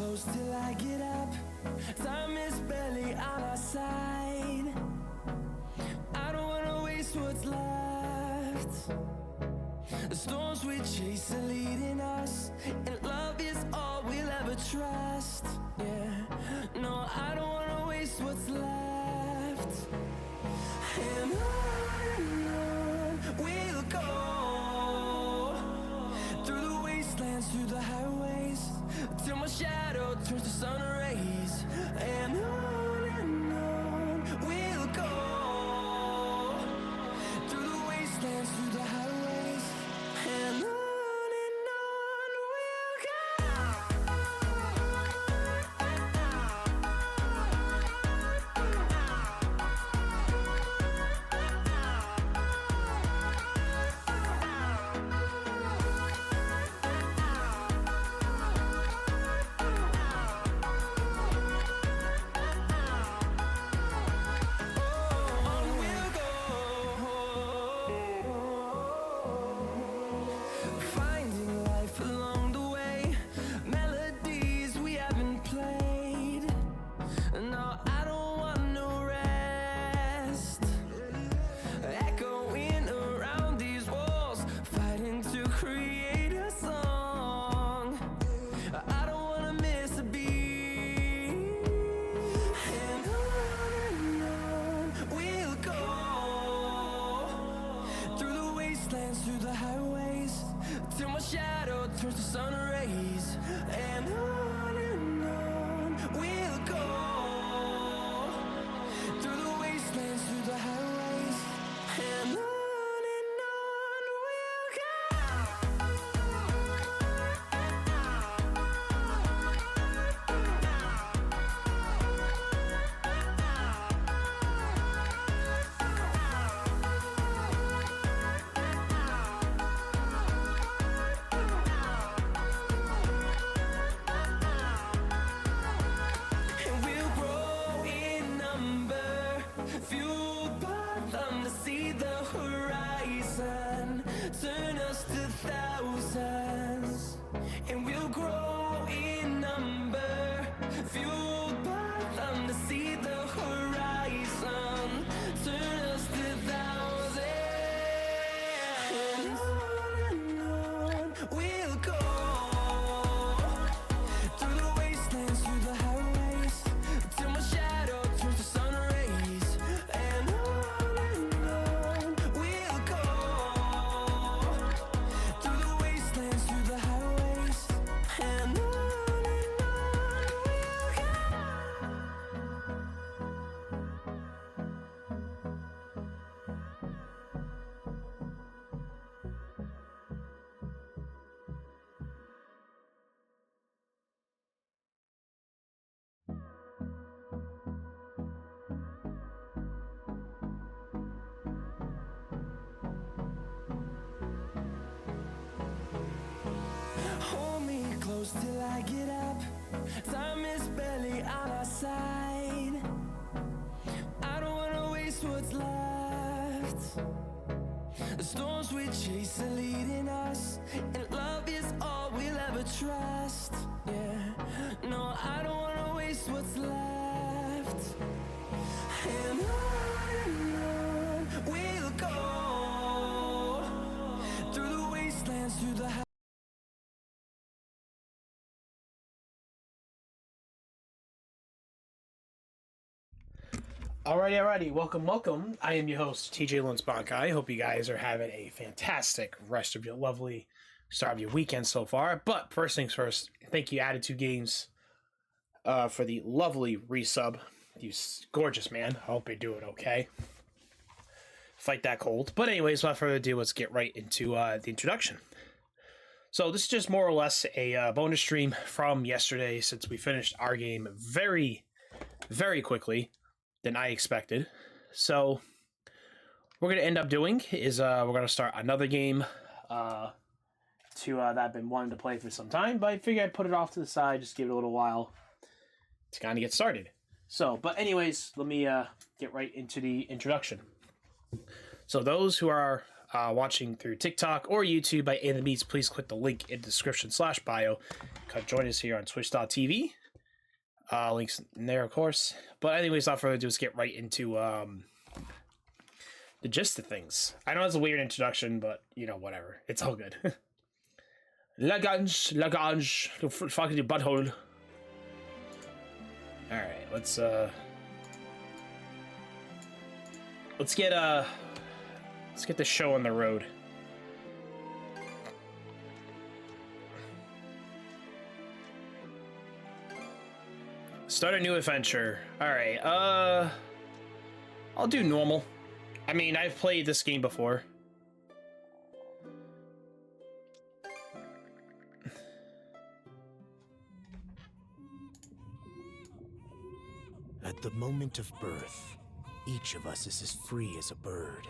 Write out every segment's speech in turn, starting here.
close till I get up. Time is barely on our side. I don't wanna waste what's left. The storms we chase are leading us, and love is all we'll ever trust. Yeah, no, I don't wanna waste what's left. And on we'll go, through the wastelands, through the highways, till my shadow turns to sun rays. And on we'll go, through the wastelands, through the highways, and on we'll go. Finding life along the way, melodies we haven't played. No, I don't want no rest. Echoing around these walls, fighting to create a song. I don't wanna miss a beat. And on we'll go, through the wastelands, through the highways, till my shadow turns to sun rays. And on we'll go, through the wastelands, through the highways, and on we'll go. And we'll grow in number, fueled by them to see the horizon, turn us to thousands. And we'll grow in number, fueled by them to see the horizon, turn us to thousands. And on we'll go, through the wastelands, through the highways, till my shadow turns to sun rays. And on we'll go, through the wastelands, through the highways, and on we'll go. Hold me close till I get up. Time is barely on our side. I don't wanna waste what's left. The storms we chase are leading us, and love is all we'll ever trust. Yeah, no, I don't wanna waste what's left. And on we'll go, through the wastelands, through the highways. Alrighty, welcome. I am your host, TJ Lunsbach. I hope you guys are having a fantastic rest of your lovely start of your weekend so far. But first things first, thank you, Attitude Games, for the lovely resub. You gorgeous man. I hope you're doing okay. Fight that cold. But anyways, without further ado, let's get right into the introduction. So this is just more or less a bonus stream from yesterday, since we finished our game very, very quickly than I expected. So what we're going to end up doing is we're going to start another game that I've been wanting to play for some time, but I figured I'd put it off to the side, just give it a little while to kind of get started. So, but anyways, let me get right into the introduction. So those who are watching through TikTok or YouTube by A the Beats, please click the link in the description/bio. Join us here on twitch.tv. Links in there, of course. But anyways, without further ado, let's get right into the gist of things. I know it's a weird introduction, but, you know, whatever. It's all good. Lagrange, fucking your butthole. Alright, let's get the show on the road. Start a new adventure. Alright, I'll do normal. I mean, I've played this game before. At the moment of birth, each of us is as free as a bird,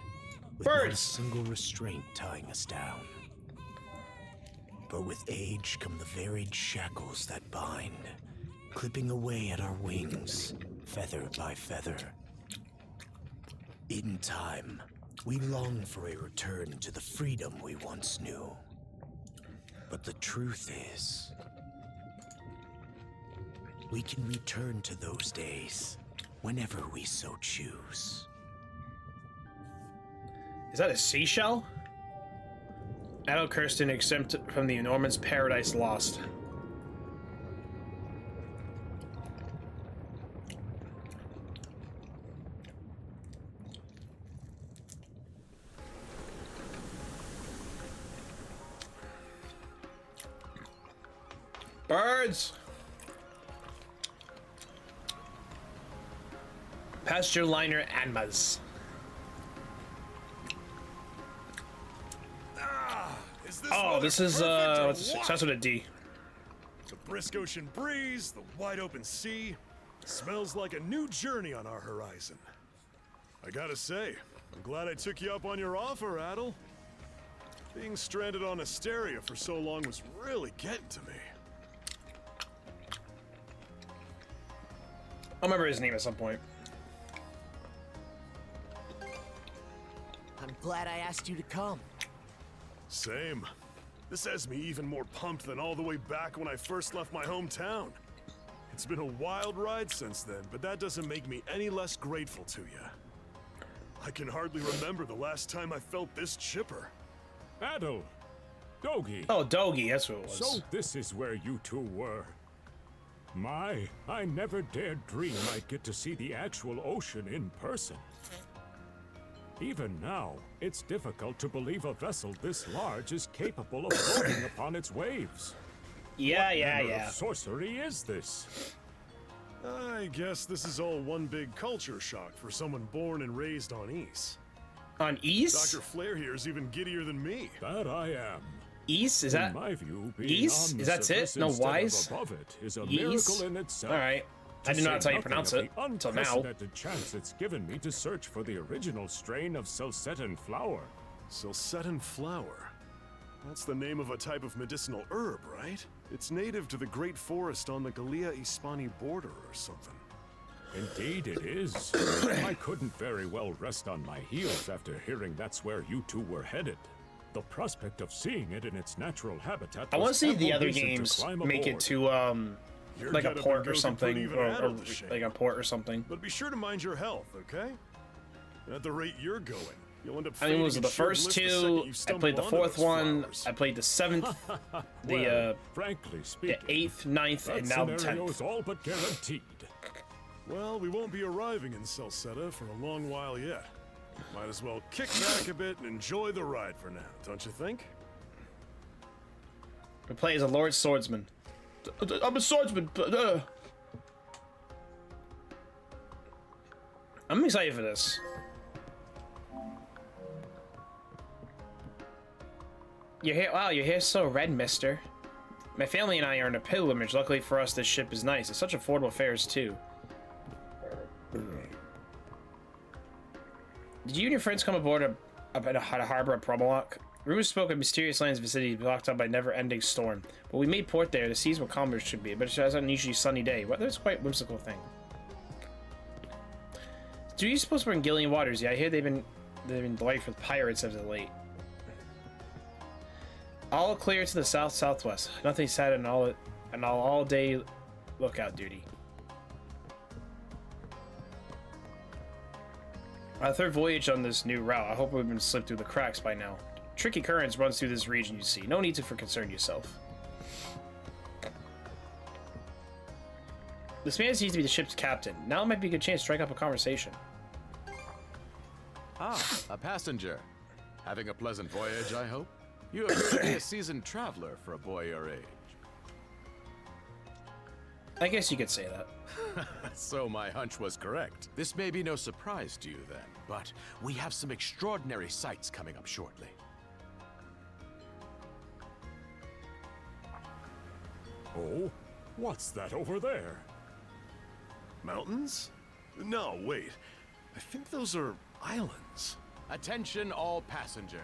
with Birds! not a single restraint tying us down. But with age come the varied shackles that bind, clipping away at our wings, feather by feather. In time, we long for a return to the freedom we once knew. But the truth is, we can return to those days whenever we so choose. Is that a seashell? Adult Kirsten exempt from the enormous paradise lost. Birds! Pasture liner animals. This is starts with a D. The brisk ocean breeze, the wide open sea, smells like a new journey on our horizon. I gotta say, I'm glad I took you up on your offer, Adel. Being stranded on Asteria for so long was really getting to me. I'll remember his name at some point. I'm glad I asked you to come. Same. This has me even more pumped than all the way back when I first left my hometown. It's been a wild ride since then, but that doesn't make me any less grateful to you. I can hardly remember the last time I felt this chipper. Adel! Dogi! Oh, Dogi, that's what it was. So this is where you two were. I never dared dream I'd get to see the actual ocean in person. Even now, it's difficult to believe a vessel this large is capable of floating upon its waves. Yeah. What manner of sorcery is this? I guess this is all one big culture shock for someone born and raised on Ys. On Ys? Dr. Flair here is even giddier than me. That I am. Ys? Is that In my view, being Ys? on Is the that it? surface No instead of Ys? above it is a Ys? miracle in itself. Alright. I didn't know that's how you pronounce it until now. Unprecedented chance it's given me to search for the original strain of Selcetan flower. Selcetan flower. That's the name of a type of medicinal herb, right? It's native to the Great Forest on the Gallia-Hispani border or something. Indeed it is. I couldn't very well rest on my heels after hearing that's where you two were headed. The prospect of seeing it in its natural habitat. I want to see the ample other reason to games climb make it aboard. to Your like a getup port and or go can something, put even or Adel to shame. like a port or something. But be sure to mind your health, okay? At the rate you're going, you'll end up. I mean, was fading it the in short first list the two? second you I stumble played the onto fourth those one. flowers. I played the seventh, Well, frankly the speaking, eighth, ninth, that and now the scenario 10th. is all but guaranteed. Well, we won't be arriving in Celceta for a long while yet. Might as well kick back a bit and enjoy the ride for now, don't you think? We play as a Lord Swordsman. I'm a swordsman, but I'm excited for this. Your hair, wow, your hair's so red, mister. My family and I are on a pilgrimage. Luckily for us, this ship is nice. It's such affordable fares, too. Did you and your friends come aboard a harbor at Promolok? Rumors spoke of mysterious lands vicinity blocked up by never-ending storm. But we made port there. The seas were calmer as it should be, but it has an unusually sunny day. Weather's quite a whimsical thing. Do you supposed we're in Gillian waters? Yeah, I hear they've been delayed for pirates as of late. All clear to the south-southwest. Nothing said in all-day lookout duty. Our third voyage on this new route. I hope we've been slipped through the cracks by now. Tricky currents runs through this region you see. No need for concern yourself. This man seems to be the ship's captain. Now might be a good chance to strike up a conversation. Ah, a passenger. Having a pleasant voyage, I hope? You appear to be a seasoned traveler for a boy your age. I guess you could say that. So my hunch was correct. This may be no surprise to you then, but we have some extraordinary sights coming up shortly. Oh, what's that over there? Mountains? No, wait. I think those are islands. Attention all passengers.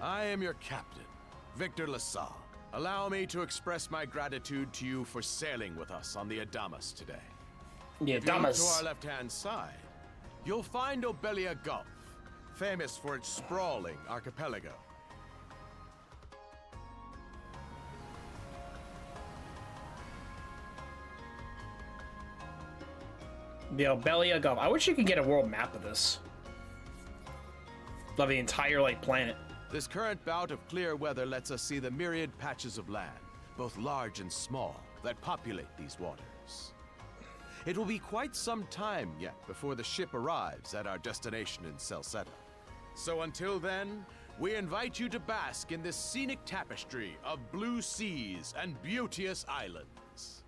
I am your captain, Victor LaSalle. Allow me to express my gratitude to you for sailing with us on the Adamas today. Yeah, If you look Damas. to our left-hand side, you'll find Obelia Gulf, famous for its sprawling archipelago. The Obelia Gulf. I wish you could get a world map of this. Of the entire, like, planet. This current bout of clear weather lets us see the myriad patches of land, both large and small, that populate these waters. It will be quite some time yet before the ship arrives at our destination in Salsetta. So until then, we invite you to bask in this scenic tapestry of blue seas and beauteous islands.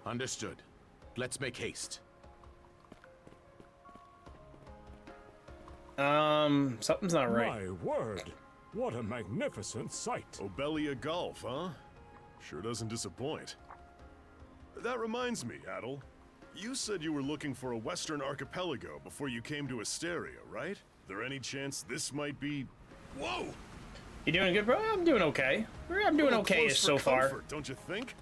Understood. Let's make haste. Something's not right. My word, what a magnificent sight. Obelia Gulf, huh? Sure doesn't disappoint. That reminds me, Adel. You said you were looking for a western archipelago before you came to Asteria, right? There any chance this might be... Whoa! You doing good, bro? I'm doing okay. I'm doing okay so far. Don't you think?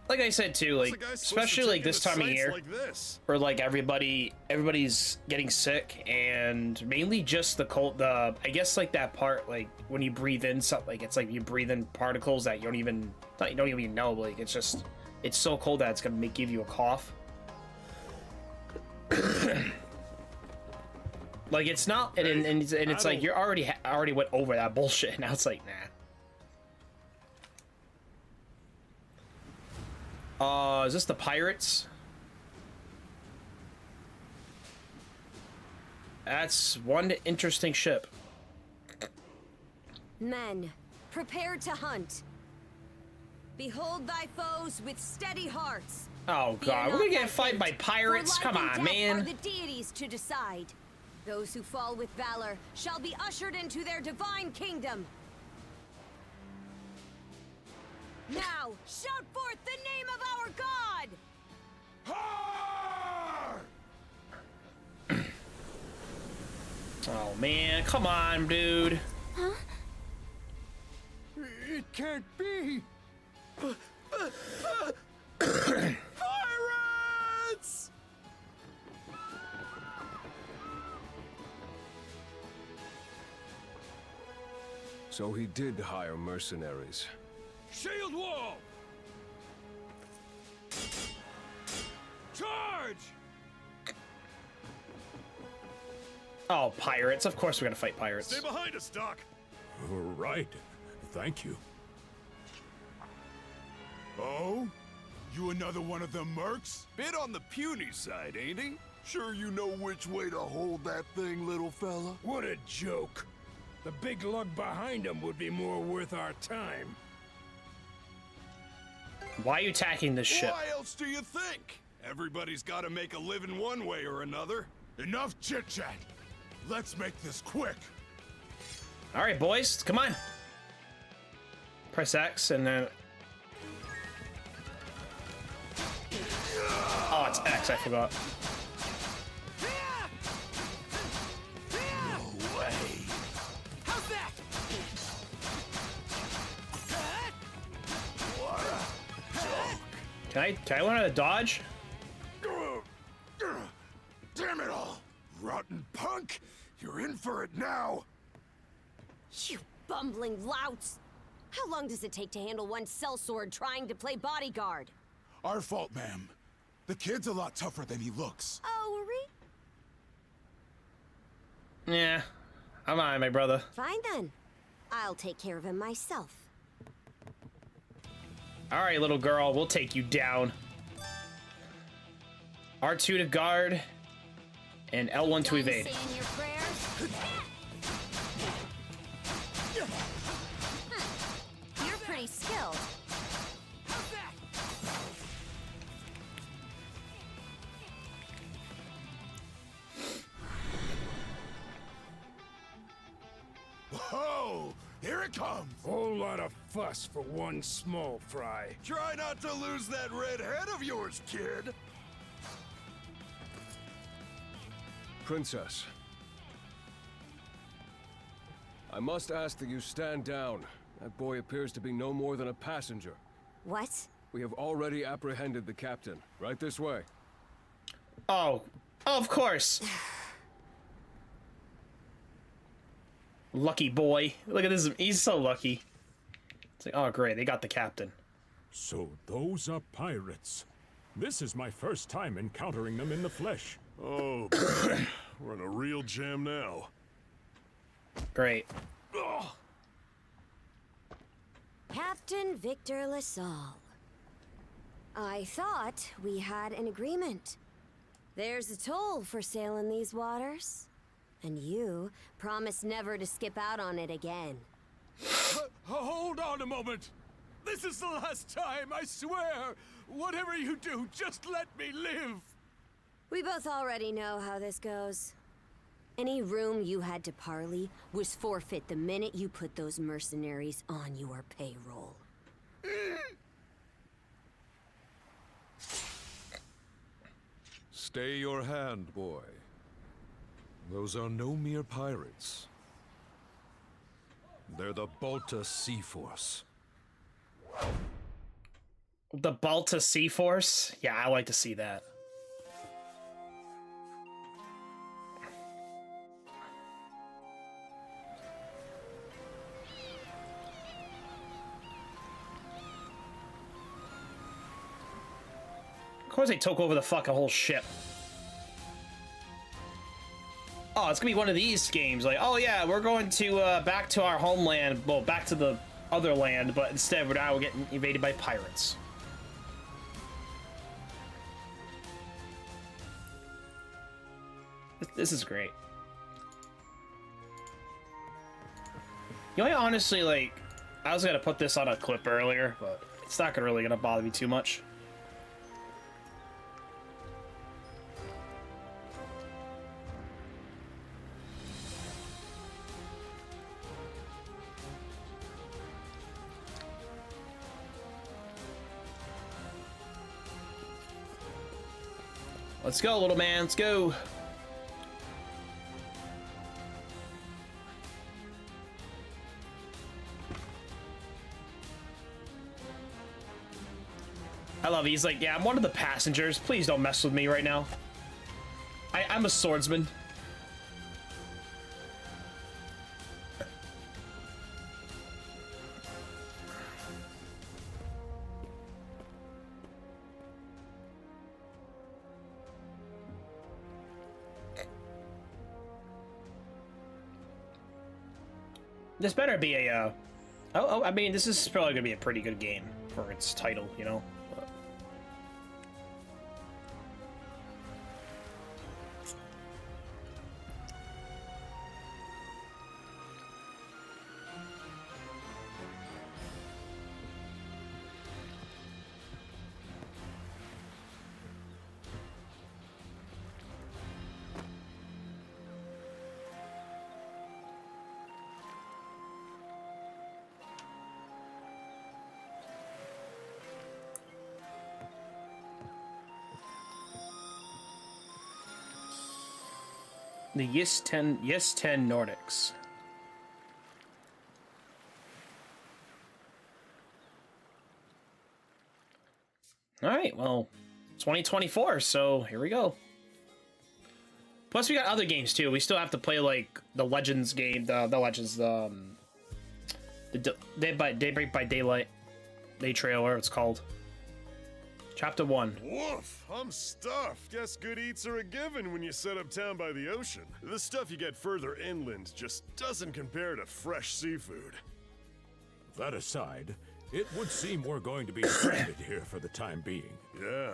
Like I said too, like especially like this time of year, like this. where like everybody's getting sick, and mainly just the cold. I guess like that part, like when you breathe in something, like it's like you breathe in particles that you don't even know. But, like it's so cold that it's gonna give you a cough. Like it's not, and it's like you're already went over that bullshit. Now it's like nah. Is this the pirates? That's one interesting ship. Men, prepare to hunt. Behold thy foes with steady hearts. Oh Fear god, not we're gonna thy get fight by fate, pirates? for life Come and on, death man. Are the deities to decide. Those who fall with valor shall be ushered into their divine kingdom. Now, shout forth the name of our god! Oh man, come on, dude. It can't be! Pirates! So he did hire mercenaries. Shield wall! Charge! Oh, pirates. Of course we're gonna fight pirates. Stay behind us, Doc. Right. Thank you. Oh? You another one of them mercs? Bit on the puny side, ain't he? Sure you know which way to hold that thing, little fella? What a joke. The big lug behind him would be more worth our time. Why are you attacking this ship? Why else do you think? Everybody's gotta make a living one way or another. Enough chit-chat. Let's make this quick. All right, boys, come on. Press X and then. Oh, it's X. I forgot. No way. How's that? What a joke. Can I learn how to dodge? Damn it all! Rotten punk! You're in for it now! You bumbling louts! How long does it take to handle one sellsword trying to play bodyguard? Our fault, ma'am. The kid's a lot tougher than he looks. Oh, Yeah, I'm on, my brother. fine then. I'll take care of him myself. All right, little girl, we'll take you down. R2 to guard, and L1 to evade. Done saying your prayers? You're pretty skilled. Whoa! Here it comes! Whole lot of fuss for one small fry. Try not to lose that red head of yours, kid! Princess. I must ask that you stand down. That boy appears to be no more than a passenger. What? We have already apprehended the captain. Right this way. Oh, of course. Lucky boy. Look at this. He's so lucky. It's like, oh, great. They got the captain. So those are pirates. This is my first time encountering them in the flesh. Oh, we're in a real jam now. Great. Captain Victor LaSalle. I thought we had an agreement. There's a toll for sailing these waters. And you promised never to skip out on it again. Hold on a moment. This is the last time, I swear. Whatever you do, just let me live. We both already know how this goes. Any room you had to parley was forfeit the minute you put those mercenaries on your payroll. Stay your hand, boy. Those are no mere pirates. They're the Balta Sea Force. The Balta Sea Force? Yeah, I like to see that. Of course they took over the fucking whole ship. Oh, it's gonna be one of these games, like, oh yeah, we're going to, back to our homeland, well, back to the other land, but instead we're now getting invaded by pirates. This is great. You know, honestly, like, I was gonna put this on a clip earlier, but it's not really gonna bother me too much. Let's go, little man. Let's go. I love it. He's like, yeah, I'm one of the passengers. Please don't mess with me right now. I'm a swordsman. This better be a, I mean, this is probably gonna be a pretty good game for its title, you know? The Yes 10 Nordics. All right, well, 2024, so here we go. Plus, we got other games too. We still have to play like the Legends game, the Daybreak by Daylight, Day Trailer. It's called Chapter 1. Woof! I'm stuffed. Guess good eats are a given when you set up town by the ocean. The stuff you get further inland just doesn't compare to fresh seafood. That aside, it would seem we're going to be stranded here for the time being. Yeah.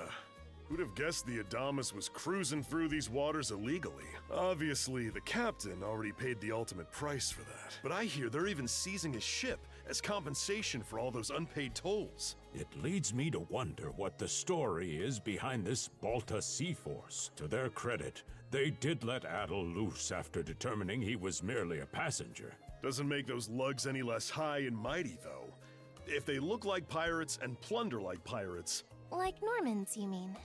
Who'd have guessed the Adamas was cruising through these waters illegally? Obviously, the captain already paid the ultimate price for that. But I hear they're even seizing his ship as compensation for all those unpaid tolls. It leads me to wonder what the story is behind this Balta Sea Force. To their credit, they did let Adel loose after determining he was merely a passenger. Doesn't make those lugs any less high and mighty, though. If they look like pirates and plunder like pirates... Like Normans, you mean?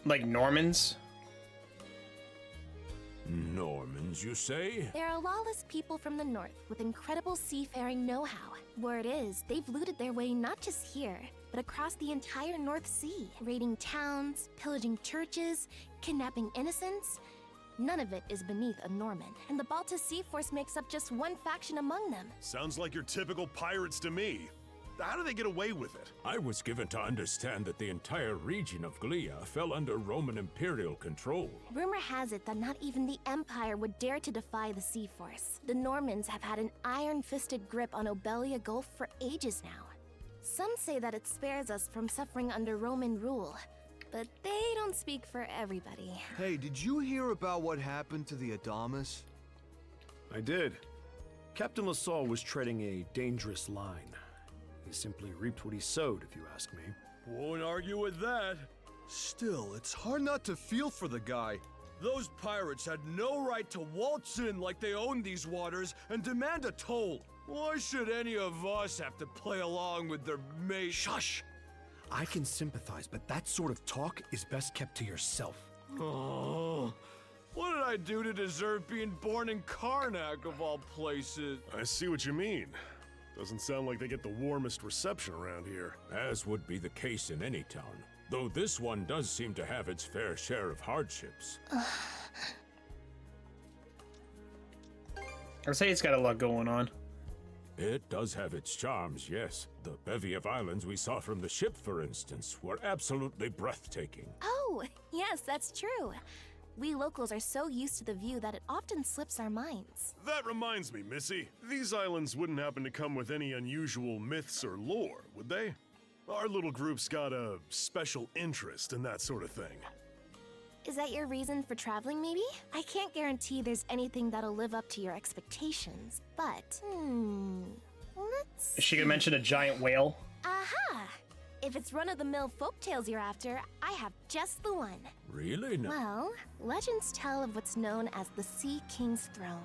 Like Normans? Normans, you say? There are lawless people from the north with incredible seafaring know-how. Word is, they've looted their way not just here, but across the entire North Sea, raiding towns, pillaging churches, kidnapping innocents. None of it is beneath a Norman, and the Balta Sea Force makes up just one faction among them. Sounds like your typical pirates to me. How do they get away with it? I was given to understand that the entire region of Glia fell under Roman Imperial control. Rumor has it that not even the Empire would dare to defy the Sea Force. The Normans have had an iron-fisted grip on Obelia Gulf for ages now. Some say that it spares us from suffering under Roman rule, but they don't speak for everybody. Hey, did you hear about what happened to the Adamas? I did. Captain LaSalle was treading a dangerous line. He simply reaped what he sowed, if you ask me. Won't argue with that. Still, it's hard not to feel for the guy. Those pirates had no right to waltz in like they owned these waters and demand a toll. Why should any of us have to play along with their mate? Shush! I can sympathize, but that sort of talk is best kept to yourself. Oh, what did I do to deserve being born in Karnak, of all places? I see what you mean. Doesn't sound like they get the warmest reception around here. As would be the case in any town, though this one does seem to have its fair share of hardships. I'd say it's got a lot going on. It does have its charms, yes. The bevy of islands we saw from the ship, for instance, were absolutely breathtaking. Oh, yes, that's true. We locals are so used to the view that it often slips our minds. That reminds me, Missy. These islands wouldn't happen to come with any unusual myths or lore, would they? Our little group's got a special interest in that sort of thing. Is that your reason for traveling, maybe? I can't guarantee there's anything that'll live up to your expectations, but... let's Is she gonna mention a giant whale? Aha! If it's run-of-the-mill folktales you're after, I have just the one. Really? No. Well, legends tell of what's known as the Sea King's Throne.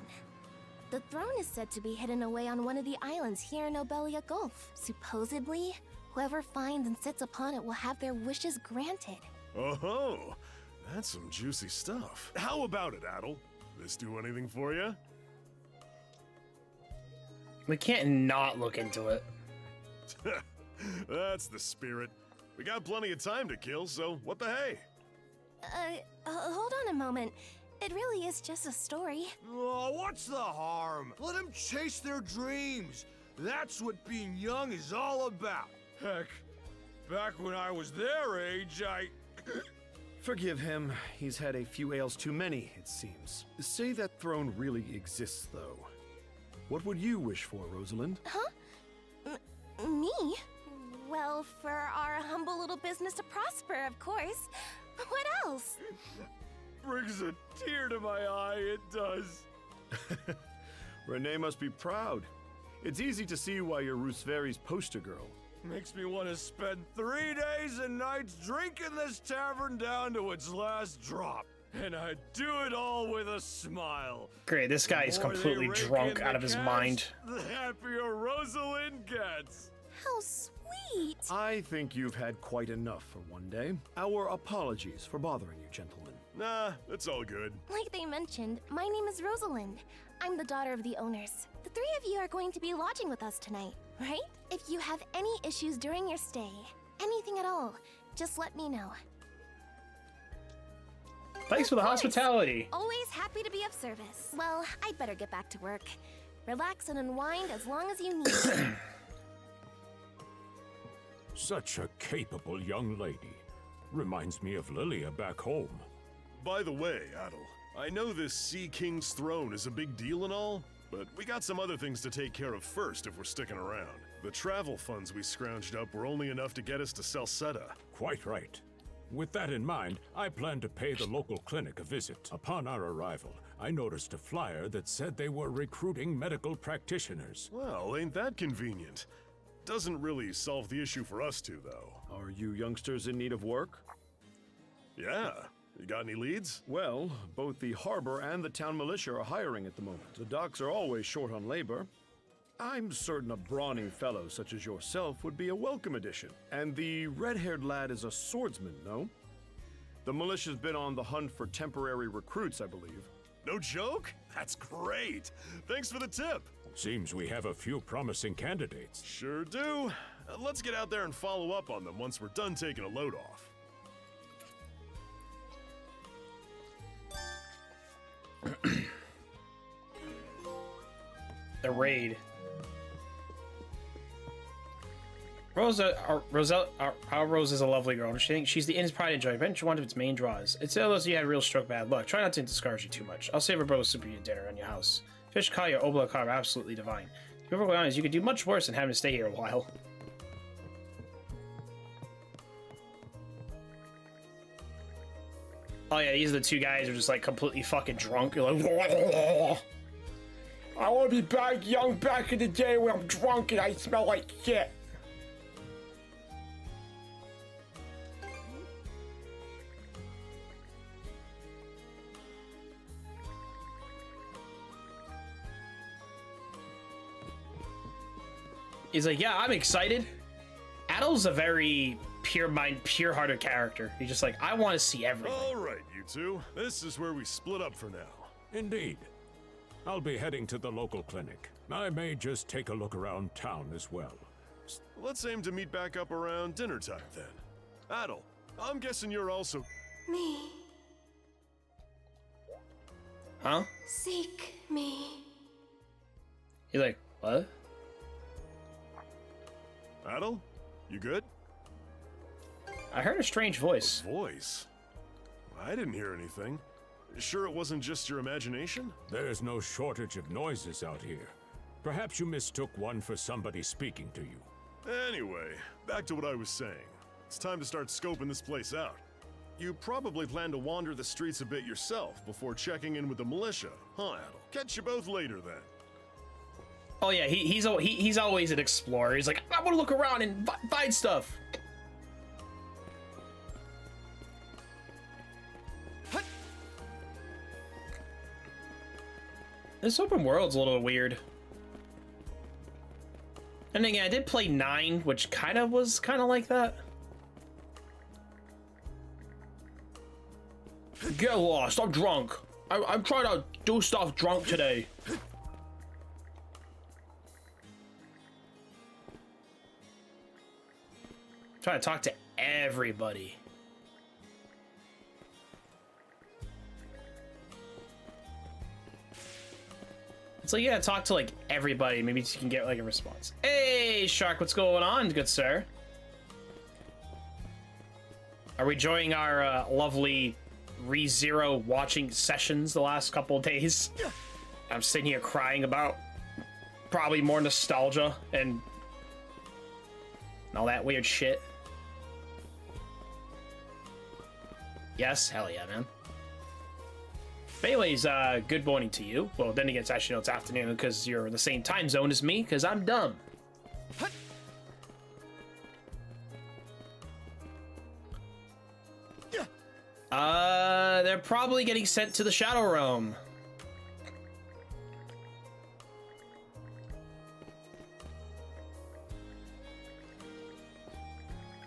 The throne is said to be hidden away on one of the islands here in Obelia Gulf. Supposedly, whoever finds and sits upon it will have their wishes granted. Oh-ho! That's some juicy stuff. How about it, Adel? This do anything for you? We can't not look into it. That's the spirit. We got plenty of time to kill, so what the hey? Hold on a moment. It really is just a story. Oh, what's the harm? Let them chase their dreams. That's what being young is all about. Heck, back when I was their age, Forgive him. He's had a few ales too many, it seems. Say that throne really exists, though. What would you wish for, Rosalind? Huh? Me? Well, for our humble little business to prosper, of course. What else? Brings a tear to my eye, it does. Renee must be proud. It's easy to see why you're Rooseveri's poster girl. Makes me want to spend 3 days and nights drinking this tavern down to its last drop. And I do it all with a smile. Great, this guy is completely drunk out of his mind. The happier Rosalind gets. How sweet! I think you've had quite enough for one day. Our apologies for bothering you, gentlemen. Nah, it's all good. Like they mentioned, my name is Rosalind. I'm the daughter of the owners. The three of you are going to be lodging with us tonight. right? If you have any issues during your stay, anything at all, just let me know. Thanks for the hospitality. Always happy to be of service. Well, I'd better get back to work. Relax and unwind as long as you need. Such a capable young lady. Reminds me of Lilia back home. By the way, Adel, I know this Sea King's throne is a big deal and all, but we got some other things to take care of first if we're sticking around. The travel funds we scrounged up were only enough to get us to Salsetta. Quite right. With that in mind, I plan to pay the local clinic a visit. Upon our arrival, I noticed a flyer that said they were recruiting medical practitioners. Well, ain't that convenient? Doesn't really solve the issue for us two, though. Are you youngsters in need of work? Yeah. You got any leads? Well, both the harbor and the town militia are hiring at the moment. The docks are always short on labor. I'm certain a brawny fellow such as yourself would be a welcome addition. And the red-haired lad is a swordsman, no? The militia's been on the hunt for temporary recruits, I believe. No joke? That's great. Thanks for the tip. Seems we have a few promising candidates. Sure do. Let's get out there and follow up on them once we're done taking a load off. The raid. Rose is a lovely girl. She thinks she's the inn's pride and joy. Adventure one of its main draws. It's those you had real stroke bad luck. Try not to discourage you too much. I'll save her brother's super dinner on your house. Fish Kai or Obla Kai are absolutely divine. To be perfectly honest, you could do much worse than having to stay here a while. Oh yeah, these are the two guys who are just like completely fucking drunk. You're like, I want to be back young back in the day when I'm drunk and I smell like shit. He's like, yeah, I'm excited. Adel's a very pure-minded, pure-hearted character. He's just like, I want to see everything. All right, you two. This is where we split up for now. Indeed. I'll be heading to the local clinic. I may just take a look around town as well. Let's aim to meet back up around dinner time then. Adel, I'm guessing you're also... Me. Huh? Seek me. He's like, what? Adel, you good? I heard a strange voice. A voice? I didn't hear anything. Sure it wasn't just your imagination? There's no shortage of noises out here. Perhaps you mistook one for somebody speaking to you. Anyway, back to what I was saying. It's time to start scoping this place out. You probably plan to wander the streets a bit yourself before checking in with the militia, huh, Adel? Catch you both later then. Oh yeah, he's always an explorer. He's like, I want to look around and find stuff. This open world's a little weird. And again, I did play 9, which was kind of like that. Get lost, I'm drunk. I'm trying to do stuff drunk today. Try to talk to everybody. It's like, yeah, talk to like everybody. Maybe you can get like a response. Hey, Shark, what's going on, good sir? Are we enjoying our lovely ReZero watching sessions the last couple of days? I'm sitting here crying about probably more nostalgia and all that weird shit. Yes, hell yeah, man. But anyways, good morning to you. Well, then again, it's actually, no, it's afternoon because you're in the same time zone as me because I'm dumb. They're probably getting sent to the Shadow Realm.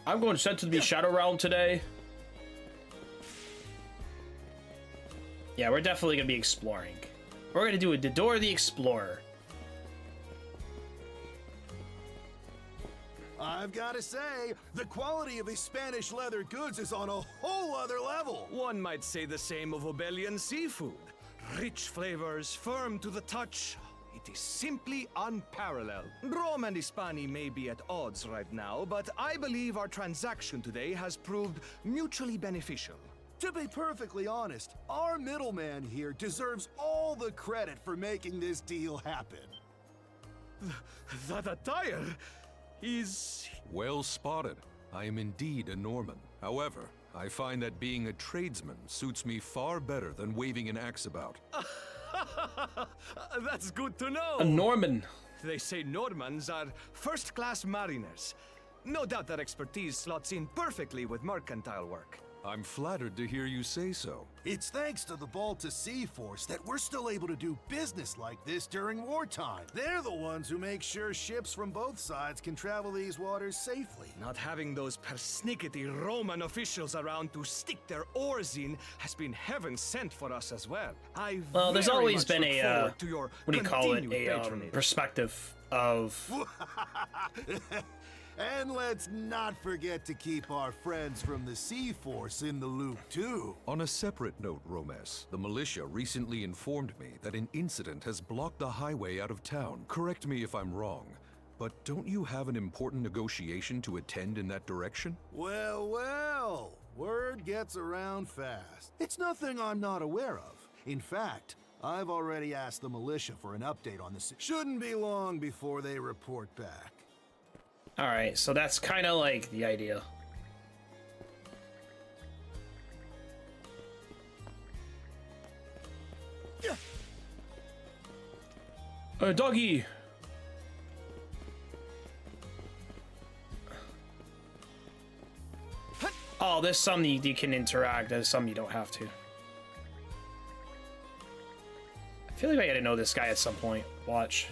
I'm going sent to the Shadow Realm today. Yeah, we're definitely gonna be exploring. We're gonna do a Didor the Explorer. I've got to say, the quality of his Spanish leather goods is on a whole other level. One might say the same of Obelian seafood. Rich flavors, firm to the touch. It is simply unparalleled. Rome and Hispania may be at odds right now, but I believe our transaction today has proved mutually beneficial. To be perfectly honest, our middleman here deserves all the credit for making this deal happen. That attire is... Well spotted. I am indeed a Norman. However, I find that being a tradesman suits me far better than waving an axe about. That's good to know. A Norman. They say Normans are first-class mariners. No doubt that expertise slots in perfectly with mercantile work. I'm flattered to hear you say so. It's thanks to the Balta Sea Force that we're still able to do business like this during wartime. They're the ones who make sure ships from both sides can travel these waters safely. Not having those persnickety Roman officials around to stick their oars in has been heaven sent for us as well. Well, there's always been a, to your what do you call it, patronage. Perspective of... And let's not forget to keep our friends from the Sea Force in the loop, too. On a separate note, Romes, the militia recently informed me that an incident has blocked the highway out of town. Correct me if I'm wrong, but don't you have an important negotiation to attend in that direction? Well, well, word gets around fast. It's nothing I'm not aware of. In fact, I've already asked the militia for an update on this. Shouldn't be long before they report back. Alright, so that's kind of like the idea. Doggy! Oh, there's some you can interact, there's some you don't have to. I feel like I gotta know this guy at some point. Watch.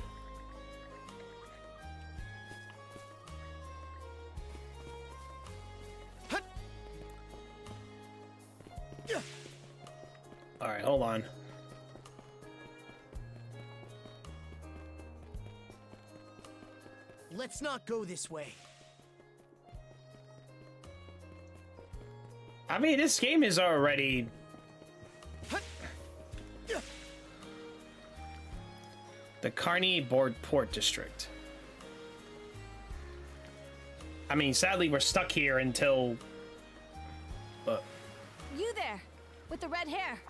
Alright, hold on. Let's not go this way. I mean, this game is already... The Carney Port District. I mean, sadly, we're stuck here until... You there, with the red hair.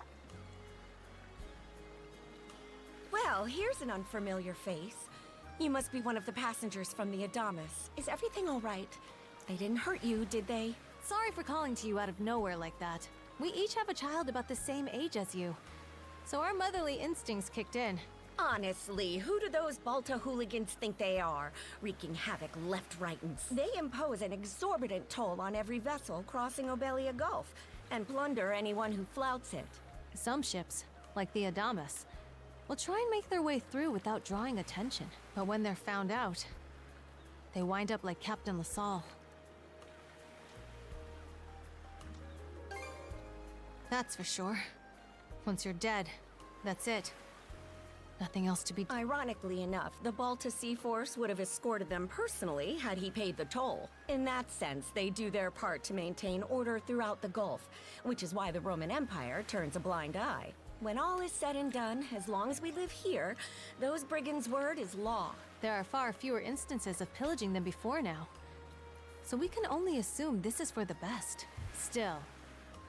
Well, here's an unfamiliar face. You must be one of the passengers from the Adamas. Is everything all right? They didn't hurt you, did they? Sorry for calling to you out of nowhere like that. We each have a child about the same age as you. So our motherly instincts kicked in. Honestly, who do those Balta hooligans think they are? Wreaking havoc left, right, and... They impose an exorbitant toll on every vessel crossing Obelia Gulf, and plunder anyone who flouts it. Some ships, like the Adamas, will try and make their way through without drawing attention. But when they're found out, they wind up like Captain LaSalle. That's for sure. Once you're dead, that's it. Nothing else to be done. Ironically enough, the Balta Sea Force would have escorted them personally had he paid the toll. In that sense, they do their part to maintain order throughout the Gulf, which is why the Roman Empire turns a blind eye. When all is said and done, as long as we live here, those brigands' word is law. There are far fewer instances of pillaging than before now. So we can only assume this is for the best. Still,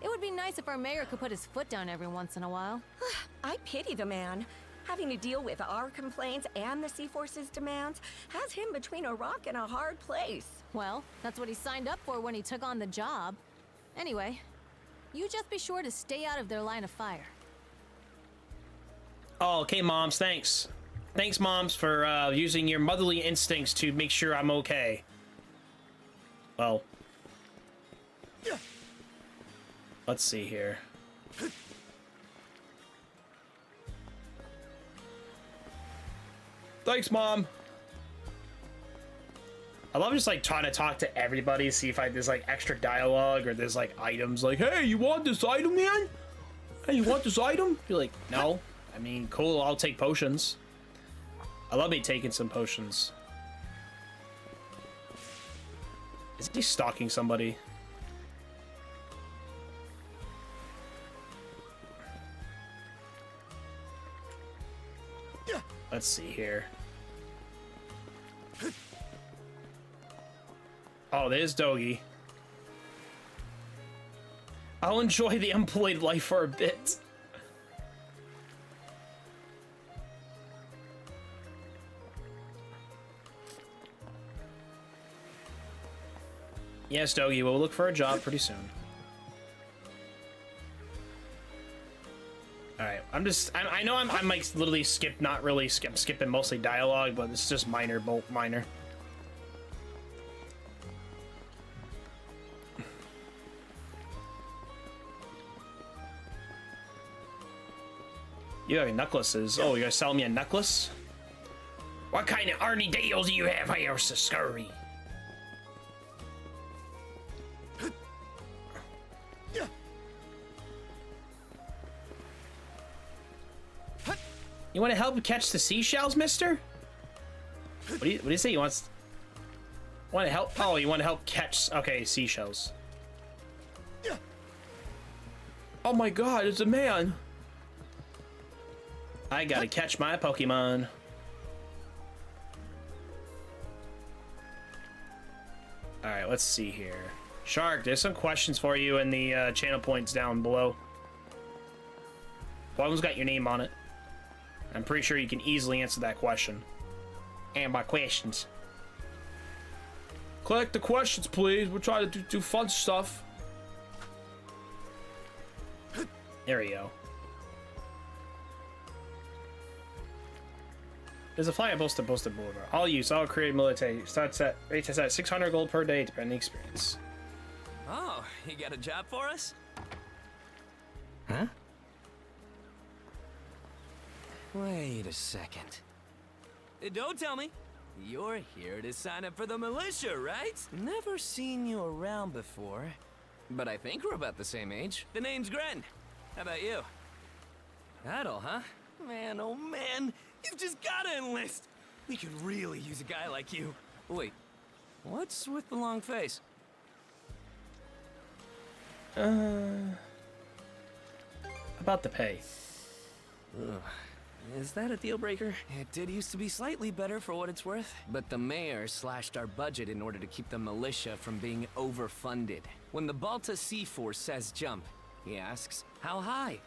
it would be nice if our mayor could put his foot down every once in a while. I pity the man. Having to deal with our complaints and the Sea Force's demands has him between a rock and a hard place. Well, that's what he signed up for when he took on the job. Anyway, you just be sure to stay out of their line of fire. Oh, okay, Moms, thanks. Thanks, Moms, for using your motherly instincts to make sure I'm okay. Well. Let's see here. Thanks, Mom. I love just like trying to talk to everybody, see if there's like extra dialogue or there's like items like, hey, you want this item, man? Hey, you want this item? You're like, no. I mean, cool, I'll take potions. I love me taking some potions. Is he stalking somebody? Let's see here. Oh, there's Doggy. I'll enjoy the unplayed life for a bit. Yes, Doggy, we'll look for a job pretty soon. Alright, I know I'm like literally skipping mostly dialogue, but it's just minor. You have necklaces. Oh, you're gonna sell me a necklace? What kind of Arnie deals do you have here, Scurry? You want to help catch the seashells, mister? What do you say? You want to help? Oh, you want to help catch... Okay, seashells. Oh my god, it's a man. I gotta catch my Pokemon. Alright, let's see here. Shark, there's some questions for you in the channel points down below. One of them's got your name on it. I'm pretty sure you can easily answer that question. And by questions. Collect the questions, please. We're trying to do fun stuff. There we go. There's a flyer posted boulevard. All use, all created military. Starts at rates at 600 gold per day, depending experience. Oh, you got a job for us? Huh? Wait a second. Don't tell me. You're here to sign up for the militia, right? Never seen you around before. But I think we're about the same age. The name's Gren. How about you? Adel, huh? Man, oh man. You've just gotta enlist. We could really use a guy like you. Wait, what's with the long face? About the pay. Ugh. Is that a deal breaker? It did used to be slightly better for what it's worth, but the mayor slashed our budget in order to keep the militia from being overfunded. When the Balta Sea Force says jump, he asks, how high?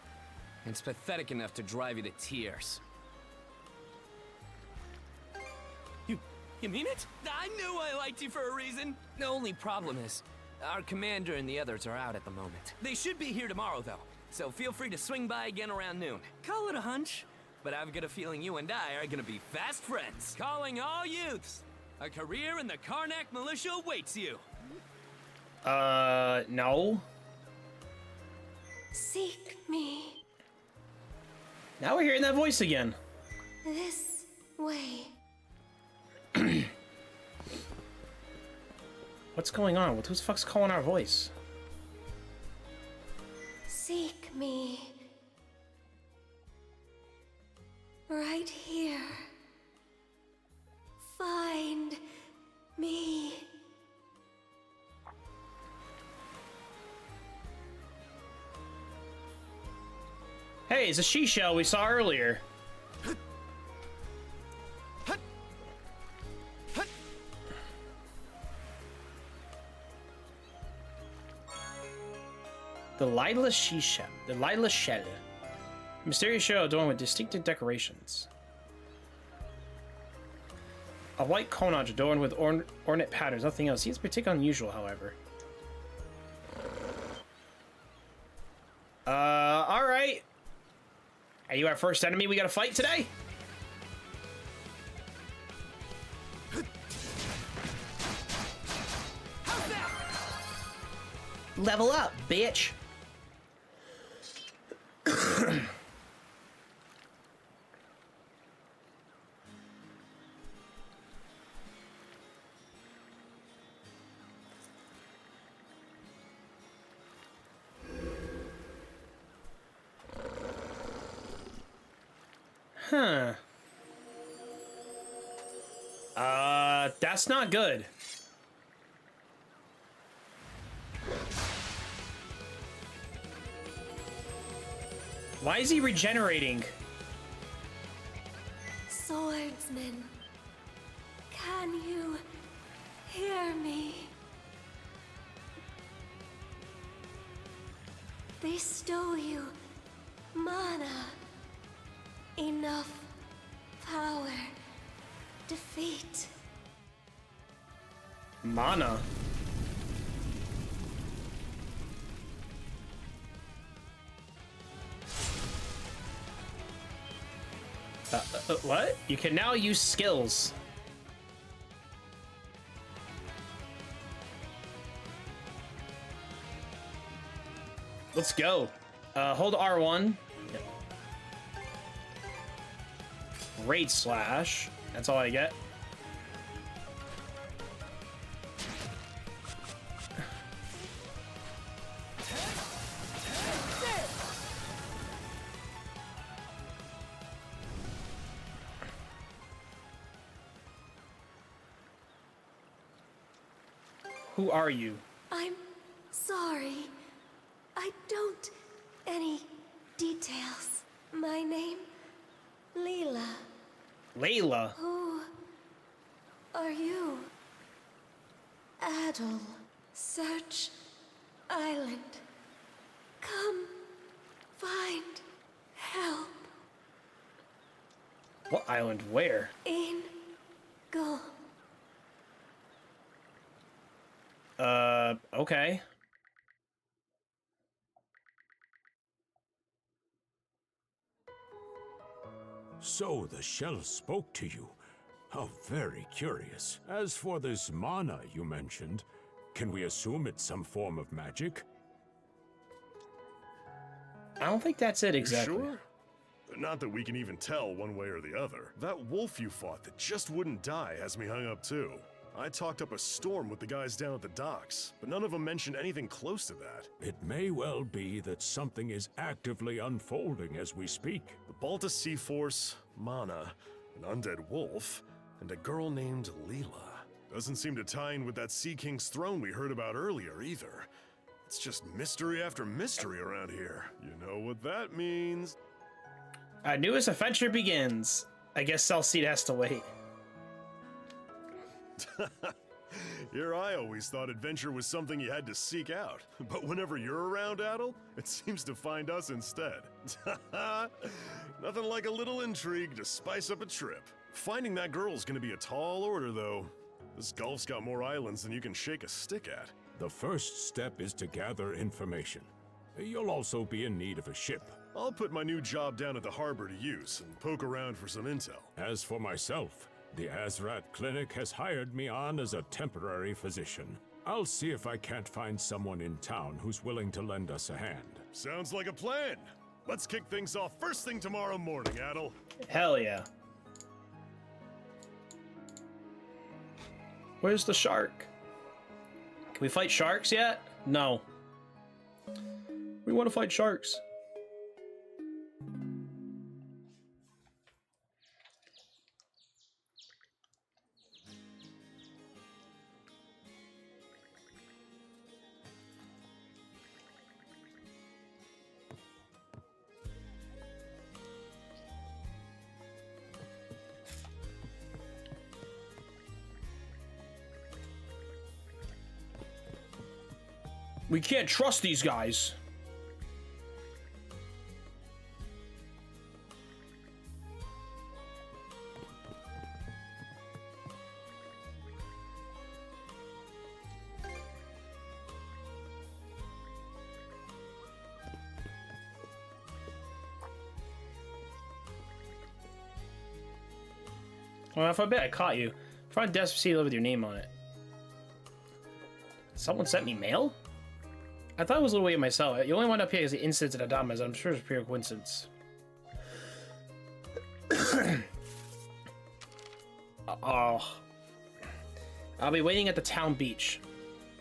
It's pathetic enough to drive you to tears. You mean it? I knew I liked you for a reason. The only problem is, our commander and the others are out at the moment. They should be here tomorrow, though, so feel free to swing by again around noon. Call it a hunch, but I've got a feeling you and I are gonna be fast friends. Calling all youths. A career in the Karnak militia awaits you. No. Seek me. Now we're hearing that voice again. This way. What's going on? Who the fuck's calling our voice? Seek me. Right here. Find me. Hey, it's a she-shell we saw earlier. The lightless she-shell. The lightless shell. Mysterious shell adorned with distinctive decorations. A white conage adorned with ornate patterns. Nothing else. Seems particularly unusual, however. Alright. Are you our first enemy we gotta fight today? Level up, bitch. Huh. That's not good. Why is he regenerating? Swordsman, can you hear me? They stole you mana. Enough power. Defeat. Mana. What? You can now use skills. Let's go. Hold R1. Raid slash. That's all I get. Who are you? I'm sorry. I don't... any details. My name... Leela. Layla. Who are you? Adel. Search Island. Come find help. What island? Where? In go. Okay. So the shell spoke to you. How very curious. As for this mana you mentioned, can we assume it's some form of magic? I don't think that's it exactly. You sure? Not that we can even tell one way or the other. That wolf you fought that just wouldn't die has me hung up too. I talked up a storm with the guys down at the docks, but none of them mentioned anything close to that. It may well be that something is actively unfolding as we speak. The Balta Sea Force, Mana, an undead wolf, and a girl named Leela. Doesn't seem to tie in with that Sea King's throne we heard about earlier either. It's just mystery after mystery around here. You know what that means. Our newest adventure begins. I guess Celseed has to wait. Here I always thought adventure was something you had to seek out. But whenever you're around, Adel, it seems to find us instead. Nothing like a little intrigue to spice up a trip. Finding that girl's gonna be a tall order, though. This Gulf's got more islands than you can shake a stick at. The first step is to gather information. You'll also be in need of a ship. I'll put my new job down at the harbor to use and poke around for some intel. As for myself, the Azrat Clinic has hired me on as a temporary physician. I'll see if I can't find someone in town who's willing to lend us a hand. Sounds like a plan. Let's kick things off first thing tomorrow morning, Adel. Hell yeah. Where's the shark? Can we fight sharks yet? No. We want to fight sharks. We can't trust these guys. Well, if I bet I caught you. Front desk seal with your name on it. Someone sent me mail? I thought it was a little weird myself. You only wind up here as the incident at Adamas. I'm sure it's pure coincidence. Oh. I'll be waiting at the town beach.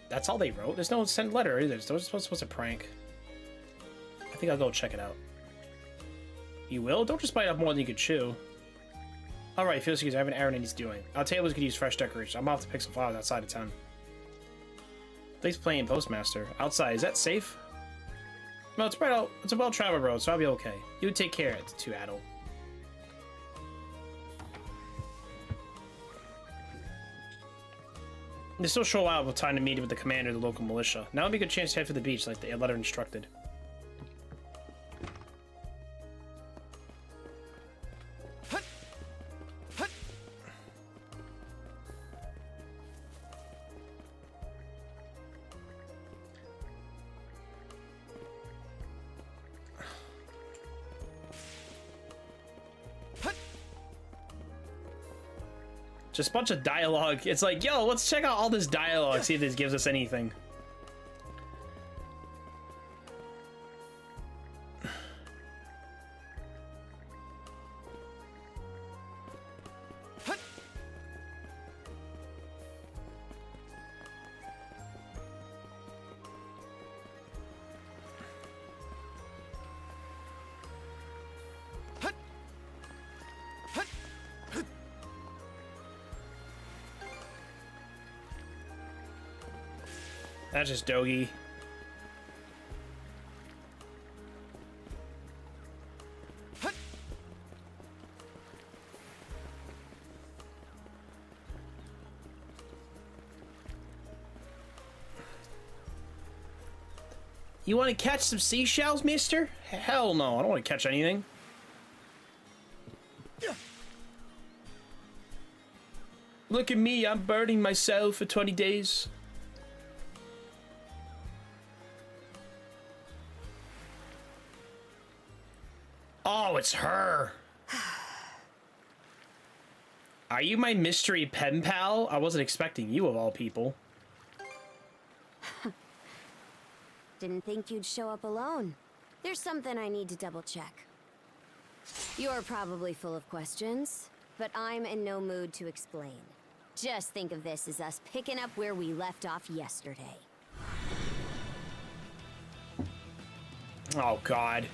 That's all they wrote? There's no sent letter either. So it's supposed to prank. I think I'll go check it out. You will? Don't just bite up more than you can chew. Alright, feels like I have an errand he's doing. Our tables could use fresh decoration. I'm off to pick some flowers outside of town. Thanks for playing Postmaster. Outside, is that safe? No, it's right. It's a well-traveled road, so I'll be okay. You take care of it, too, Adel. There's still a short while of time to meet with the commander of the local militia. Now would be a good chance to head for the beach like the letter instructed. Just a bunch of dialogue. It's like, yo, let's check out all this dialogue, see if this gives us anything. That's just Dogi. You want to catch some seashells, mister? Hell no, I don't want to catch anything. Look at me, I'm burning myself for 20 days. Oh, it's her. Are you my mystery pen pal? I wasn't expecting you of all people. Didn't think you'd show up alone. There's something I need to double check. You're probably full of questions, but I'm in no mood to explain. Just think of this as us picking up where we left off yesterday. Oh, God.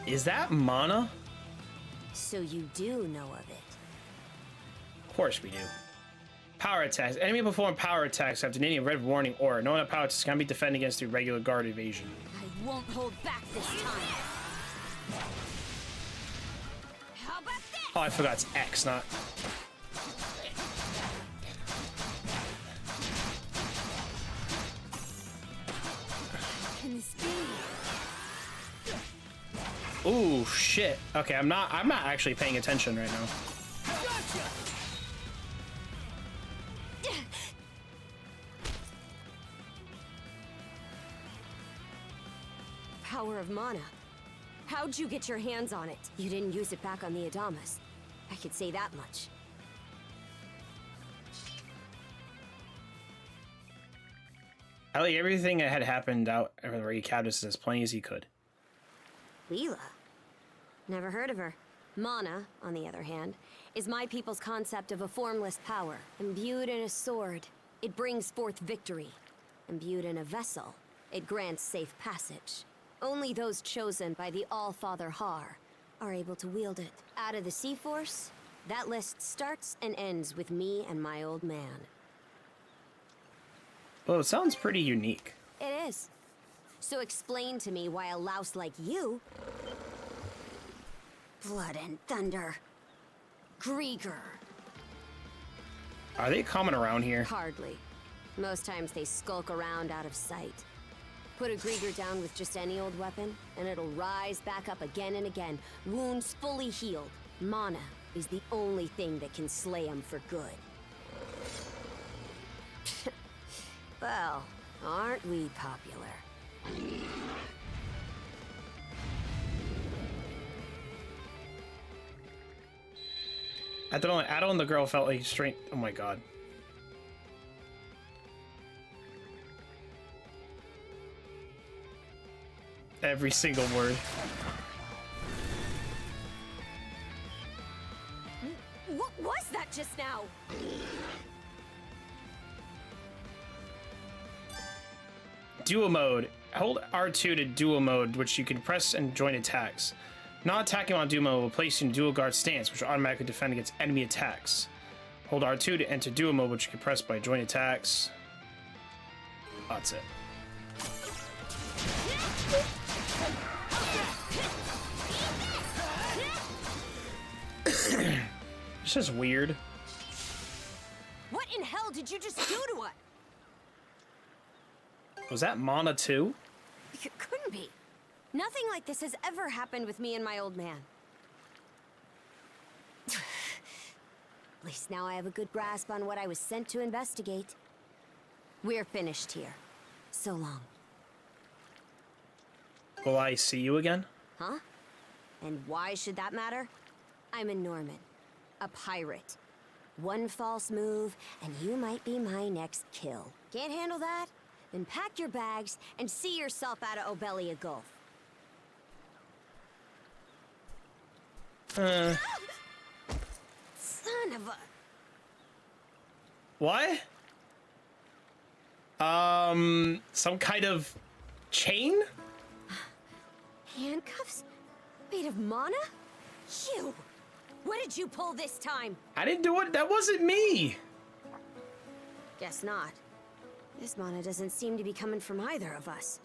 Is that mana? So you do know of it. Of course we do. Power attacks. Enemy perform power attacks after needing a red warning aura. Knowing that power attacks can be defended against through regular guard evasion. I won't hold back this time. How about this? Oh, I forgot it's X, not... Can this be? Ooh, shit. Okay, I'm not actually paying attention right now. Power of mana. How'd you get your hands on it? You didn't use it back on the Adamas. I could say that much. I like everything that had happened out where he capped us as plain as he could. Leela? Never heard of her. Mana, on the other hand, is my people's concept of a formless power. Imbued in a sword, it brings forth victory. Imbued in a vessel, it grants safe passage. Only those chosen by the All-Father Har are able to wield it. Out of the Sea Force, that list starts and ends with me and my old man. Well, it sounds pretty unique. It is. So explain to me why a louse like you... Blood and thunder. Grieger. Are they common around here? Hardly. Most times they skulk around out of sight. Put a Grieger down with just any old weapon, and it'll rise back up again and again, wounds fully healed. Mana is the only thing that can slay him for good. Well, aren't we popular? I don't know, Adel and the girl felt like straight. Oh my god. Every single word. What was that just now? Duo mode. Hold R2 to duo mode, which you can press and join attacks. Not attacking on duo mode will place you in dual guard stance, which will automatically defend against enemy attacks. Hold R2 to enter duo mode, which you can press by join attacks. Oh, that's it. It's just weird. What in hell did you just do to us? Was that Mana too? It couldn't be. Nothing like this has ever happened with me and my old man. At least now I have a good grasp on what I was sent to investigate. We're finished here. So long. Will I see you again? Huh? And why should that matter? I'm a Norman. A pirate. One false move, and you might be my next kill. Can't handle that? Then pack your bags and see yourself out of Obelia Gulf. Son of a... What? Some kind of chain? Handcuffs? Made of mana? You! What did you pull this time? I didn't do it. That wasn't me. Guess not. This mana doesn't seem to be coming from either of us.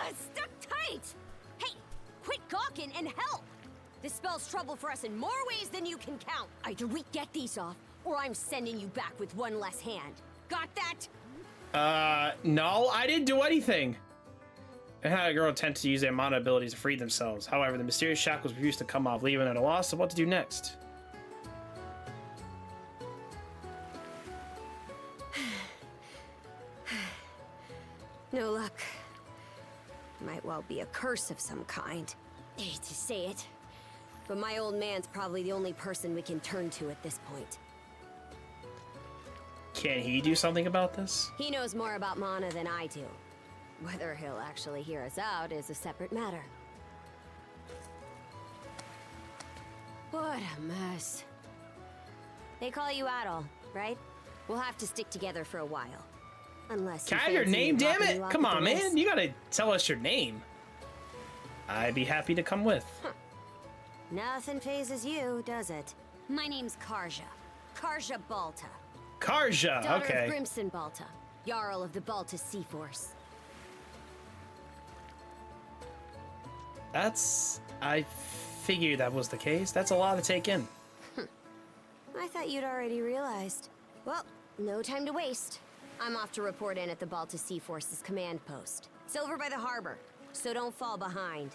It's stuck tight! Hey, quit gawking and help! This spells trouble for us in more ways than you can count. Either we get these off, or I'm sending you back with one less hand. Got that? No, I didn't do anything. I had a girl attempt to use their mana abilities to free themselves. However, the mysterious shackles refused to come off, leaving at a loss of what to do next. No luck. Might well be a curse of some kind. I hate to say it, but my old man's probably the only person we can turn to at this point. Can he do something about this? He knows more about mana than I do. Whether he'll actually hear us out is a separate matter. What a mess. They call you Adol, right? We'll have to stick together for a while. Unless Can I have your name, damn it? Come on, man. You gotta tell us your name. I'd be happy to come with. Huh. Nothing phases you, does it? My name's Karja. Karja Balta. Karja, Daughter okay. of Grimson Balta, Jarl of the Balta Sea Force. I figured that was the case. That's a lot to take in. I thought you'd already realized. Well, no time to waste. I'm off to report in at the Balta Sea Force's command post. It's over by the harbor, so don't fall behind.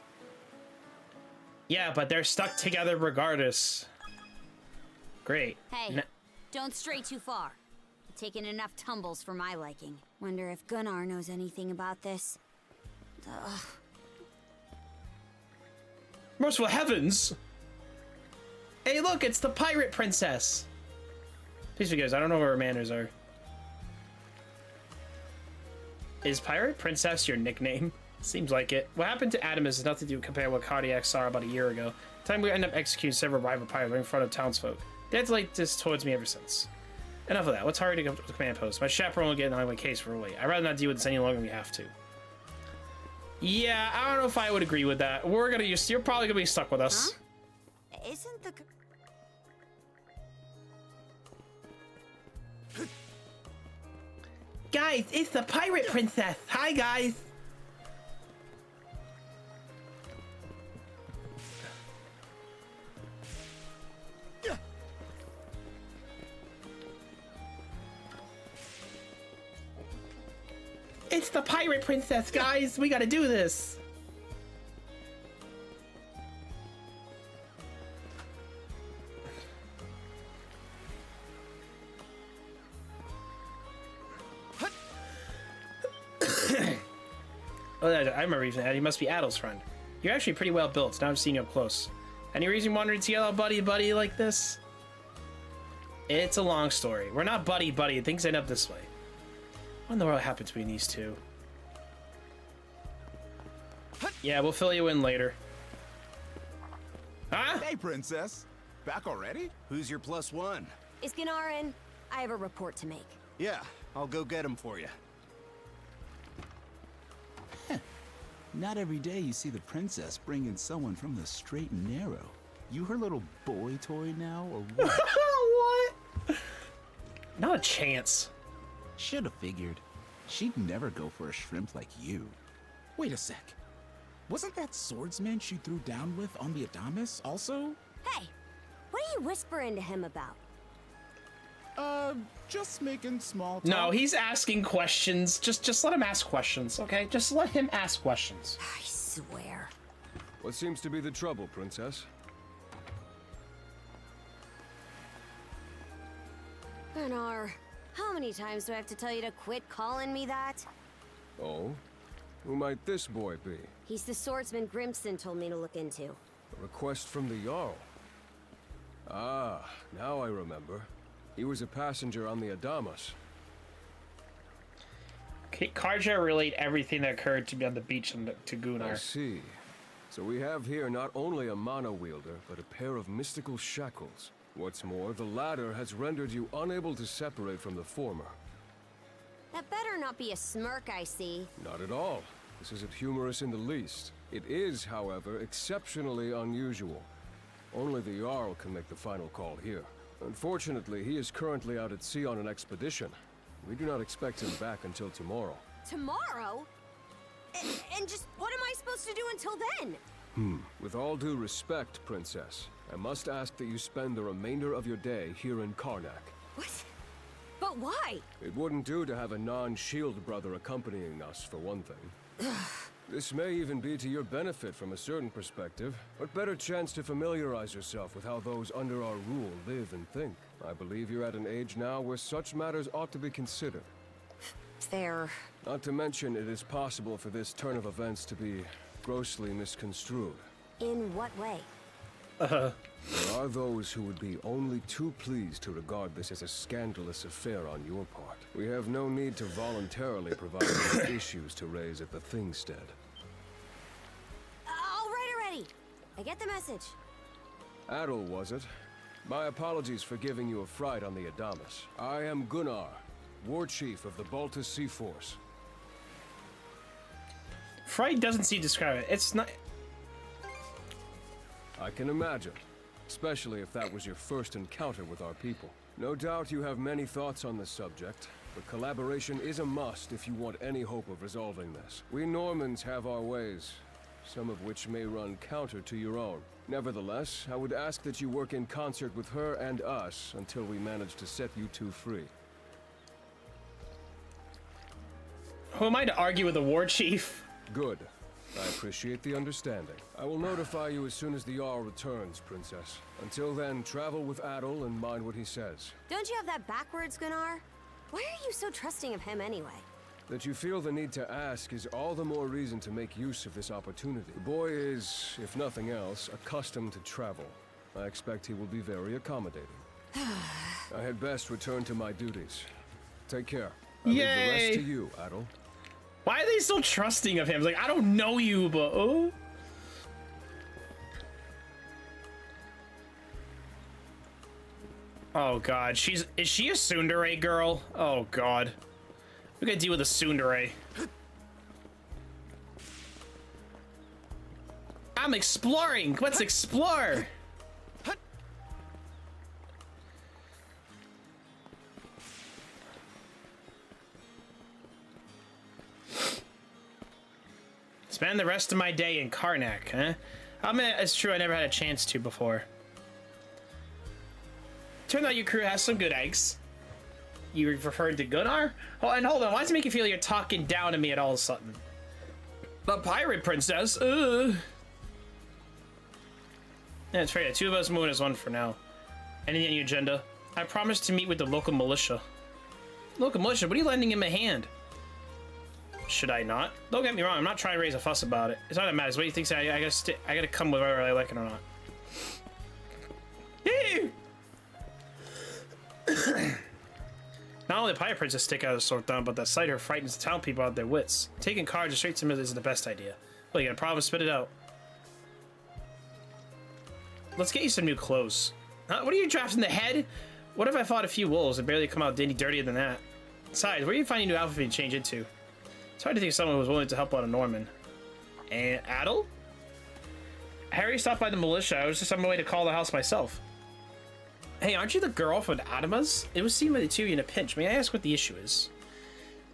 Yeah, but they're stuck together regardless. Great. Hey, don't stray too far. You've taken enough tumbles for my liking. Wonder if Gunnar knows anything about this. Ugh. Merciful heavens! Hey, look, it's the pirate princess. Please forgive us, I don't know where her manners are. Is pirate princess your nickname? Seems like it. What happened to Adam is nothing to compare what Cardiac saw about a year ago. The time we end up executing several rival pirates in front of townsfolk. Dad's like this towards me ever since. Enough of that. Let's hurry to go to the command post. My chaperone will get on my case for a wait. I'd rather not deal with this any longer than we have to. Yeah, I don't know if I would agree with that. You're probably gonna be stuck with us. Huh? Isn't the... Guys, it's the pirate princess. Hi, guys. It's the pirate princess, guys. We gotta do this. Oh, I remember even that. He must be Adol's friend. You're actually pretty well built. Now I'm seeing you up close. Any reason you wanted to yell out buddy like this? It's a long story. We're not buddy. Things end up this way. What in the world happened between these two? Yeah, we'll fill you in later. Huh? Hey, princess. Back already? Who's your plus one? Is Gunnar in? I have a report to make. Yeah, I'll go get him for you. Not every day you see the princess bring in someone from the straight and narrow. You her little boy toy now, or what? What? Not a chance. Should have figured. She'd never go for a shrimp like you. Wait a sec. Wasn't that swordsman she threw down with on the Adamas also? Hey, what are you whispering to him about? Just making small talk. No, he's asking questions. Just let him ask questions, okay? Just let him ask questions. I swear. What seems to be the trouble, Princess? Gunnar, how many times do I have to tell you to quit calling me that? Oh? Who might this boy be? He's the swordsman Grimson told me to look into. A request from the Jarl. Ah, now I remember. He was a passenger on the Adamas. Karja relayed everything that occurred to be on the beach to Gunnar. I see. So we have here not only a mana wielder, but a pair of mystical shackles. What's more, the latter has rendered you unable to separate from the former. That better not be a smirk I see. Not at all. This isn't humorous in the least. It is, however, exceptionally unusual. Only the Jarl can make the final call here. Unfortunately, he is currently out at sea on an expedition. We do not expect him back until tomorrow. Tomorrow? And just what am I supposed to do until then? With all due respect, Princess, I must ask that you spend the remainder of your day here in Karnak. What? But why? It wouldn't do to have a non-shield brother accompanying us, for one thing. This may even be to your benefit from a certain perspective. What better chance to familiarize yourself with how those under our rule live and think? I believe you're at an age now where such matters ought to be considered. Fair. Not to mention, it is possible for this turn of events to be grossly misconstrued. In what way? There are those who would be only too pleased to regard this as a scandalous affair on your part. We have no need to voluntarily provide any issues to raise at the Thingstead. All right already. I get the message. Adel, was it? My apologies for giving you a fright on the Adamas. I am Gunnar, War Chief of the Baltus Sea Force. Fright doesn't seem to describe it. It's not... I can imagine, especially if that was your first encounter with our people. No doubt you have many thoughts on this subject, but collaboration is a must if you want any hope of resolving this. We Normans have our ways, some of which may run counter to your own. Nevertheless, I would ask that you work in concert with her and us until we manage to set you two free. Who am I to argue with the war chief? Good. I appreciate the understanding. I will notify you as soon as the Jarl returns, Princess. Until then, travel with Adel and mind what he says. Don't you have that backwards, Gunnar? Why are you so trusting of him anyway? That you feel the need to ask is all the more reason to make use of this opportunity. The boy is, if nothing else, accustomed to travel. I expect he will be very accommodating. I had best return to my duties. Take care. I leave the rest to you, Adel. Why are they so trusting of him? It's like, I don't know you, but oh. Oh god, is she a tsundere girl? Oh god. We gotta deal with a tsundere. I'm exploring! Let's explore! Spend the rest of my day in Karnak, huh? It's true, I never had a chance to before. Turned out your crew has some good eggs. You referred to Gunnar? Oh, and hold on, why does it make you feel like you're talking down to me at all of a sudden? The pirate princess? Yeah, it's fair. Two of us moving as one for now. Anything on your agenda? I promised to meet with the local militia. Local militia? What are you lending in my hand? Should I not? Don't get me wrong, I'm not trying to raise a fuss about it. It's not that matters. What do you think? I gotta come with whether I like it or not. Not only the pirate princess stick out of the sore thumb, but that sight her frightens the town people out of their wits. Taking cards straight to them is the best idea. Well, you got a problem? Spit it out. Let's get you some new clothes. What are you drafting the head? What if I fought a few wolves and barely come out any dirtier than that? Besides, where are you finding a new outfit to change into? It's hard to think of someone who was willing to help out a Norman. And Adel? Harry stopped by the militia. I was just on my way to call the house myself. Hey, aren't you the girl from the Adamas? It was seen by the two of you in a pinch. May I ask what the issue is?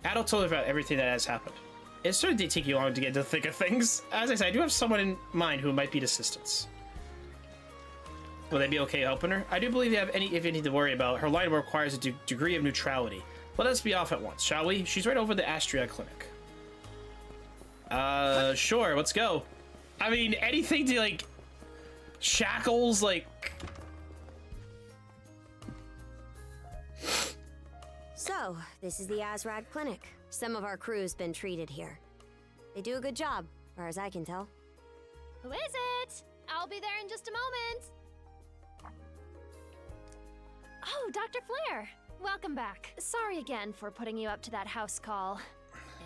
Adel told her about everything that has happened. It started to take you long to get to the thick of things. As I said, I do have someone in mind who might be assistance. Will they be okay helping her? I do believe you have anything to worry about. Her line requires a degree of neutrality. Let us be off at once, shall we? She's right over the Astria clinic. Sure, let's go. I mean, anything to, like, shackles, like... So, this is the Azrag Clinic. Some of our crew's been treated here. They do a good job, as far as I can tell. Who is it? I'll be there in just a moment. Oh, Dr. Flair. Welcome back. Sorry again for putting you up to that house call.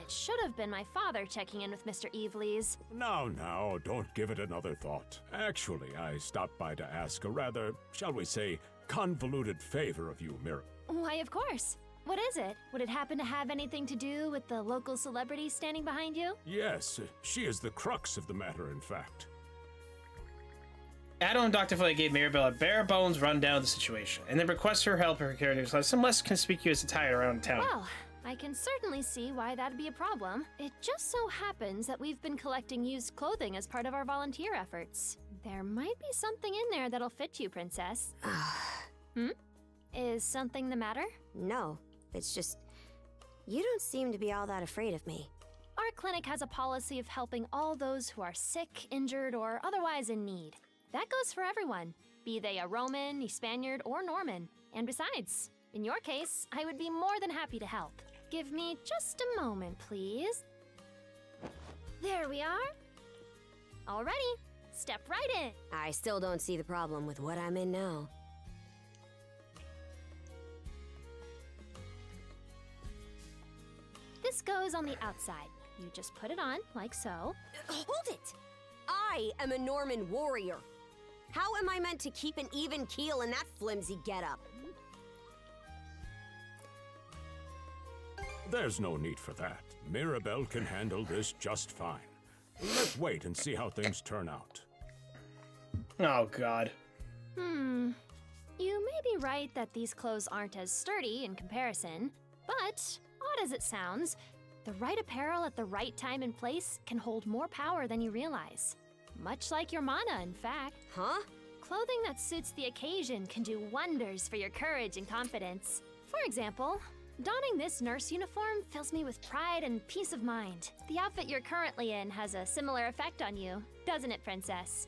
It should have been my father checking in with Mr. Evelees. Now, don't give it another thought. Actually, I stopped by to ask a rather, shall we say, convoluted favor of you, Mira. Why, of course. What is it? Would it happen to have anything to do with the local celebrity standing behind you? Yes, she is the crux of the matter, in fact. Adel and Dr. Flay gave Mirabelle a bare-bones rundown of the situation, and then requested her help in carrying some less conspicuous attire around town. Well, I can certainly see why that'd be a problem. It just so happens that we've been collecting used clothing as part of our volunteer efforts. There might be something in there that'll fit you, Princess. Is something the matter? No, it's just... you don't seem to be all that afraid of me. Our clinic has a policy of helping all those who are sick, injured, or otherwise in need. That goes for everyone, be they a Roman, a Spaniard, or Norman. And besides, in your case, I would be more than happy to help. Give me just a moment, please. There we are. Alrighty, step right in. I still don't see the problem with what I'm in now. This goes on the outside. You just put it on, like so. Hold it! I am a Norman warrior. How am I meant to keep an even keel in that flimsy getup? There's no need for that. Mirabelle can handle this just fine. Let's wait and see how things turn out. Oh, God. You may be right that these clothes aren't as sturdy in comparison, but, odd as it sounds, the right apparel at the right time and place can hold more power than you realize. Much like your mana, in fact. Huh? Clothing that suits the occasion can do wonders for your courage and confidence. For example, donning this nurse uniform fills me with pride and peace of mind. The outfit you're currently in has a similar effect on you, doesn't it, Princess?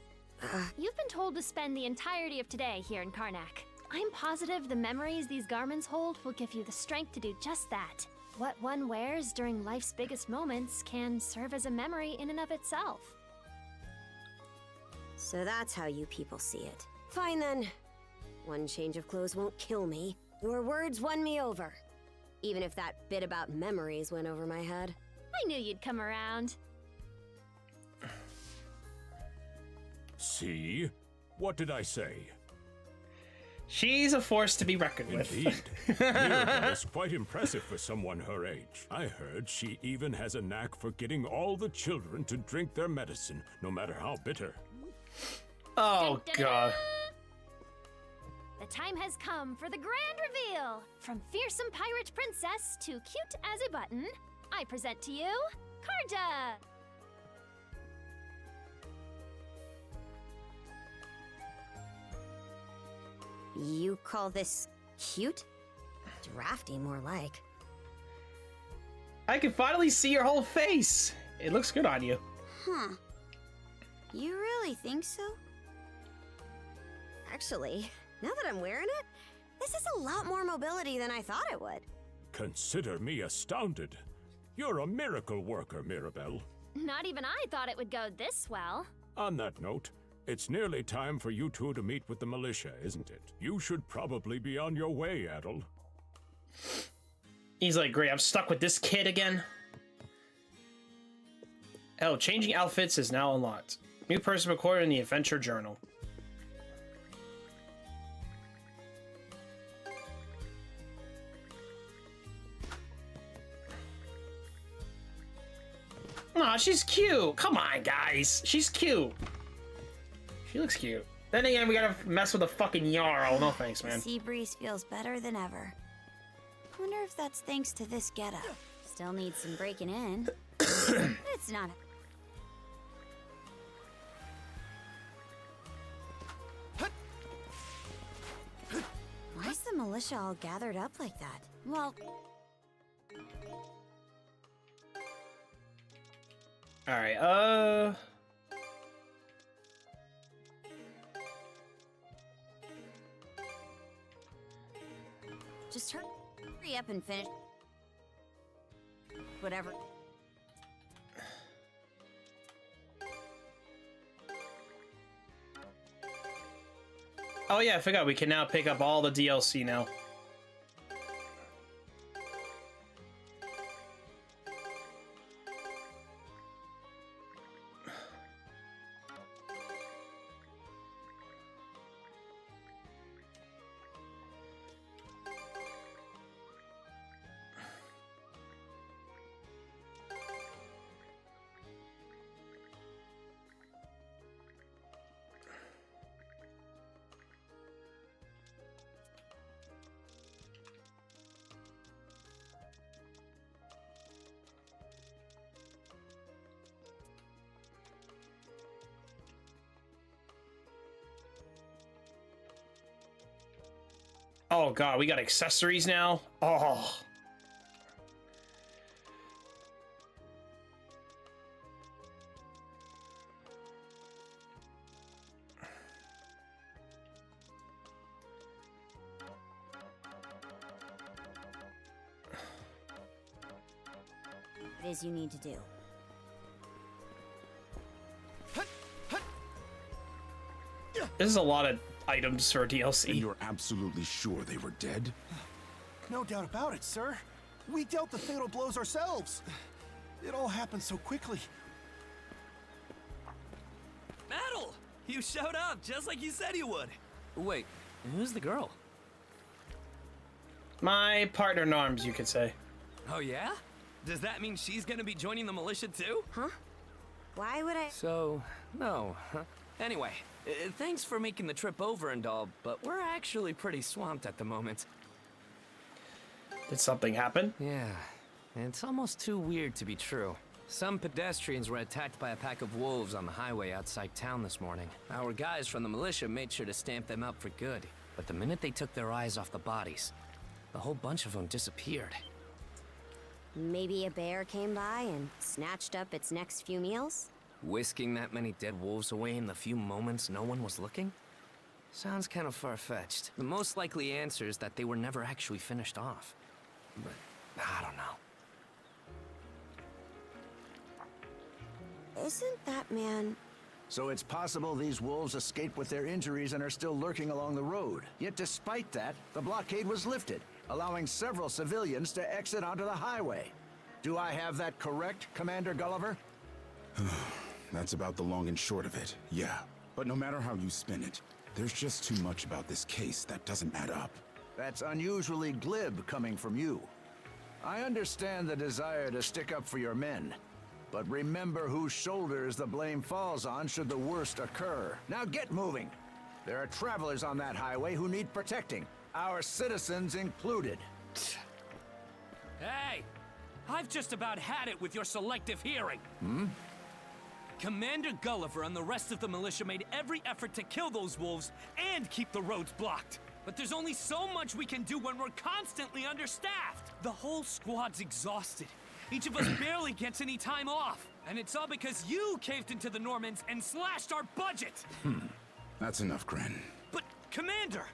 You've been told to spend the entirety of today here in Karnak. I'm positive the memories these garments hold will give you the strength to do just that. What one wears during life's biggest moments can serve as a memory in and of itself. So that's how you people see it. Fine then. One change of clothes won't kill me. Your words won me over. Even if that bit about memories went over my head. I knew you'd come around. See? What did I say? She's a force to be reckoned with. Indeed. Mirabelle is quite impressive for someone her age. I heard she even has a knack for getting all the children to drink their medicine, no matter how bitter. Oh, God. The time has come for the grand reveal! From fearsome pirate princess to cute as a button, I present to you, Karja! You call this cute? Drafty, more like. I can finally see your whole face. It looks good on you. Huh. You really think so? Actually, now that I'm wearing it, this is a lot more mobility than I thought it would. Consider me astounded. You're a miracle worker, Mirabelle. Not even I thought it would go this well. On that note, it's nearly time for you two to meet with the militia, isn't it? You should probably be on your way, Adel. He's like, great, I'm stuck with this kid again. Oh, changing outfits is now unlocked. New person recorded in the adventure journal. Aw, she's cute. Come on, guys. She's cute. She looks cute. Then again, we gotta mess with a fucking Jarl. No thanks, man. Sea breeze feels better than ever. Wonder if that's thanks to this getup. Still needs some breaking in. It's not. Why is the militia all gathered up like that? Well, all right. just hurry up and finish whatever. Oh yeah, I forgot. We can now pick up all the DLC now. Oh god, we got accessories now? Oh. It is you need to do. This is a lot of items for DLC. And you're absolutely sure they were dead? No doubt about it, sir. We dealt the fatal blows ourselves. It all happened so quickly. Metal! You showed up just like you said you would. Wait, who's the girl? My partner in arms, you could say. Oh yeah? Does that mean she's gonna be joining the militia too? Huh? Why would I? So, no. Huh? Anyway, thanks for making the trip over and all, but we're actually pretty swamped at the moment. Did something happen? Yeah, it's almost too weird to be true. Some pedestrians were attacked by a pack of wolves on the highway outside town this morning. Our guys from the militia made sure to stamp them up for good, but the minute they took their eyes off the bodies, the whole bunch of them disappeared. Maybe a bear came by and snatched up its next few meals? Whisking that many dead wolves away in the few moments no one was looking? Sounds kind of far-fetched. The most likely answer is that they were never actually finished off. But I don't know. Isn't that man... So it's possible these wolves escaped with their injuries and are still lurking along the road. Yet despite that, the blockade was lifted, allowing several civilians to exit onto the highway. Do I have that correct, Commander Gulliver? That's about the long and short of it, yeah. But no matter how you spin it, there's just too much about this case that doesn't add up. That's unusually glib coming from you. I understand the desire to stick up for your men, but remember whose shoulders the blame falls on should the worst occur. Now get moving. There are travelers on that highway who need protecting, our citizens included. Hey! I've just about had it with your selective hearing. Commander Gulliver and the rest of the militia made every effort to kill those wolves and keep the roads blocked. But there's only so much we can do when we're constantly understaffed. The whole squad's exhausted. Each of us barely gets any time off. And it's all because you caved into the Normans and slashed our budget. That's enough, Gren. But, Commander!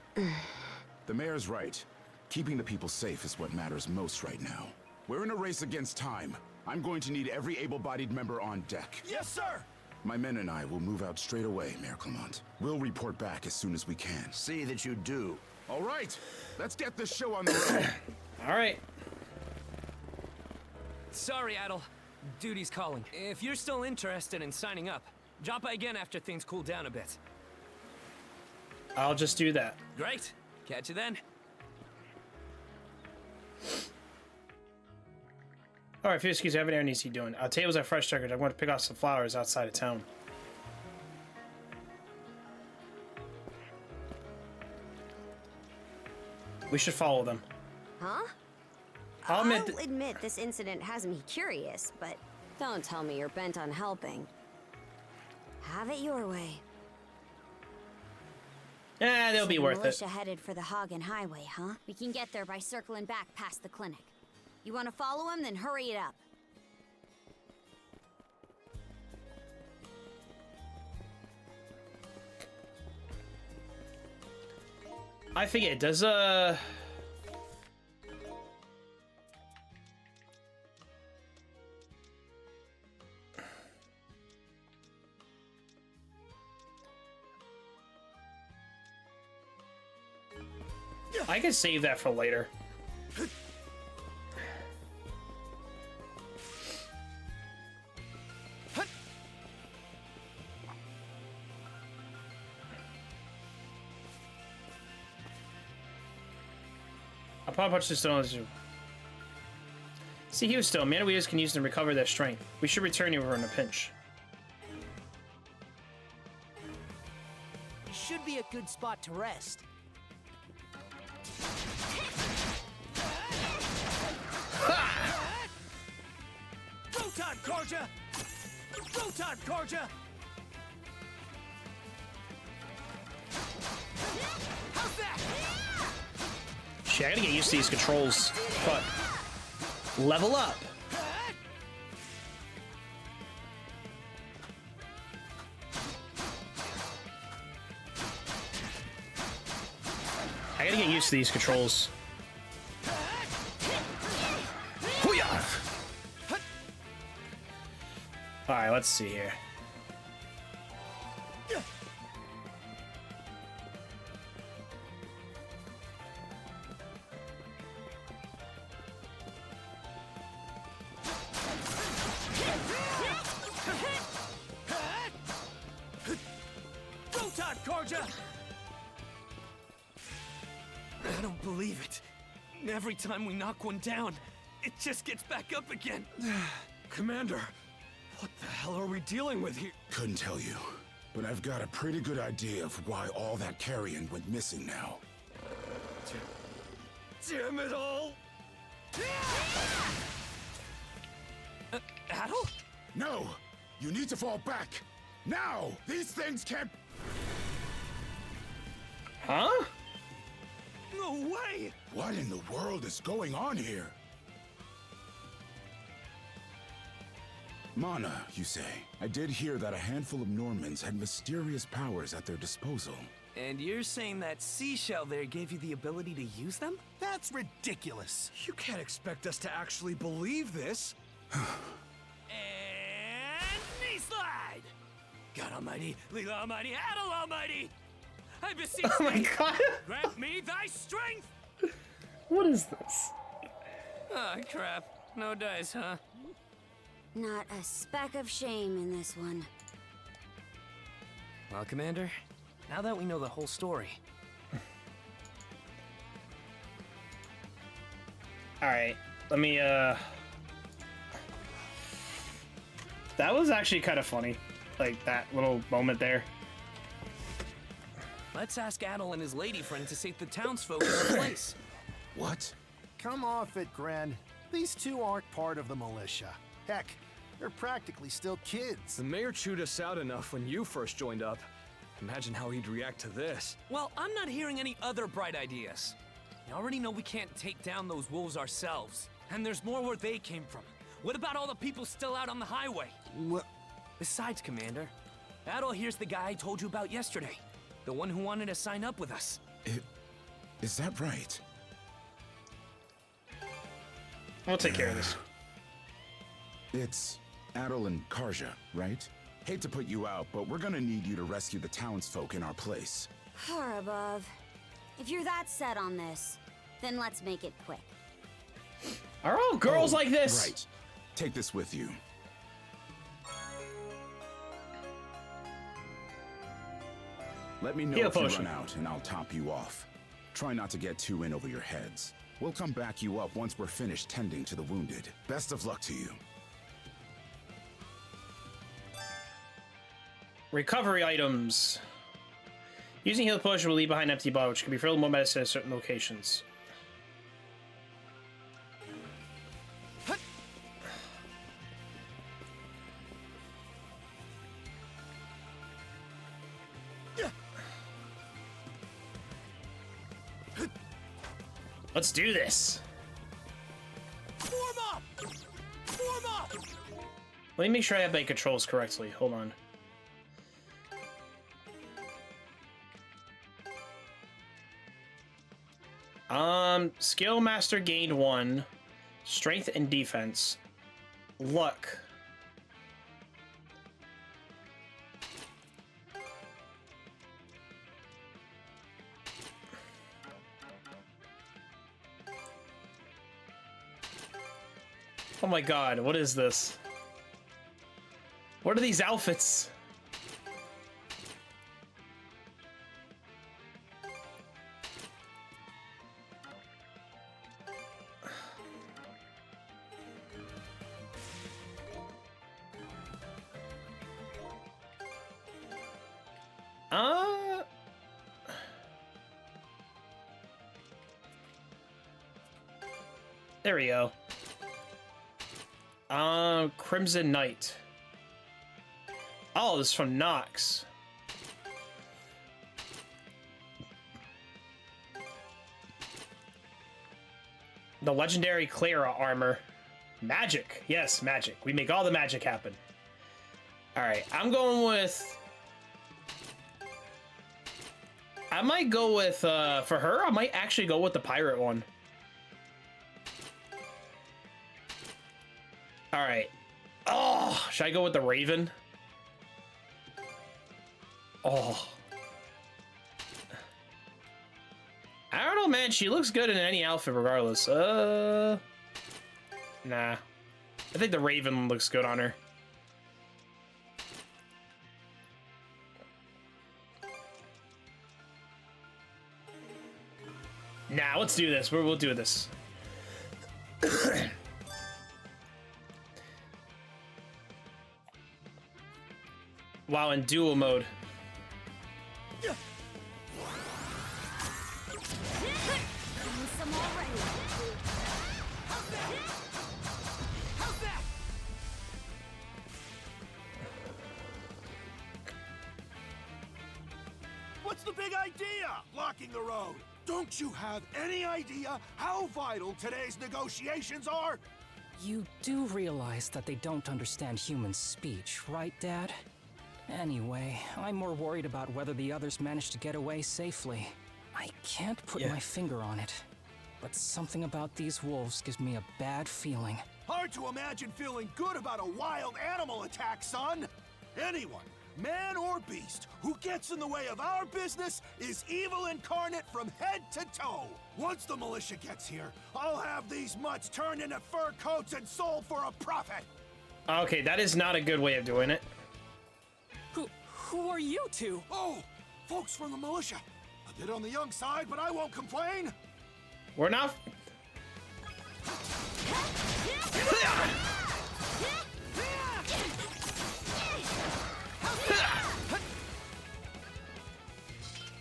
The mayor's right. Keeping the people safe is what matters most right now. We're in a race against time. I'm going to need every able-bodied member on deck. Yes, sir! My men and I will move out straight away, Mayor Clement. We'll report back as soon as we can. See that you do. All right, let's get this show on the road. All right. Sorry, Adel. Duty's calling. If you're still interested in signing up, drop by again after things cool down a bit. I'll just do that. Great. Catch you then. All right, excuse me, everything needs to be doing. Tables are fresh checkers. I'm going to pick out some flowers outside of town. We should follow them. Huh? I'll admit this incident has me curious, but don't tell me you're bent on helping. Have it your way. Yeah, they'll be worth it. Militia headed for the Hagen Highway, huh? We can get there by circling back past the clinic. You want to follow him? Then hurry it up. I forget, does I can save that for later. I'll probably punch the stones. See, he was still. Manaweers can use them to recover their strength. We should return here in a pinch. Should be a good spot to rest. Proton Corja! Proton Corja! How's that? Shit, I gotta get used to these controls. But level up. I gotta get used to these controls. Alright, let's see here. Proton Corja! I don't believe it. Every time we knock one down, it just gets back up again. Commander, what the hell are we dealing with here? Couldn't tell you, but I've got a pretty good idea of why all that carrion went missing now. Damn it all! Adel? No! You need to fall back! Now! These things can't... Huh? No way! What in the world is going on here? Mana, you say? I did hear that a handful of Normans had mysterious powers at their disposal. And you're saying that seashell there gave you the ability to use them? That's ridiculous. You can't expect us to actually believe this. And knee slide! God Almighty, Leela Almighty, Adel Almighty! I beseech Oh my thee, god! grant me thy strength! What is this? Oh, crap. No dice, huh? Not a speck of shame in this one. Well, Commander, now that we know the whole story... Alright, let me, That was actually kind of funny. Like, that little moment there. Let's ask Adel and his lady friend to save the townsfolk in their place. What? Come off it, Gren. These two aren't part of the militia. Heck, they're practically still kids. The mayor chewed us out enough when you first joined up. Imagine how he'd react to this. Well, I'm not hearing any other bright ideas. You already know we can't take down those wolves ourselves. And there's more where they came from. What about all the people still out on the highway? What? Besides, Commander, Adel here's the guy I told you about yesterday. The one who wanted to sign up with us. Is that right? I'll take care of this. It's Adel and Karja, right? Hate to put you out, but we're gonna need you to rescue the townsfolk in our place. Far above. If you're that set on this, then let's make it quick. Are all girls like this? Right. Take this with you. Let me know Heal if you potion. run out, and I'll top you off. Try not to get too in over your heads. We'll come back you up once we're finished tending to the wounded. Best of luck to you. Recovery items. Using heal potion will leave behind an empty bottle, which can be filled with more medicine at certain locations. Let's do this. Form up! Form up! Let me make sure I have my controls correctly. Hold on. Skill master gained 1. Strength and defense. Luck. Oh my god, what is this? What are these outfits? There we go. Crimson Knight. Oh, this is from Nox. The legendary Clara armor. Magic. Yes, magic. We make all the magic happen. Alright, I'm going with... I might go with, for her, I might actually go with the pirate one. Alright. Oh, should I go with the Raven? Oh. I don't know, man. She looks good in any outfit regardless. Nah. I think the Raven looks good on her. Nah, let's do this. We'll do this. Wow, in dual mode. What's the big idea? Blocking the road. Don't you have any idea how vital today's negotiations are? You do realize that they don't understand human speech, right, Dad? Anyway, I'm more worried about whether the others managed to get away safely. I can't put my finger on it, but something about these wolves gives me a bad feeling. Hard to imagine feeling good about a wild animal attack, son. Anyone, man or beast, who gets in the way of our business is evil incarnate from head to toe. Once the militia gets here, I'll have these mutts turned into fur coats and sold for a profit. Okay, that is not a good way of doing it. Who are you two? Oh, folks from the militia. A bit on the young side, but I won't complain. We're not...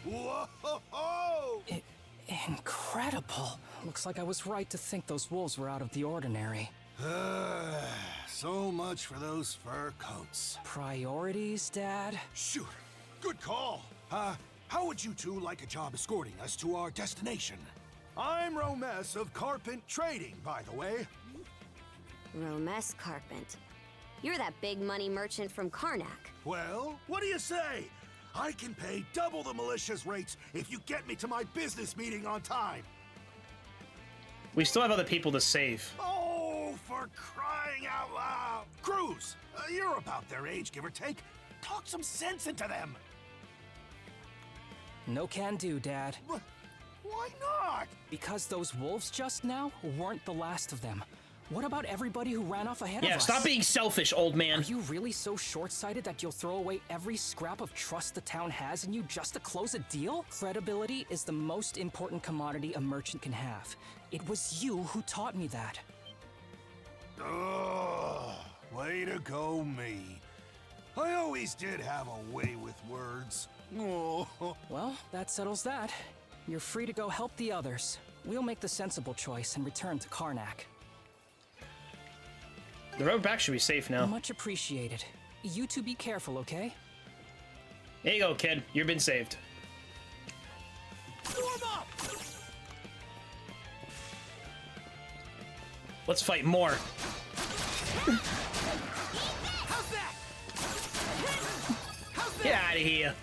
Whoa! Incredible. Looks like I was right to think those wolves were out of the ordinary. So much for those fur coats. Priorities, Dad? Shoot, good call. How would you two like a job escorting us to our destination? I'm Romes of Carpent Trading, by the way. Romes Carpent. You're that big money merchant from Karnak. Well, what do you say? I can pay double the militia's rates if you get me to my business meeting on time. We still have other people to save. Oh, for crying out loud! Cruz, you're about their age, give or take. Talk some sense into them. No can do, Dad. Why not? Because those wolves just now weren't the last of them. What about everybody who ran off ahead of us? Yeah, stop being selfish, old man. Are you really so short-sighted that you'll throw away every scrap of trust the town has in you just to close a deal? Credibility is the most important commodity a merchant can have. It was you who taught me that. Ugh, way to go, me. I always did have a way with words. Oh. Well, that settles that. You're free to go help the others. We'll make the sensible choice and return to Karnak. The road back should be safe now. Much appreciated. You two be careful, okay? There you go, kid. You've been saved. Form up! Let's fight more. Get out of here.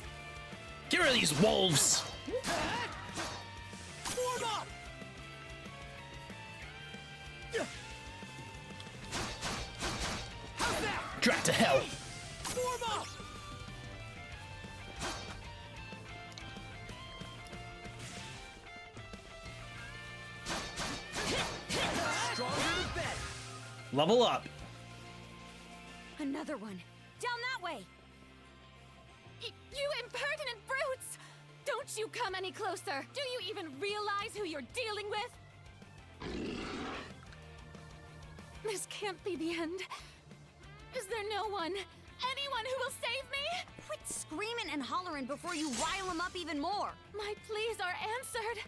Get rid of these wolves. Drat to hell. Level up. Another one. Down that way. You impertinent brutes! Don't you come any closer! Do you even realize who you're dealing with? This can't be the end. Is there no one, anyone who will save me? Quit screaming and hollering before you rile them up even more. My pleas are answered.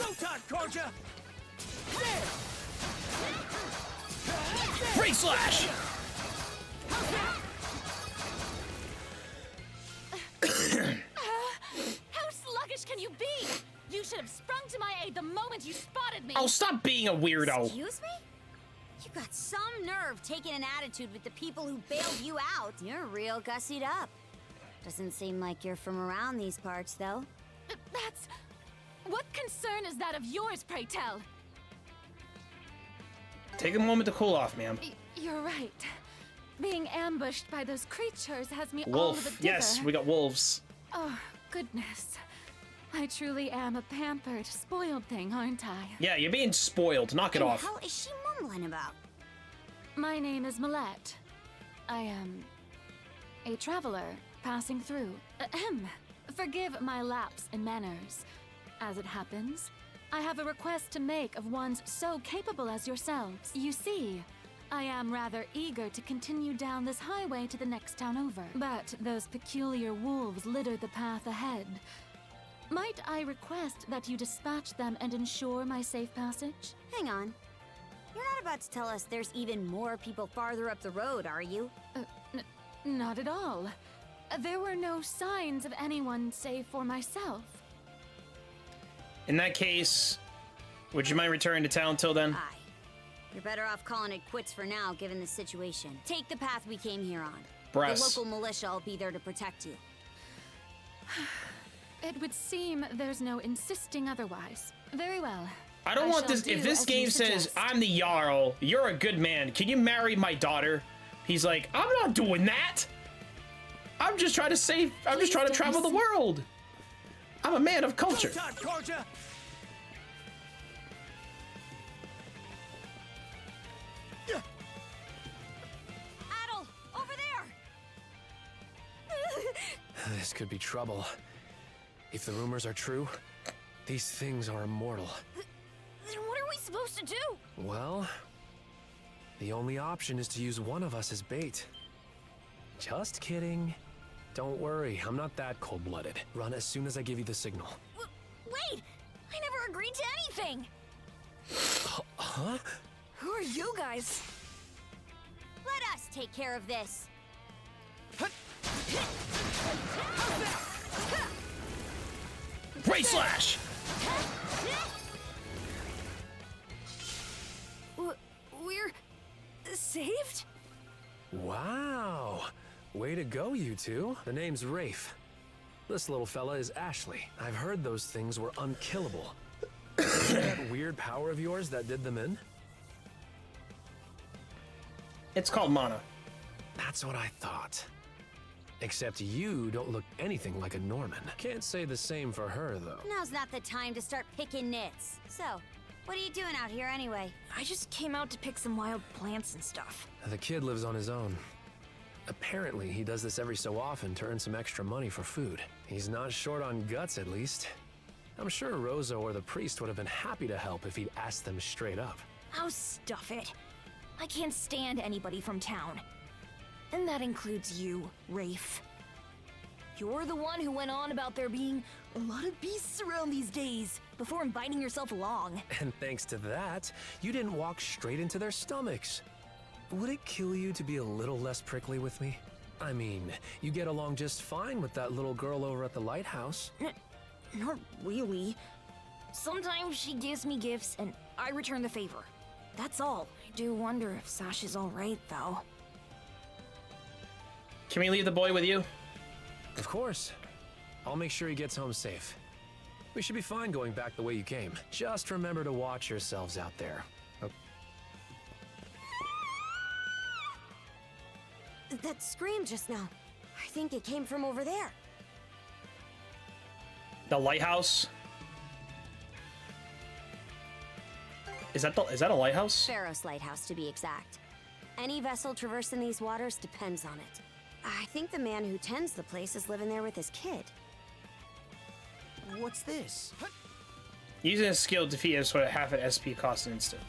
Rotan, Korja! Free slash! How sluggish can you be? You should have sprung to my aid the moment you spotted me. Oh, stop being a weirdo. Excuse me? You got some nerve taking an attitude with the people who bailed you out. You're real gussied up. Doesn't seem like you're from around these parts, though. That's... What concern is that of yours, pray tell? Take a moment to cool off, ma'am. You're right. Being ambushed by those creatures has me all of a Wolf. dither. Yes, we got wolves. Oh, goodness. I truly am a pampered, spoiled thing, aren't I? Yeah, you're being spoiled. Knock it off. What the hell is she mumbling about? My name is Millette. I am a traveler passing through. Ahem. Forgive my lapse in manners. As it happens, I have a request to make of ones so capable as yourselves. You see, I am rather eager to continue down this highway to the next town over, but those peculiar wolves litter the path ahead. Might I request that you dispatch them and ensure my safe passage? Hang on. You're not about to tell us there's even more people farther up the road, are you? Not at all. There were no signs of anyone save for myself. In that case, would you mind returning to town till then? Aye. You're better off calling it quits for now, given the situation. Take the path we came here on. Brass. The local militia will be there to protect you. It would seem there's no insisting otherwise. Very well. I don't want this. If this game says I'm the Jarl, you're a good man, can you marry my daughter? He's like, I'm not doing that. I'm just trying to save. I'm just trying to travel the world. I'm a man of culture. Adel, over there. This could be trouble. If the rumors are true, these things are immortal. Then what are we supposed to do? Well, the only option is to use one of us as bait. Just kidding. Don't worry, I'm not that cold-blooded. Run as soon as I give you the signal. Wait! I never agreed to anything! Huh? Who are you guys? Let us take care of this. Ray slash! We're saved? Wow! Way to go, you two. The name's Rafe. This little fella is Ashley. I've heard those things were unkillable. Is that weird power of yours that did them in? It's called mana. That's what I thought. Except you don't look anything like a Norman. Can't say the same for her, though. Now's not the time to start picking nits. So, what are you doing out here anyway? I just came out to pick some wild plants and stuff. The kid lives on his own. Apparently, he does this every so often to earn some extra money for food. He's not short on guts, at least. I'm sure Rosa or the priest would have been happy to help if he'd asked them straight up. Oh, stuff it. I can't stand anybody from town. And that includes you, Rafe. You're the one who went on about there being a lot of beasts around these days, before inviting yourself along. And thanks to that, you didn't walk straight into their stomachs. Would it kill you to be a little less prickly with me? I mean, you get along just fine with that little girl over at the lighthouse. Not really. Sometimes she gives me gifts and I return the favor. That's all. I do wonder if Sash is all right, though. Can we leave the boy with you? Of course. I'll make sure he gets home safe. We should be fine going back the way you came. Just remember to watch yourselves out there. Okay. That scream just now. I think it came from over there. The lighthouse? Is that a lighthouse? Pharos Lighthouse, to be exact. Any vessel traversing these waters depends on it. I think the man who tends the place is living there with his kid. What's this? Using a skill to defeat is what a half an SP costs an instant.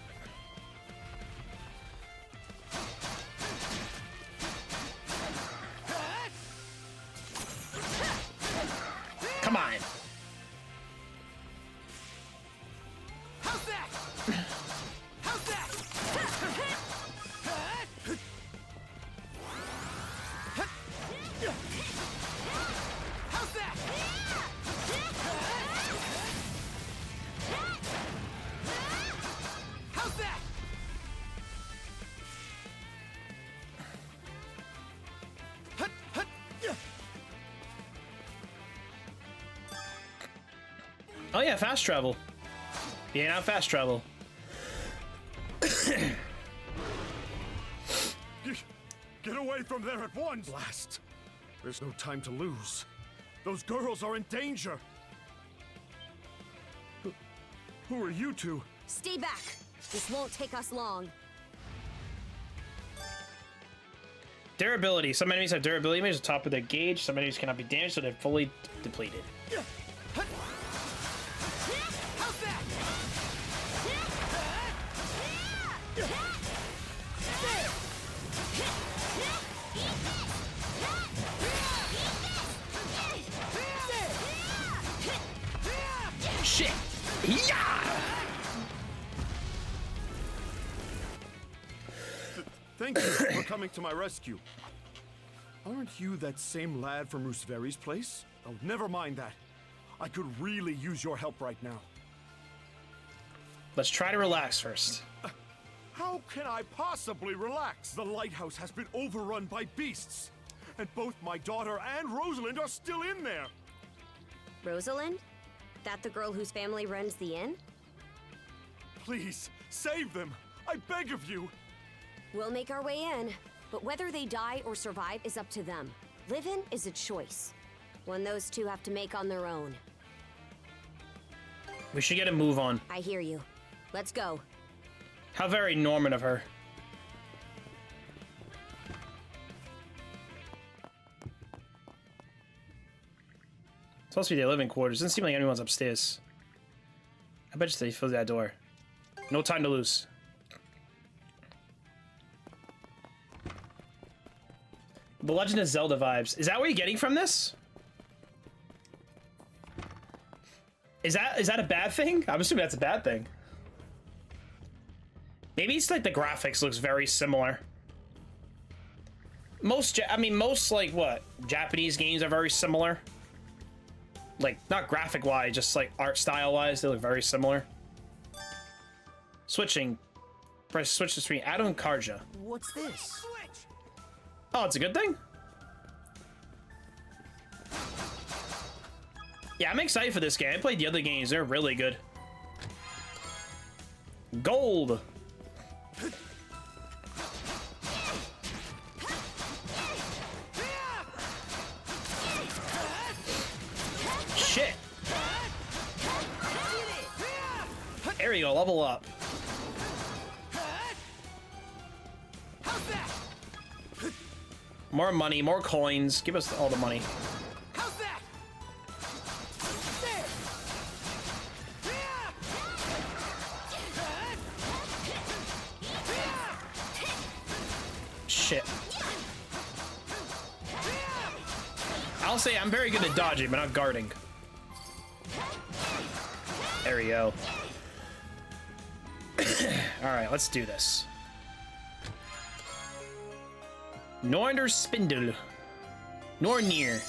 Come on. How's that? How's that? How's that? How's that? Oh yeah, fast travel. Yeah, not fast travel. Get away from there at once! Blast! There's no time to lose. Those girls are in danger. Who are you two? Stay back. This won't take us long. Durability. Some enemies have durability measures at the top of their gauge. Some enemies cannot be damaged, so they're fully depleted. Shit! Yeah! Thank you for coming to my rescue. Aren't you that same lad from Rooseveri's place? Oh, never mind that. I could really use your help right now. Let's try to relax first. How can I possibly relax? The lighthouse has been overrun by beasts. And both my daughter and Rosalind are still in there. Rosalind? That the girl whose family runs the inn? Please, save them. I beg of you. We'll make our way in, but whether they die or survive is up to them. Living is a choice, one those two have to make on their own. We should get a move on. I hear you. Let's go. How very Norman of her. It's supposed to be their living quarters. Doesn't seem like anyone's upstairs. I bet you they closed that door. No time to lose. The Legend of Zelda vibes. Is that what you're getting from this? Is that a bad thing? I'm assuming that's a bad thing. Maybe it's like the graphics looks very similar. Most like what? Japanese games are very similar. Like, not graphic-wise, just like art style-wise, they look very similar. Switching. Press switch to screen. Adam Karja. What's this? Oh, it's a good thing? Yeah, I'm excited for this game. I played the other games. They're really good. Gold. Shit. There you go. Level up. More money, more coins. Give us all the money. Shit. I'll say I'm very good at dodging, but not guarding. There we go. Alright, let's do this. Nornder Spindle. Nornir.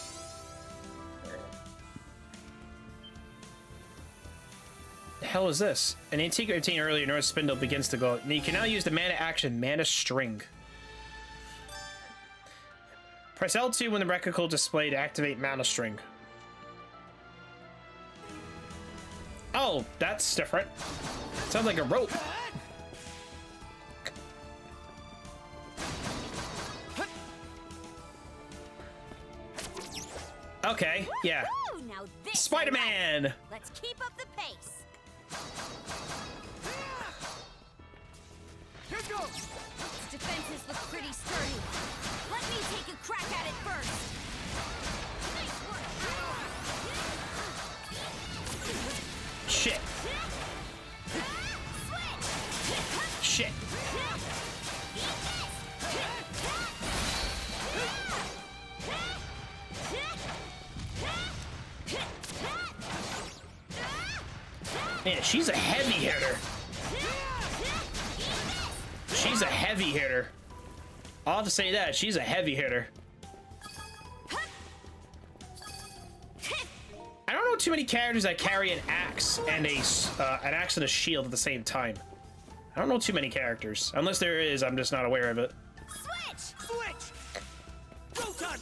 The hell is this? An antique routine earlier, North Spindle begins to go. You can now use the mana action, Mana String. Press L2 when the record display to activate Mana String. Oh, that's different. Sounds like a rope. Okay, yeah. Now this Spider-Man! Let's keep up the pace. Here goes. Its defenses look pretty sturdy. Let me take a crack at it first. Shit. Shit. Man, she's a heavy hitter. She's a heavy hitter. I'll have to say that. She's a heavy hitter. I don't know too many characters that carry an axe and a shield at the same time. I don't know too many characters. Unless there is, I'm just not aware of it. Switch. Rotan.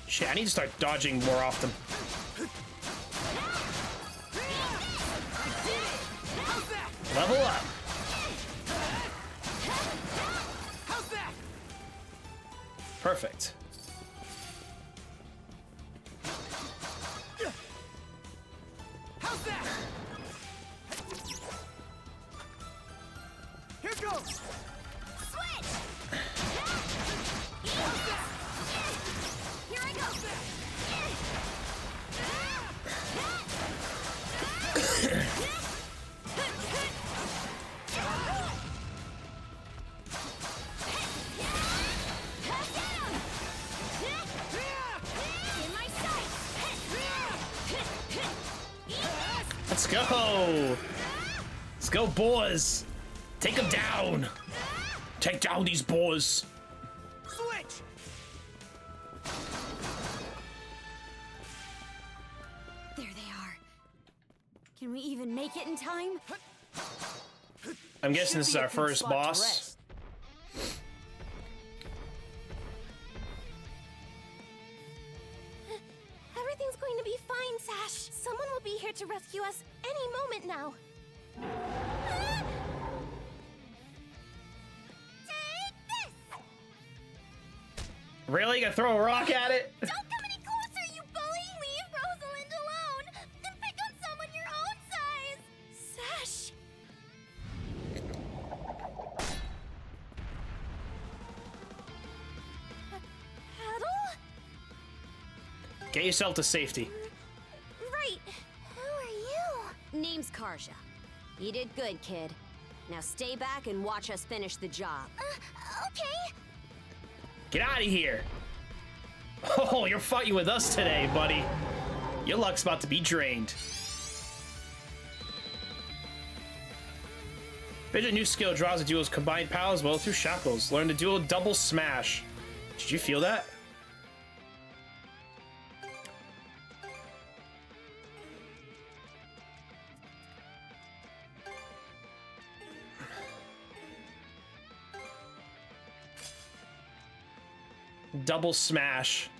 Shit, I need to start dodging more often. Level up. How's that? Perfect. How's that? Here goes. Switch. Here I go. Let's go. Let's go, boys. Take them down. Take down these boys. Switch. There they are. Can we even make it in time? I'm guessing this is our first boss. Everything's going to be fine, Sash. Someone will be here to rescue us any moment now. Really? Gonna throw a rock at it? Don't come any closer, you bully! Leave Rosalind alone! And pick on someone your own size! Sash! Adel? Get yourself to safety. Right. Who are you? Name's Karja. You did good, kid. Now stay back and watch us finish the job. Okay. Get out of here. Oh, you're fighting with us today, buddy. Your luck's about to be drained. Vision new skill draws the duo's combined powers well through shackles. Learn the duo double smash. Did you feel that? Double smash.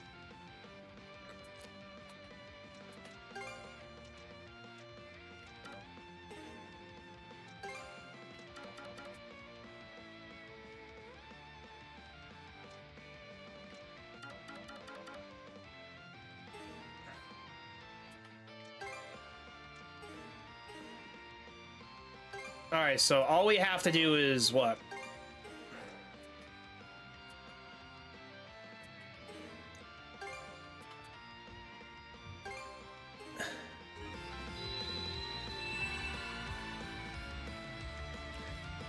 All right, so all we have to do is what?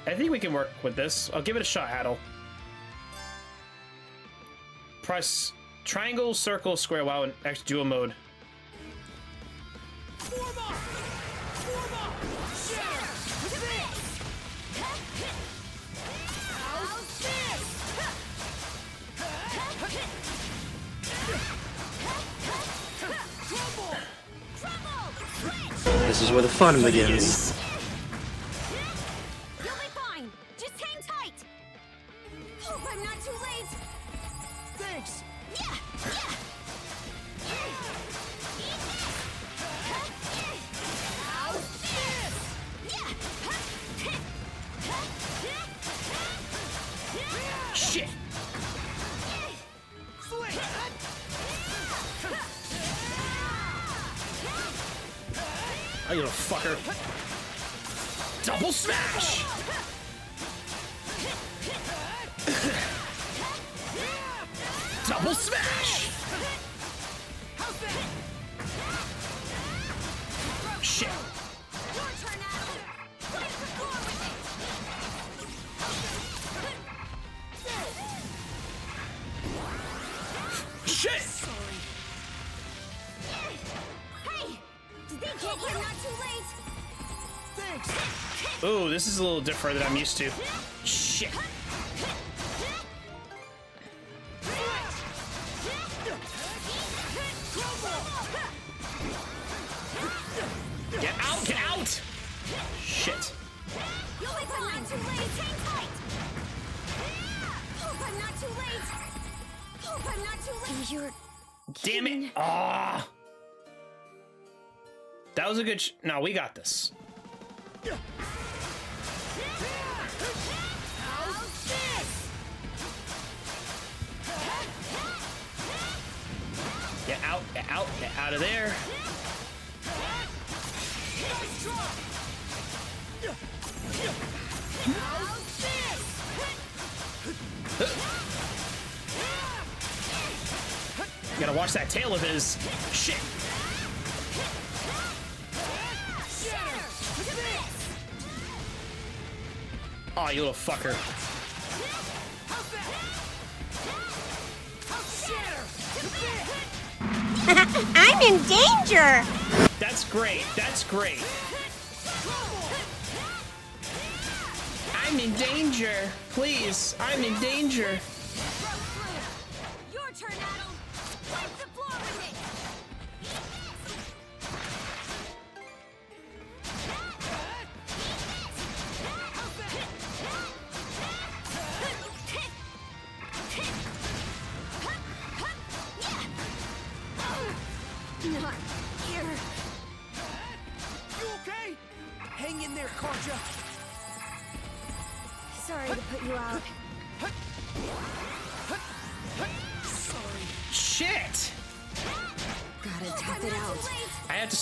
I think we can work with this. I'll give it a shot, Adel. Press triangle, circle, square while in X dual mode. This is where the fun begins. You'll be fine. Just hang tight. Hope I'm not too late. Thanks. Shit! Oh, you little fucker. Double smash! Double smash! Shit! Shit! Hey! Did they get here? Not too late. Thanks. Ooh, this is a little different than I'm used to. Shit! Get out! Get out! Shit! You'll be fine. Not too late. Hang tight. Hope I'm not too late. Hope I'm not too late. You're. Damn it! Ah! That was a good. No, we got this. Get out! Get out! Get out of there! You gotta watch that tail of his. Shit! Oh, you little fucker. I'm in danger. That's great. That's great. I'm in danger. Please, I'm in danger. Your turn, Adel. Wipe the floor with it. Not here. You okay? Hang in there, Karja. Sorry to put you out. Sorry. Shit! Gotta tough it out. I have to.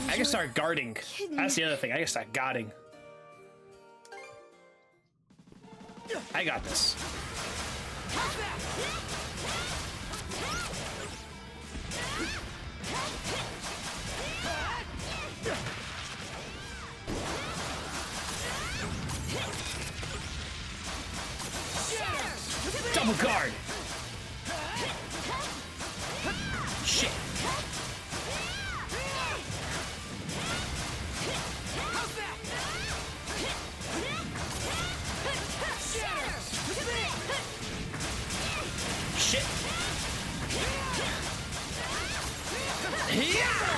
I can start guarding. That's the other thing. I can start guarding. I got this. Double guard. Shit. Shit. Yeah.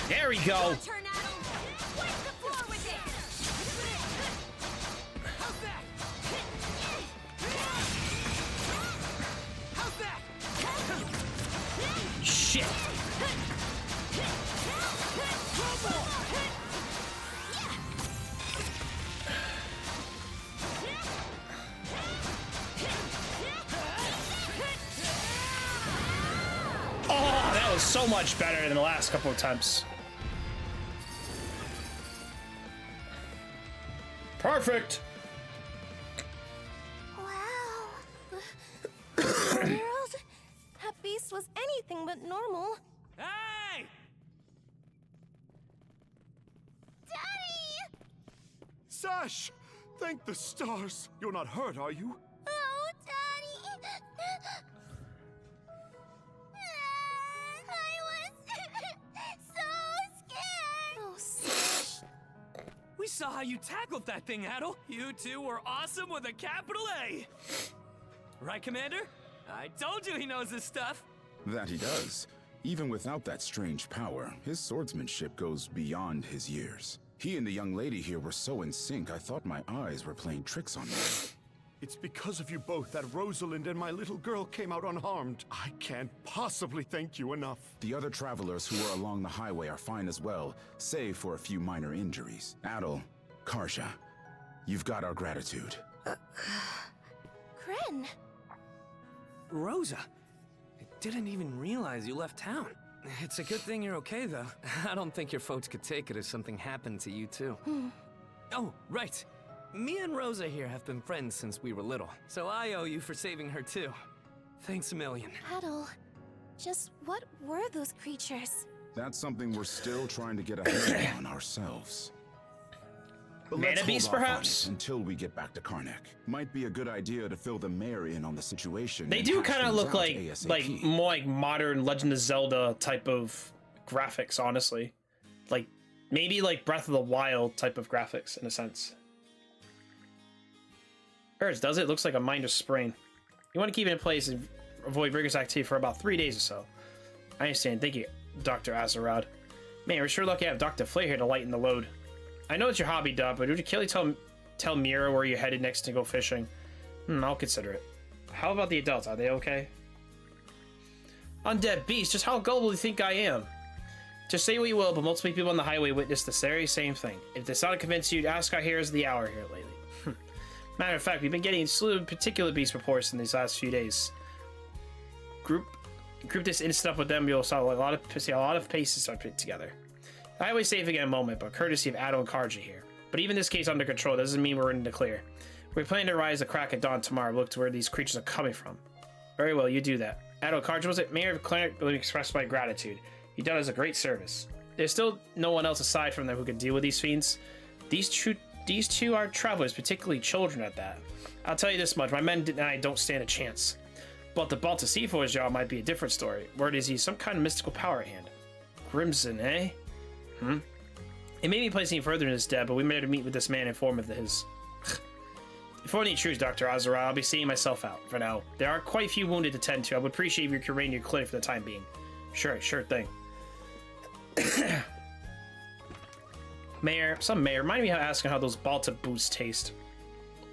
There we go. Shit. Oh, that was so much better than the last couple of times. Perfect. Wow. World? That beast was anything but normal. Hey! Daddy! Sash! Thank the stars. You're not hurt, are you? Oh, Daddy! I was so scared. Oh, Sash. saw how you tackled that thing, Adel. You two were awesome with a capital A. Right, Commander? I told you he knows his stuff. That he does. Even without that strange power, his swordsmanship goes beyond his years. He and the young lady here were so in sync, I thought my eyes were playing tricks on me. It's because of you both that Rosalind and my little girl came out unharmed. I can't possibly thank you enough. The other travelers who were along the highway are fine as well, save for a few minor injuries. Adel, Karja, you've got our gratitude. Kren. Rosa, I didn't even realize you left town. It's a good thing you're okay, though. I don't think your folks could take it if something happened to you, too. Oh, right. Me and Rosa here have been friends since we were little, so I owe you for saving her, too. Thanks a million. Adel, just what were those creatures? That's something we're still trying to get a handle on ourselves. But Mana let's beast, hold off on perhaps? it until we get back to Karnak. Might be a good idea to fill the mayor in on the situation. They and do hash kind of things look out like ASAP. more like modern Legend of Zelda type of graphics, honestly. Like maybe like Breath of the Wild type of graphics in a sense. Hers does it? Looks like a minor sprain. You want to keep it in place and avoid rigorous activity for about 3 days or so. I understand. Thank you, Dr. Azarad. Man, we're sure lucky to have Dr. Flare here to lighten the load. I know it's your hobby, Dub, but would you kindly tell Mira where you're headed next to go fishing? I'll consider it. How about the adults? Are they okay? Undead beast, just how gullible do you think I am? Just say what you will, but multiple people on the highway witnessed the very same thing. If this ought to convince you, ask our heroes of the hour here lately. Matter of fact, we've been getting a slew of particular beast reports in these last few days. Group this instant up with them, you'll see a lot of paces are put together. The highway's safe again in a moment, but courtesy of Adel and Karja here. But even this case under control doesn't mean we're in the clear. We plan to rise a crack at dawn tomorrow, look to where these creatures are coming from. Very well, you do that. Adel Karja, was it? Mayor of Clarence, let me express my gratitude. You've done us a great service. There's still no one else aside from them who can deal with these fiends. These two are travelers, particularly children at that. I'll tell you this much, my men and I don't stand a chance. But the Balta Seafor's job might be a different story. Word is he's some kind of mystical power at hand. Crimson, eh? It may be placing you further in his debt, but we made to meet with this man informant of his. Before any truths, Dr. Azara, I'll be seeing myself out for now. There are quite a few wounded to tend to. I would appreciate if you could remain in your clinic for the time being. Sure thing. Mayor, remind me how asking how those Balta boots taste.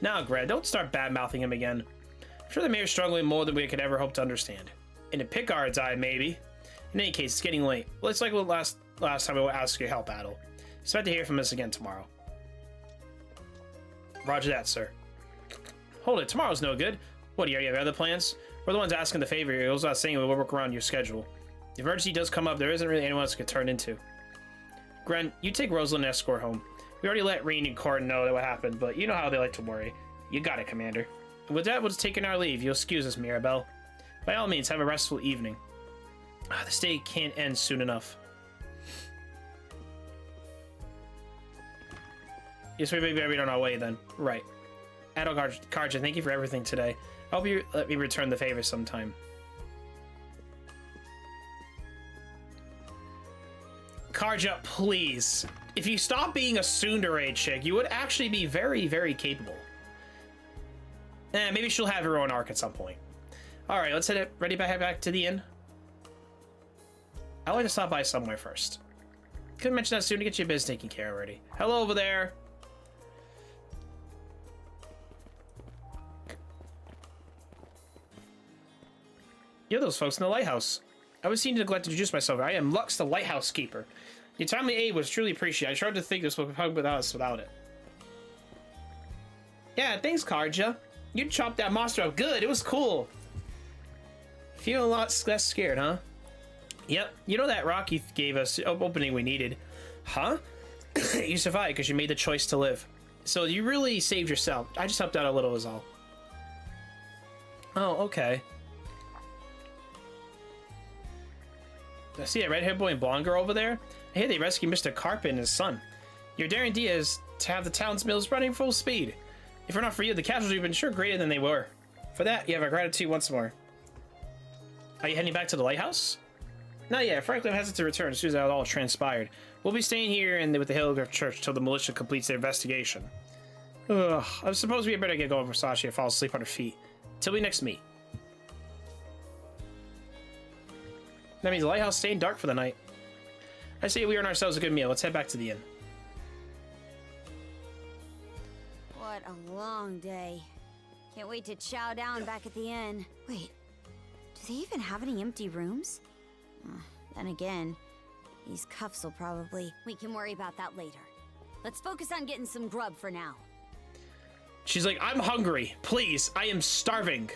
Now, Greg, don't start bad-mouthing him again. I'm sure the mayor's struggling more than we could ever hope to understand. In a Picard's eye, maybe. In any case, it's getting late. Well, it's like last time I will ask your help, Adel. Expect to hear from us again tomorrow. Roger that, sir. Hold it, tomorrow's no good. What, do you already have other plans? We're the ones asking the favor. It goes without saying we'll work around your schedule. If emergency does come up, there isn't really anyone else to get turned into. Gren, you take Rosalind and escort home. We already let Reen and Corden know that what happened, but you know how they like to worry. You got it, Commander. And with that, we'll just take our leave. You'll excuse us, Mirabelle. By all means, have a restful evening. This day can't end soon enough. Yes, we may be on our way then. Right. Adel Karja, thank you for everything today. I hope you let me return the favor sometime. Karja, please. If you stop being a tsundere chick, you would actually be very, very capable. Maybe she'll have her own arc at some point. Alright, let's head back to the inn. I'd like to stop by somewhere first. Couldn't mention that soon to get your business taken care of already. Hello over there. You're those folks in the lighthouse. I was seen to neglect to introduce myself. I am Lux, the lighthouse keeper. Your timely aid was truly appreciated. I tried to think this would have without us without it. Yeah, thanks, Karja. You chopped that monster up good. It was cool. Feeling a lot less scared, huh? Yep. You know that rock you gave us opening we needed? Huh? You survived because you made the choice to live. So you really saved yourself. I just helped out a little is all. Oh, okay. I see a red-haired boy and blonde girl over there. I hear they rescued Mr. Carpet and his son. Your daring idea is to have the town's mills running full speed. If it were not for you, the casualties would have been sure greater than they were. For that, you have our gratitude once more. Are you heading back to the lighthouse? Not yet. Frankly, I'm hesitant to return as soon as that all transpired. We'll be staying here and with the Hillgrove Church till the militia completes their investigation. Ugh. I suppose we had better get going before Sasha falls asleep on her feet. Till we next meet. That means the lighthouse staying dark for the night. I say we earn ourselves a good meal. Let's head back to the inn. What a long day. Can't wait to chow down back at the inn. Wait, do they even have any empty rooms? Then again, these cuffs will probably... We can worry about that later. Let's focus on getting some grub for now. She's like, I'm hungry. Please, I am starving.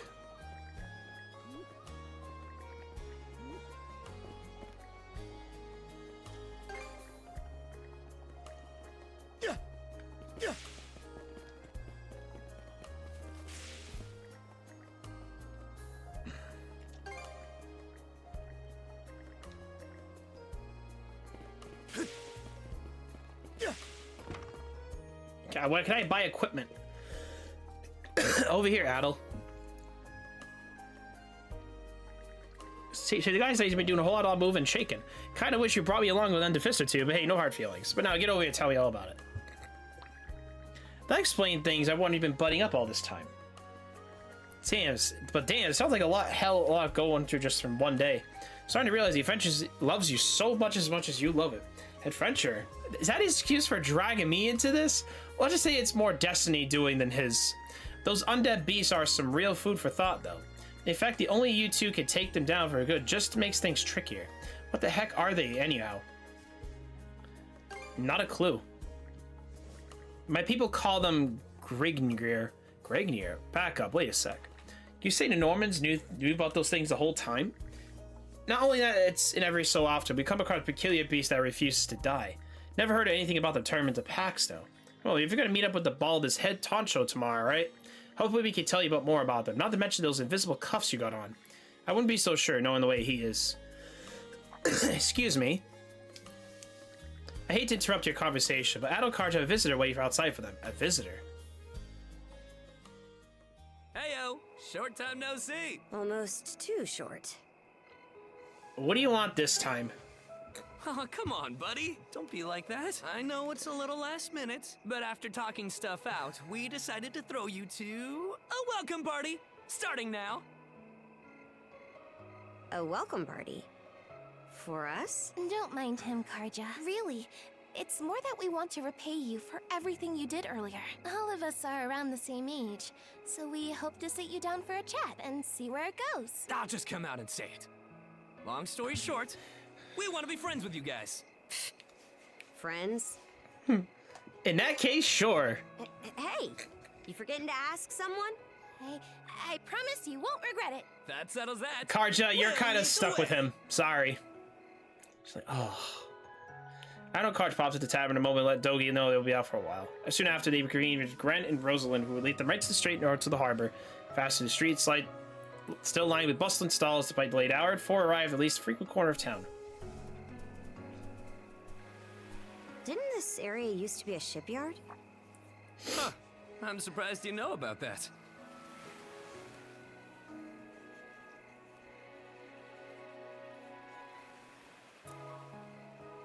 God, where can I buy equipment? Over here, Adel. See, the guy says he's been doing a whole lot of moving and shaking. Kind of wish you brought me along with an fist or two, but hey, no hard feelings. But now get over here and tell me all about it. That explained things I wasn't even butting up all this time. Damn, but damn, it sounds like a lot going through just from one day. Starting to realize the Adventure loves you so much as you love it. Adventure? Is that his excuse for dragging me into this? Well, I'll just say it's more Destiny doing than his. Those undead beasts are some real food for thought, though. In fact, the only you two can take them down for good just makes things trickier. What the heck are they, anyhow? Not a clue. My people call them Grignir. Grignir? Back up, wait a sec. You say the Normans knew about those things the whole time? Not only that, it's in every so often we come across a peculiar beast that refuses to die. Never heard anything about them turning into packs, though. Well, if you're gonna meet up with the baldest head Toncho tomorrow, right? Hopefully we can tell you about more about them. Not to mention those invisible cuffs you got on. I wouldn't be so sure, knowing the way he is. Excuse me. I hate to interrupt your conversation, but Adalcard have a visitor waiting outside for them. A visitor? Heyo! Short time no see! Almost too short. What do you want this time? Oh, come on, buddy. Don't be like that. I know it's a little last minute, but after talking stuff out, we decided to throw you to a welcome party, starting now. A welcome party? For us? Don't mind him, Karja. Really, it's more that we want to repay you for everything you did earlier. All of us are around the same age, so we hope to sit you down for a chat and see where it goes. I'll just come out and say it. Long story short, we want to be friends with you guys. Friends? In that case, sure. Hey, you forgetting to ask someone? I promise you won't regret it. That settles that. Karja, you're kind of stuck with him. Sorry. She's like, oh. I know Karja pops at the tavern in a moment and let Dogi know they'll be out for a while. As soon after, they agree with Grant and Rosalind, who would lead them right to the straight north to the harbor. Fast to the streets, still lined with bustling stalls despite the late hour, 4 arrive at least a frequent corner of town. Didn't this area used to be a shipyard? Huh. I'm surprised you know about that.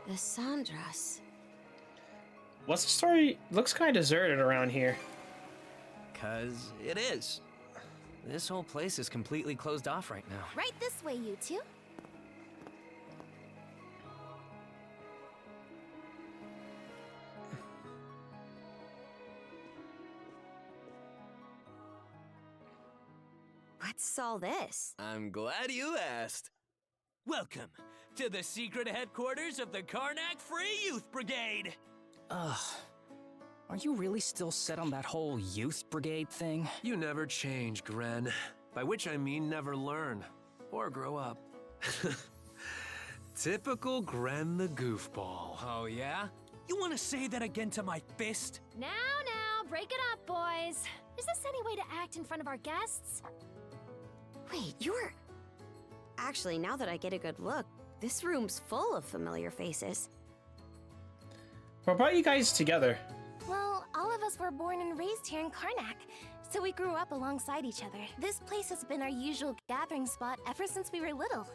The Sandras. What's the story? Looks kind of deserted around here. 'Cause it is. This whole place is completely closed off right now. Right this way, you two. What's all this? I'm glad you asked. Welcome to the secret headquarters of the Karnak Free Youth Brigade. Ugh. Are you really still set on that whole youth brigade thing? You never change, Gren. By which I mean never learn. Or grow up. Typical Gren the goofball. Oh yeah? You want to say that again to my fist? Now, break it up, boys. Is this any way to act in front of our guests? Wait, you're... Actually, now that I get a good look, this room's full of familiar faces. What brought you guys together? Well, all of us were born and raised here in Karnak, so we grew up alongside each other. This place has been our usual gathering spot ever since we were little.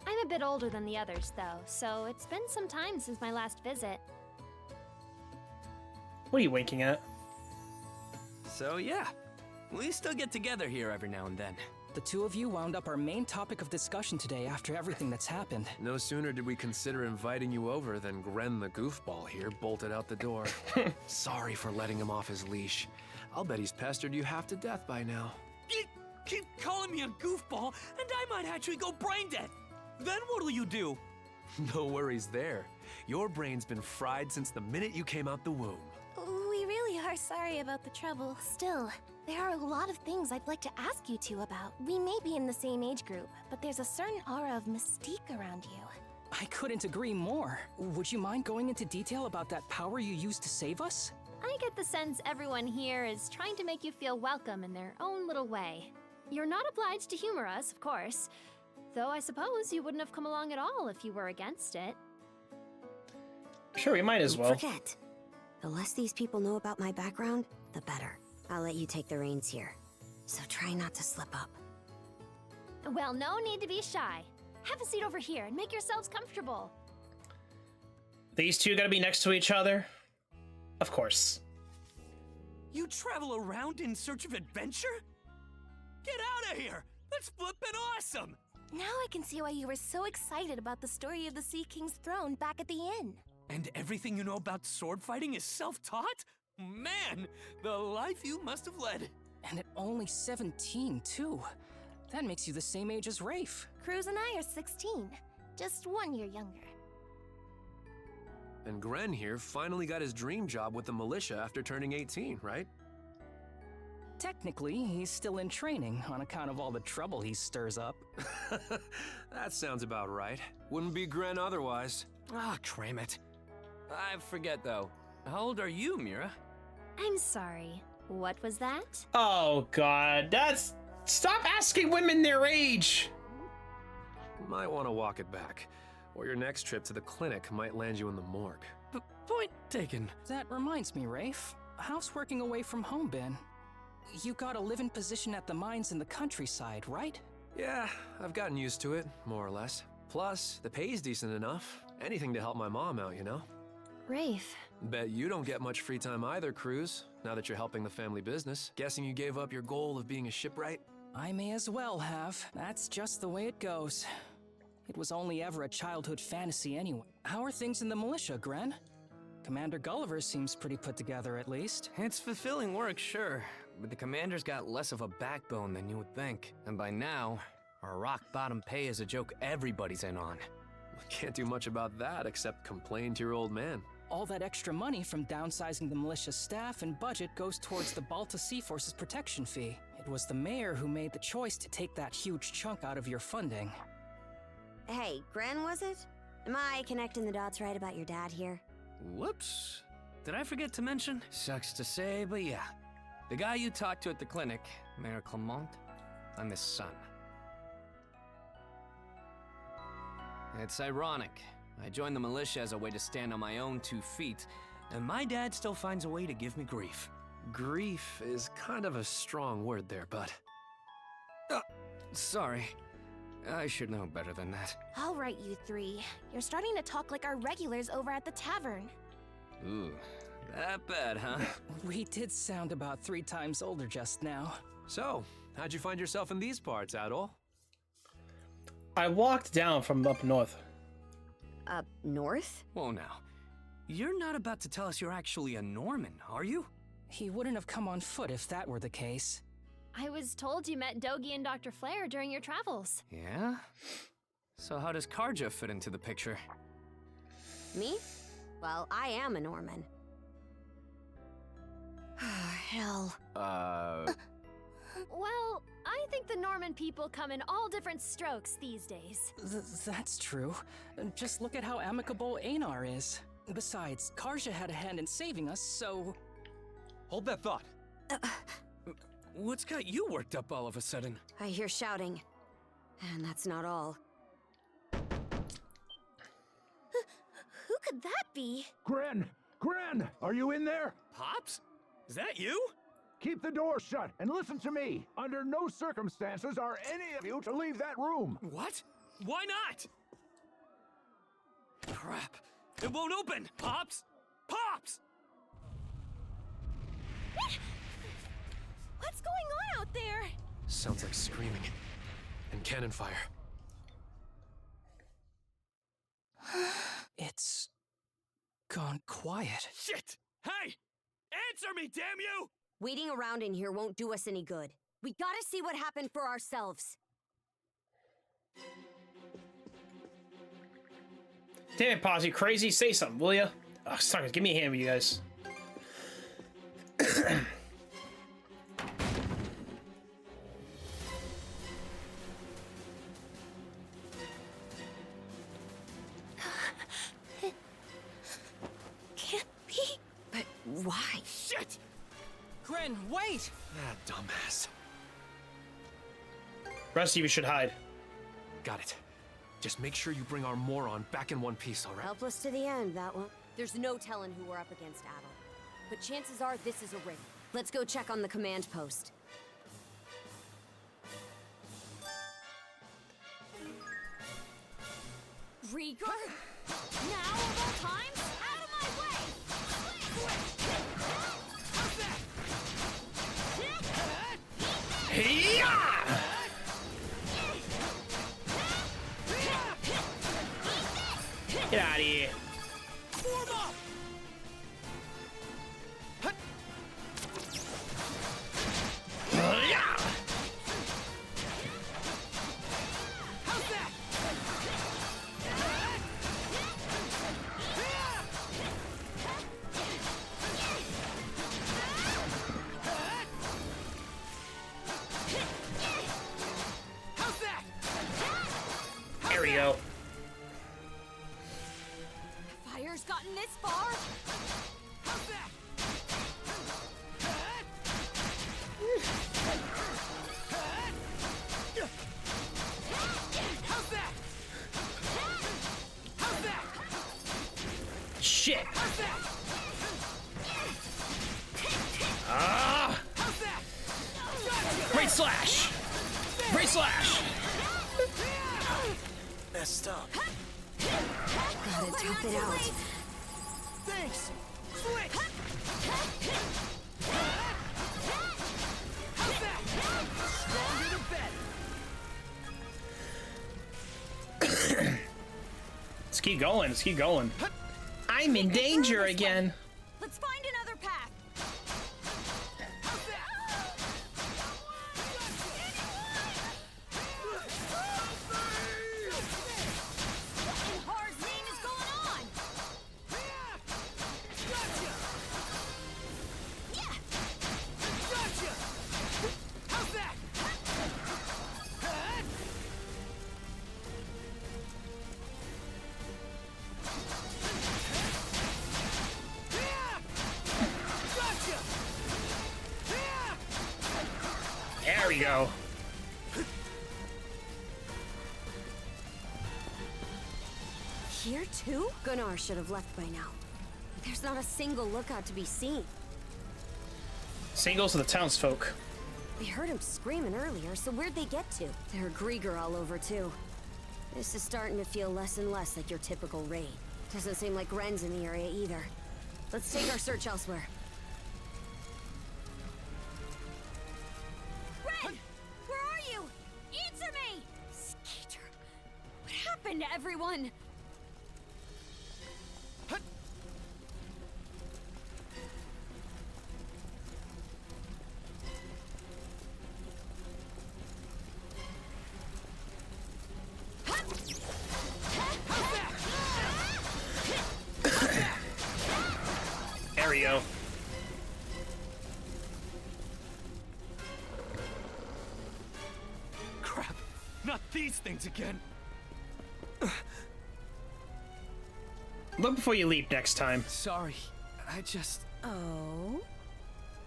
I'm a bit older than the others, though, so it's been some time since my last visit. What are you winking at? So yeah, we still get together here every now and then. The two of you wound up our main topic of discussion today after everything that's happened. No sooner did we consider inviting you over than Gren the goofball here bolted out the door. Sorry for letting him off his leash. I'll bet he's pestered you half to death by now. You keep calling me a goofball, and I might actually go brain dead. Then what'll you do? No worries there. Your brain's been fried since the minute you came out the womb. We really are sorry about the trouble. Still, there are a lot of things I'd like to ask you two about. We may be in the same age group, but there's a certain aura of mystique around you. I couldn't agree more. Would you mind going into detail about that power you used to save us? I get the sense everyone here is trying to make you feel welcome in their own little way. You're not obliged to humor us, of course. Though I suppose you wouldn't have come along at all if you were against it. Sure, we might as well. Forget. The less these people know about my background, the better. I'll let you take the reins here. So try not to slip up. Well, no need to be shy. Have a seat over here and make yourselves comfortable. These two gotta be next to each other? Of course. You travel around in search of adventure? Get out of here! That's flippin' awesome! Now I can see why you were so excited about the story of the Sea King's throne back at the inn. And everything you know about sword fighting is self-taught? Man, the life you must have led. And at only 17, too. That makes you the same age as Rafe. Cruz and I are 16, just 1 year younger. And Gren here finally got his dream job with the militia after turning 18, right? Technically, he's still in training on account of all the trouble he stirs up. That sounds about right. Wouldn't be Gren otherwise. Ah, cram it. I forget, though. How old are you, Mira? I'm sorry. What was that? Oh god, that's... Stop asking women their age! Might want to walk it back, or your next trip to the clinic might land you in the morgue. Point taken. That reminds me, Rafe. How's working away from home been? You got a live-in position at the mines in the countryside, right? Yeah, I've gotten used to it, more or less. Plus, the pay's decent enough. Anything to help my mom out, you know? Rafe. Bet you don't get much free time either, Cruz, now that you're helping the family business. Guessing you gave up your goal of being a shipwright? I may as well have. That's just the way it goes. It was only ever a childhood fantasy anyway. How are things in the militia, Gren? Commander Gulliver seems pretty put together, at least. It's fulfilling work, sure, but the commander's got less of a backbone than you would think. And by now, our rock-bottom pay is a joke everybody's in on. Can't do much about that except complain to your old man. All that extra money from downsizing the militia staff and budget goes towards the Balta Sea Force's protection fee. It was the mayor who made the choice to take that huge chunk out of your funding. Hey, Gren, was it? Am I connecting the dots right about your dad here? Whoops. Did I forget to mention? Sucks to say, but yeah. The guy you talked to at the clinic, Mayor Clement, I'm his son. It's ironic. I joined the militia as a way to stand on my own 2 feet, and my dad still finds a way to give me grief. Grief is kind of a strong word there, bud. Sorry. I should know better than that. All right, you three. You're starting to talk like our regulars over at the tavern. Ooh, that bad, huh? We did sound about 3 times older just now. So, how'd you find yourself in these parts, Adol? I walked down from up north. Up north? Whoa now. You're not about to tell us you're actually a Norman, are you? He wouldn't have come on foot if that were the case. I was told you met Dogi and Dr. Flair during your travels. Yeah? So how does Karja fit into the picture? Me? Well, I am a Norman. Hell. Well, I think the Norman people come in all different strokes these days. That's true. Just look at how amicable Einar is. Besides, Karja had a hand in saving us, so... Hold that thought. What's got you worked up all of a sudden? I hear shouting. And that's not all. Who could that be? Gren! Gren! Are you in there? Pops? Is that you? Keep the door shut and listen to me. Under no circumstances are any of you to leave that room. What? Why not? Crap. It won't open! Pops! Pops! What's going on out there? Sounds like screaming. And cannon fire. It's gone quiet. Shit! Hey! Answer me, damn you! Waiting around in here won't do us any good. We gotta see what happened for ourselves. Damn it, Paz, you crazy? Say something, will ya? Oh, sorry, give me a hand with you guys. Can't be. But why? Shit! Gren, wait! Ah, dumbass. Rest of you should hide. Got it. Just make sure you bring our moron back in one piece, alright? Helpless to the end, that one. There's no telling who we're up against, Adel. But chances are this is a ring. Let's go check on the command post. Rieger? Now of all times? Out of my way! Get out of here. Form up! How's that? How's that? There we go. Fire's gotten this far? How's that? How's that? How's that? Shit. How's that? Ah! How's that? Great slash. Great slash. Messed up. Gotta tough it out. Thanks. Switch. How's that? Stronger the better. Let's keep going. Let's keep going. I'm in danger again. Let's find another path. What in Har's name is going on? Gotcha! How's that? Gotcha! There we go. Here too? Gunnar should have left by now. There's not a single lookout to be seen. Same goes to the townsfolk. We heard him screaming earlier, so where'd they get to? There are Grieger all over too. This is starting to feel less and less like your typical raid. Doesn't seem like Ren's in the area either. Let's take our search elsewhere. Ren! Where are you? Answer me! Skeeter, what happened to everyone? There we go. Crap! Not these things again! Look before you leap next time. Sorry, I just... Oh?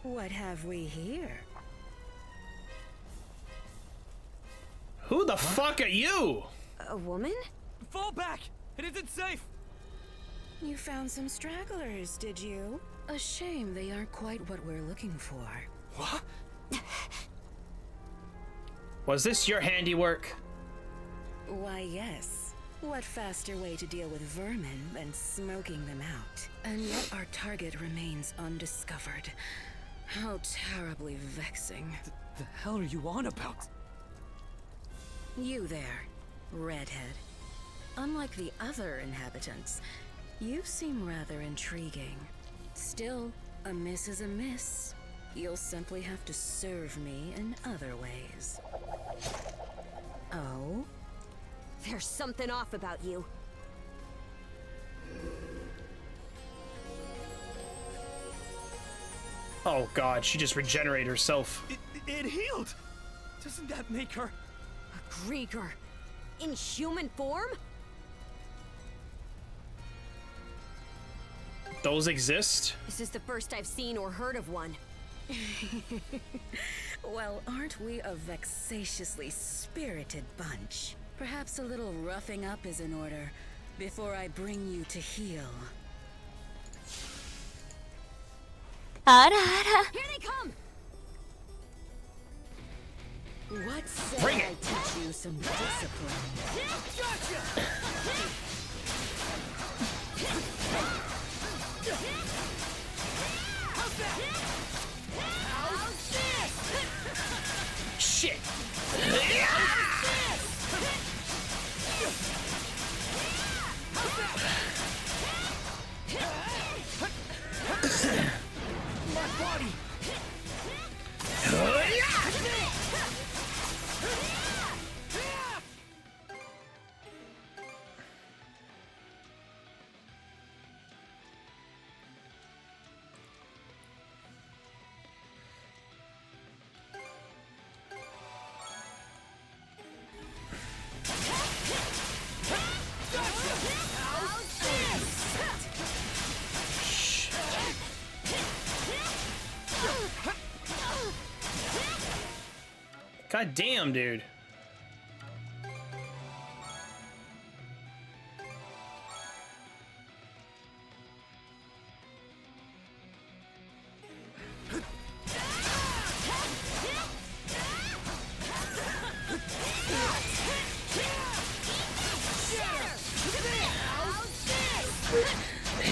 What have we here? Who the fuck are you? A woman? Fall back! It isn't safe! You found some stragglers, did you? A shame they aren't quite what we're looking for. What? Was this your handiwork? Why, yes. What faster way to deal with vermin than smoking them out? And yet our target remains undiscovered. How terribly vexing. The hell are you on about? You there, redhead. Unlike the other inhabitants, you seem rather intriguing. Still, a miss is a miss. You'll simply have to serve me in other ways. Oh? There's something off about you. Oh god, she just regenerated herself. It healed! Doesn't that make her... A Grieger? In human form? Those exist? This is the first I've seen or heard of one. Well, aren't we a vexatiously spirited bunch? Perhaps a little roughing up is in order, before I bring you to heel. Here they come! What say Bring it. I teach you some discipline? Gotcha! How's that? How's this? Shit! My body! God damn, dude.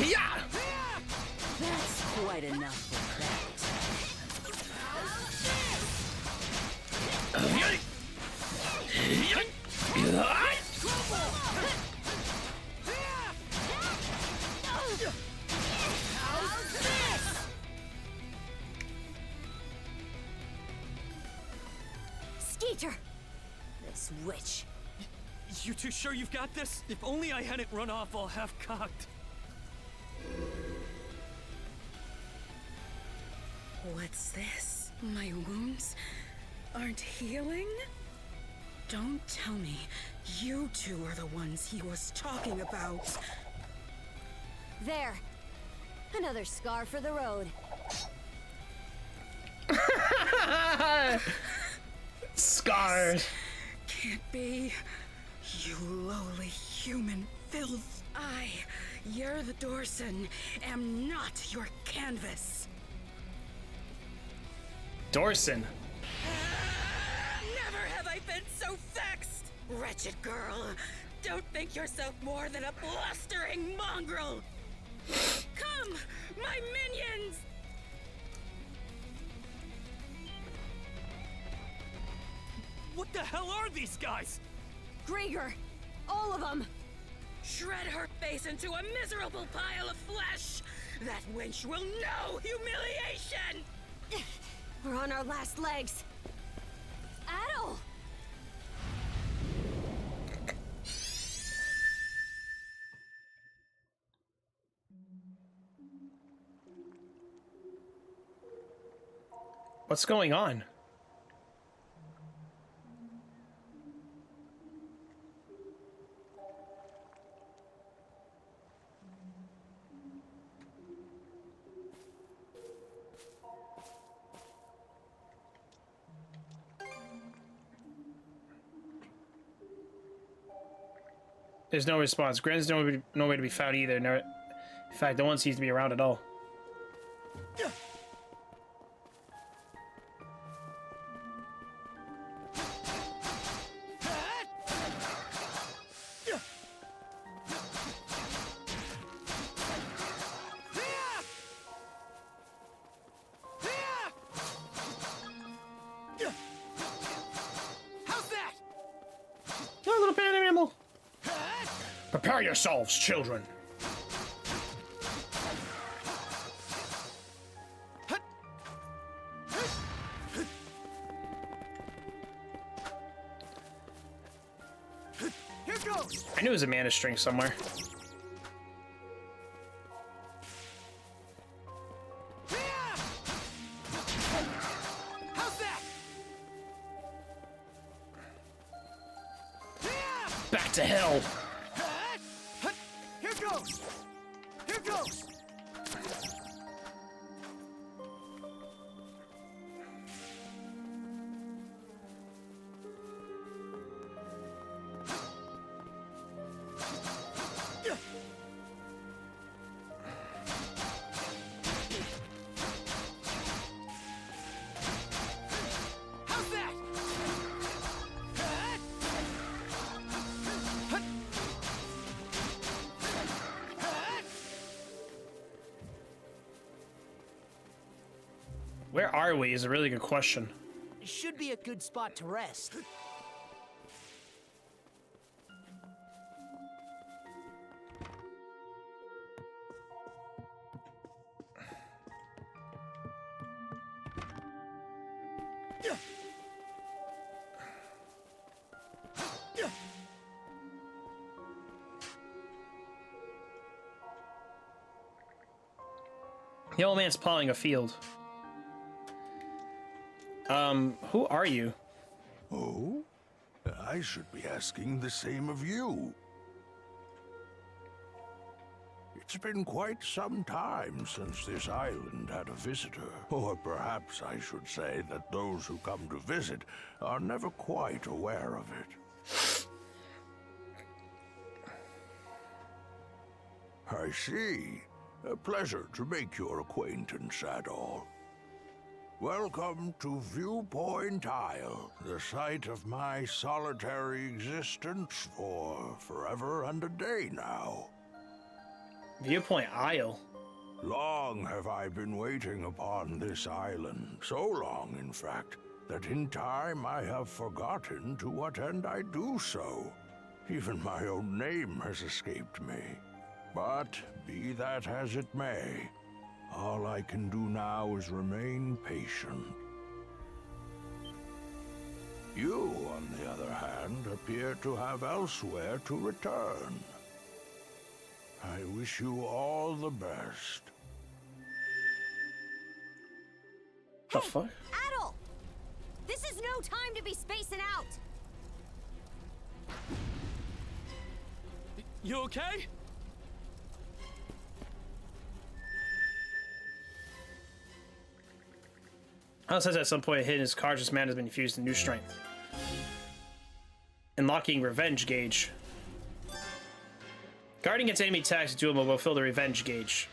Yeah! That's quite enough for that. Skeeter! This witch. You two sure you've got this? If only I hadn't run off all half-cocked. What's this? My wounds aren't healing? Don't tell me you two are the ones he was talking about. There. Another scar for the road. Scars. Can't be. You lowly human filth. You're the Dorson, am not your canvas. Dorson. Never have I been so vexed! Wretched girl, don't think yourself more than a blustering mongrel! Come, my minions! What the hell are these guys? Grieger! All of them! Shred her face into a miserable pile of flesh! That wench will know humiliation! We're on our last legs. Adel! What's going on? There's no response. Gren's nowhere to be found either. No, in fact, no one seems to be around at all. Prepare yourselves, children. Here goes. I knew it was a mana string somewhere. How's that? Back to hell. Here goes. Here goes. How's that? Where are we is a really good question. Should be a good spot to rest. The old man's plowing a field. Who are you? Oh? I should be asking the same of you. It's been quite some time since this island had a visitor. Or perhaps I should say that those who come to visit are never quite aware of it. I see. A pleasure to make your acquaintance at all. Welcome to Viewpoint Isle, the site of my solitary existence for forever and a day now. Viewpoint Isle? Long have I been waiting upon this island, so long, in fact, that in time I have forgotten to what end I do so. Even my own name has escaped me. But be that as it may, all I can do now is remain patient. You, on the other hand, appear to have elsewhere to return. I wish you all the best. The fuck? Adol! This is no time to be spacing out! You okay? Al says at some point hitting his conscious man has been infused with new strength. Unlocking revenge gauge. Guarding against enemy attacks doable will fill the revenge gauge.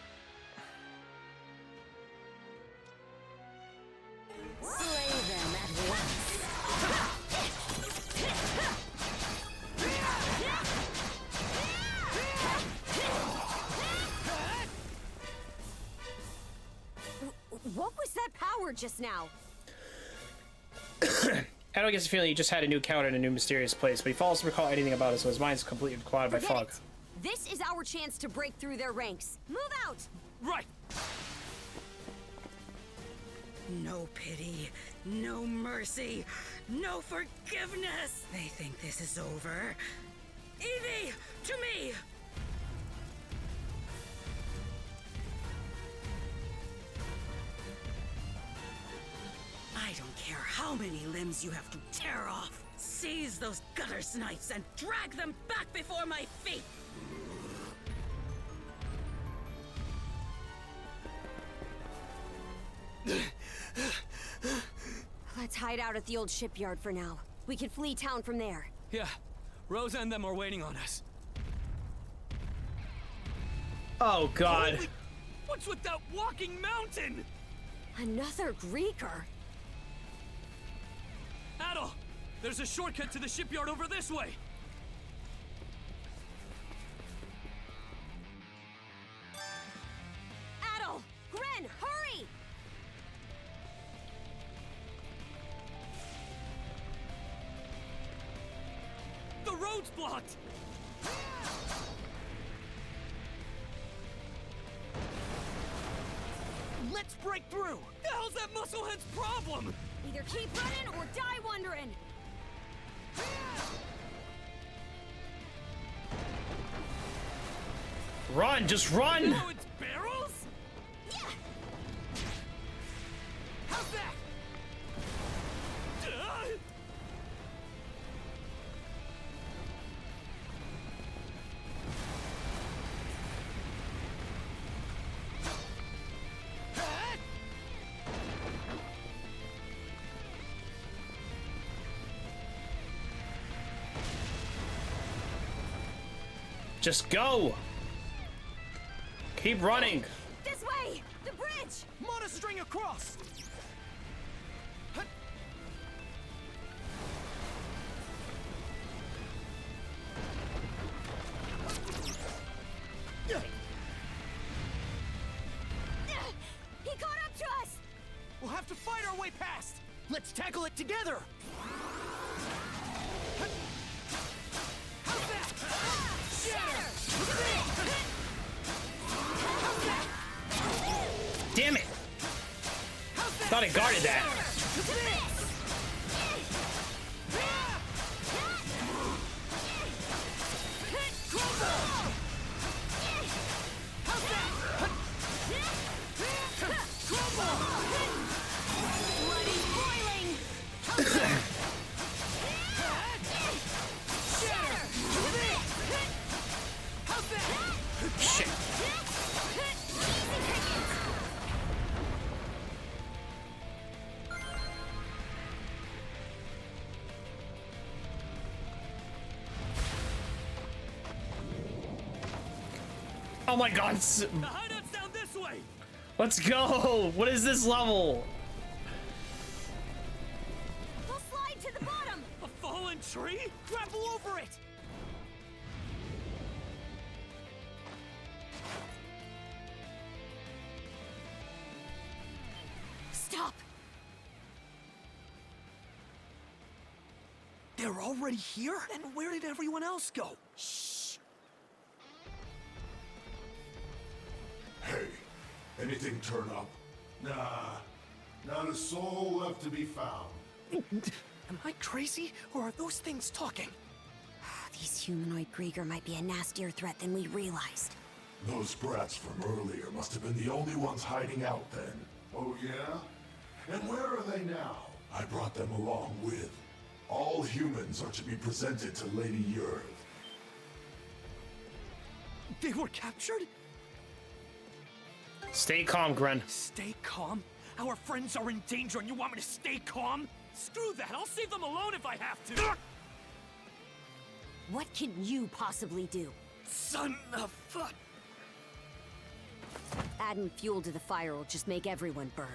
Slay them at once. What was that power just now? Adol gets the feeling he just had a new encounter in a new mysterious place, but he fails to recall anything about it, so his mind's completely clouded by Forget fog. it. This is our chance to break through their ranks. Move out! Right! No pity, no mercy, no forgiveness. They think this is over. Evie, to me! I don't care how many limbs you have to tear off. Seize those gutter snipes and drag them back before my feet! Let's hide out at the old shipyard for now. We can flee town from there. Yeah, Rosa and them are waiting on us. Oh god. Holy... What's with that walking mountain? Another Greeker? Adol, there's a shortcut to the shipyard over this way. Adol! Gren, hurry! The road's blocked! Let's break through! The hell's that musclehead's problem? Either keep running or die wondering. Run, just run! Oh, it's barrels? Yeah. How's that? Just go! Keep running! This way! The bridge! Monostring across! He caught up to us! We'll have to fight our way past! Let's tackle it together! How's that? Shatter! Damn it! Thought I guarded that. Shit. Oh my god. The hideout's down this way! Let's go! What is this level? We'll slide to the bottom! A fallen tree? Grapple over it! Stop! They're already here? And where did everyone else go? Shh! Hey, anything turn up? Nah, not a soul left to be found. Am I crazy, or are those things talking? These humanoid Grieger might be a nastier threat than we realized. Those brats from earlier must have been the only ones hiding out then. Oh yeah? And where are they now? I brought them along with. All humans are to be presented to Lady Yurth. They were captured? Stay calm, Gren. Stay calm? Our friends are in danger and you want me to stay calm? Screw that, I'll save them alone if I have to! What can you possibly do? Son of fuck! Adding fuel to the fire will just make everyone burn.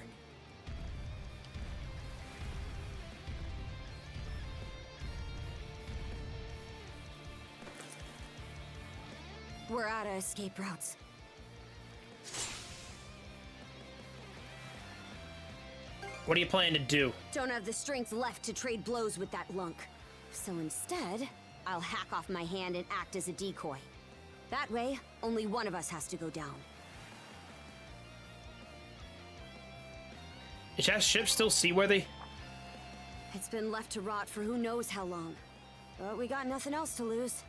We're out of escape routes. What are you planning to do? Don't have the strength left to trade blows with that lunk. So instead, I'll hack off my hand and act as a decoy. That way, only one of us has to go down. Is that ship still seaworthy? It's been left to rot for who knows how long. But we got nothing else to lose.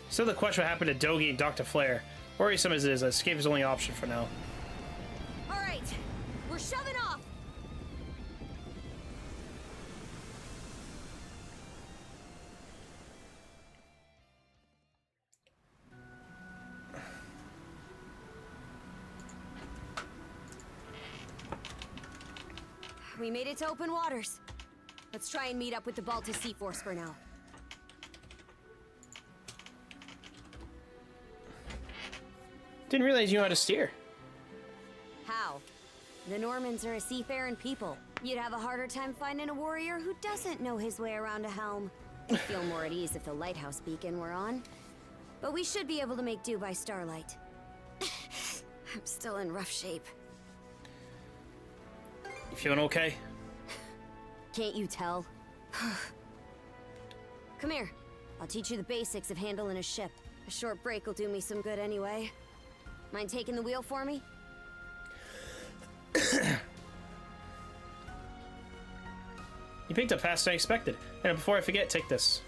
Still the question what happened to Dogi and Dr. Flare. Worrisome as it is, escape is the only option for now. All right, we're shoving off. We made it to open waters. Let's try and meet up with the Balta Sea Force for now. Didn't realize you knew how to steer. How? The Normans are a seafaring people. You'd have a harder time finding a warrior who doesn't know his way around a helm. I'd feel more at ease if the lighthouse beacon were on. But we should be able to make do by starlight. I'm still in rough shape. You feeling okay? Can't you tell? Come here. I'll teach you the basics of handling a ship. A short break will do me some good anyway. Mind taking the wheel for me? You picked up faster than I expected. And before I forget, take this.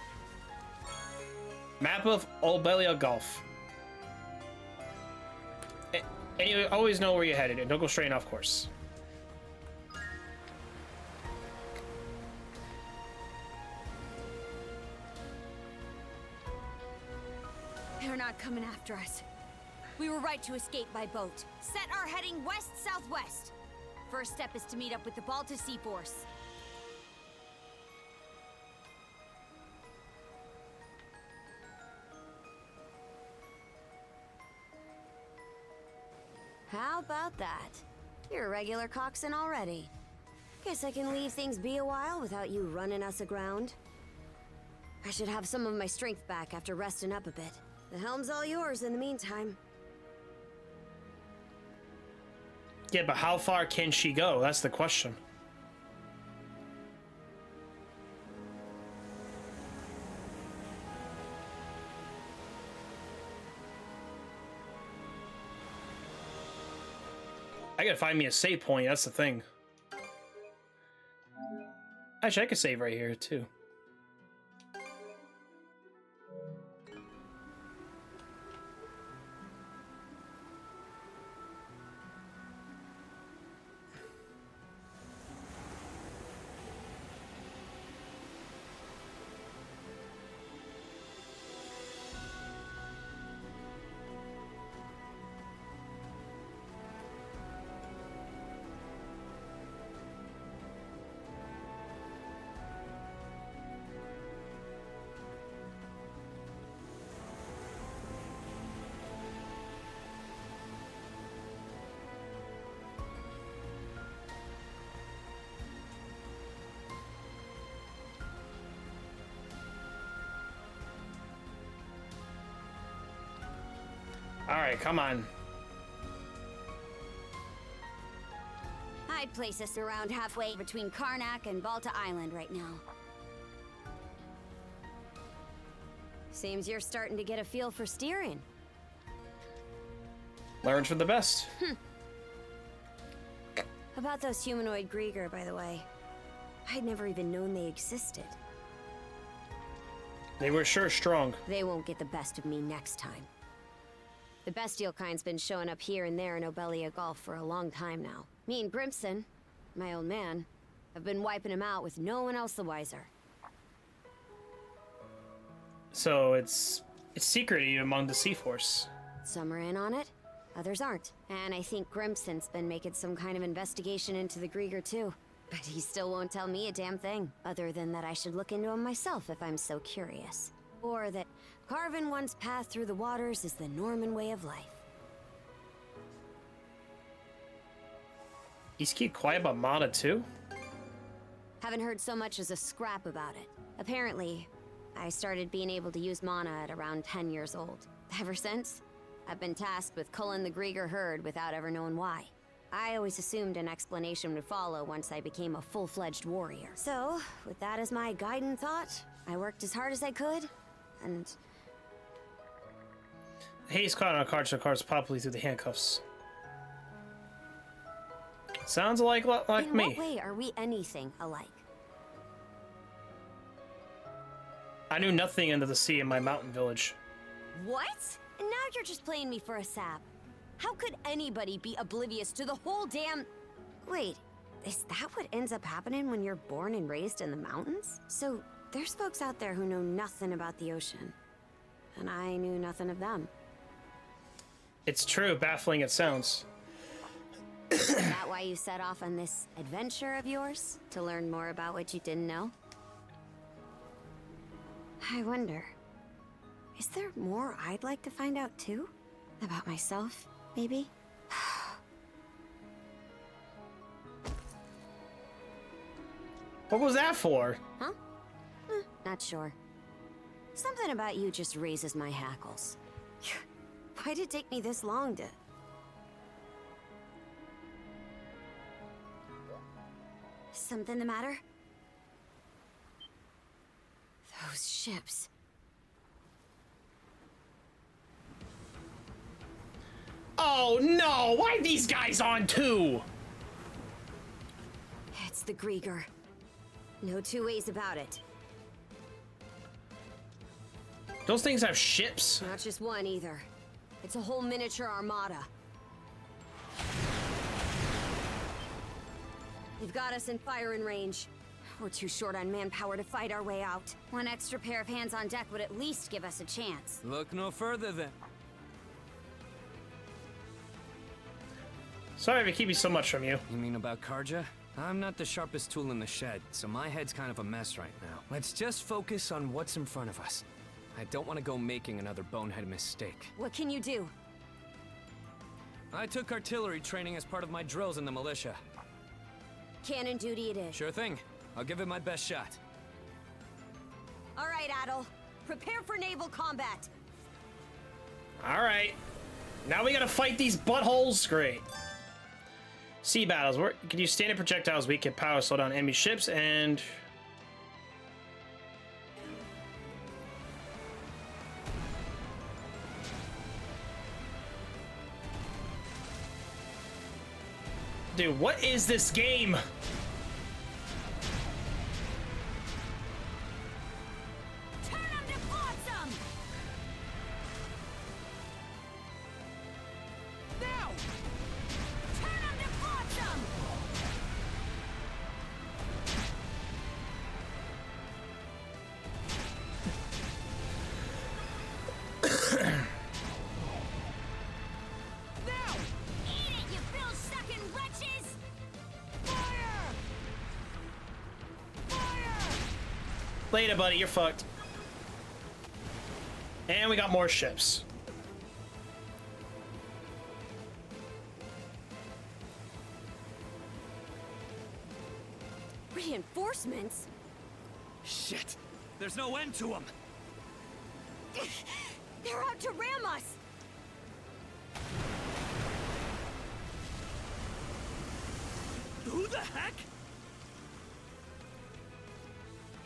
Map of Olbelia Gulf. And you always know where you're headed, and don't go straight off course. They're not coming after us. We were right to escape by boat. Set our heading west-southwest. First step is to meet up with the Balta Sea Force. How about that? You're a regular coxswain already. Guess I can leave things be a while without you running us aground. I should have some of my strength back after resting up a bit. The helm's all yours in the meantime. Yeah, but how far can she go? That's the question. I gotta find me a save point, that's the thing. Actually, I could save right here, too. Alright, come on. I'd place us around halfway between Karnak and Balta Island right now. Seems you're starting to get a feel for steering. Learn from the best. About those humanoid Grieger, by the way. I'd never even known they existed. They were sure strong. They won't get the best of me next time. The bestial kind's been showing up here and there in Obelia Gulf for a long time now. Me and Grimson, my old man, have been wiping them out with no one else the wiser. So it's secretive among the Sea Force. Some are in on it, others aren't. And I think Grimson's been making some kind of investigation into the Grieger too. But he still won't tell me a damn thing, other than that I should look into him myself if I'm so curious. Or that carving one's path through the waters is the Norman way of life. He's keep quiet about mana too? Haven't heard so much as a scrap about it. Apparently, I started being able to use mana at around 10 years old. Ever since, I've been tasked with culling the Grieger herd without ever knowing why. I always assumed an explanation would follow once I became a full-fledged warrior. So, with that as my guiding thought, I worked as hard as I could, and... Hayes caught on cards properly through the handcuffs. Sounds like me. In what way are we anything alike? I knew nothing under the sea in my mountain village. What? And now you're just playing me for a sap. How could anybody be oblivious to the whole damn... Wait, is that what ends up happening when you're born and raised in the mountains? So, there's folks out there who know nothing about the ocean. And I knew nothing of them. It's true, baffling it sounds. Is that why you set off on this adventure of yours? To learn more about what you didn't know? I wonder... Is there more I'd like to find out too? About myself, maybe? What was that for? Huh? Not sure. Something about you just raises my hackles. Why'd it take me this long to... Something the matter? Those ships. Oh no! Why are these guys on too? It's the Grieger. No two ways about it. Those things have ships? Not just one either. It's a whole miniature armada. They've got us in firing range. We're too short on manpower to fight our way out. One extra pair of hands on deck would at least give us a chance. Look no further then. Sorry if I keep you so much from you. You mean about Karja? I'm not the sharpest tool in the shed, so my head's kind of a mess right now. Let's just focus on what's in front of us. I don't want to go making another bonehead mistake. What can you do? I took artillery training as part of my drills in the militia. Cannon duty it is. Sure thing. I'll give it my best shot. All right, Adel. Prepare for naval combat. All right. Now we gotta fight these buttholes. Great. Sea battles. Where can you stand in projectiles? We can power slow down enemy ships and. Dude, what is this game? Turn them to flotsam! Now! Turn them to flotsam! Now! Eat it, you bill-sucking wretches! Fire! Fire! Later, buddy. You're fucked. And we got more ships. Reinforcements? Shit! There's no end to them! They're out to ram us! Who the heck?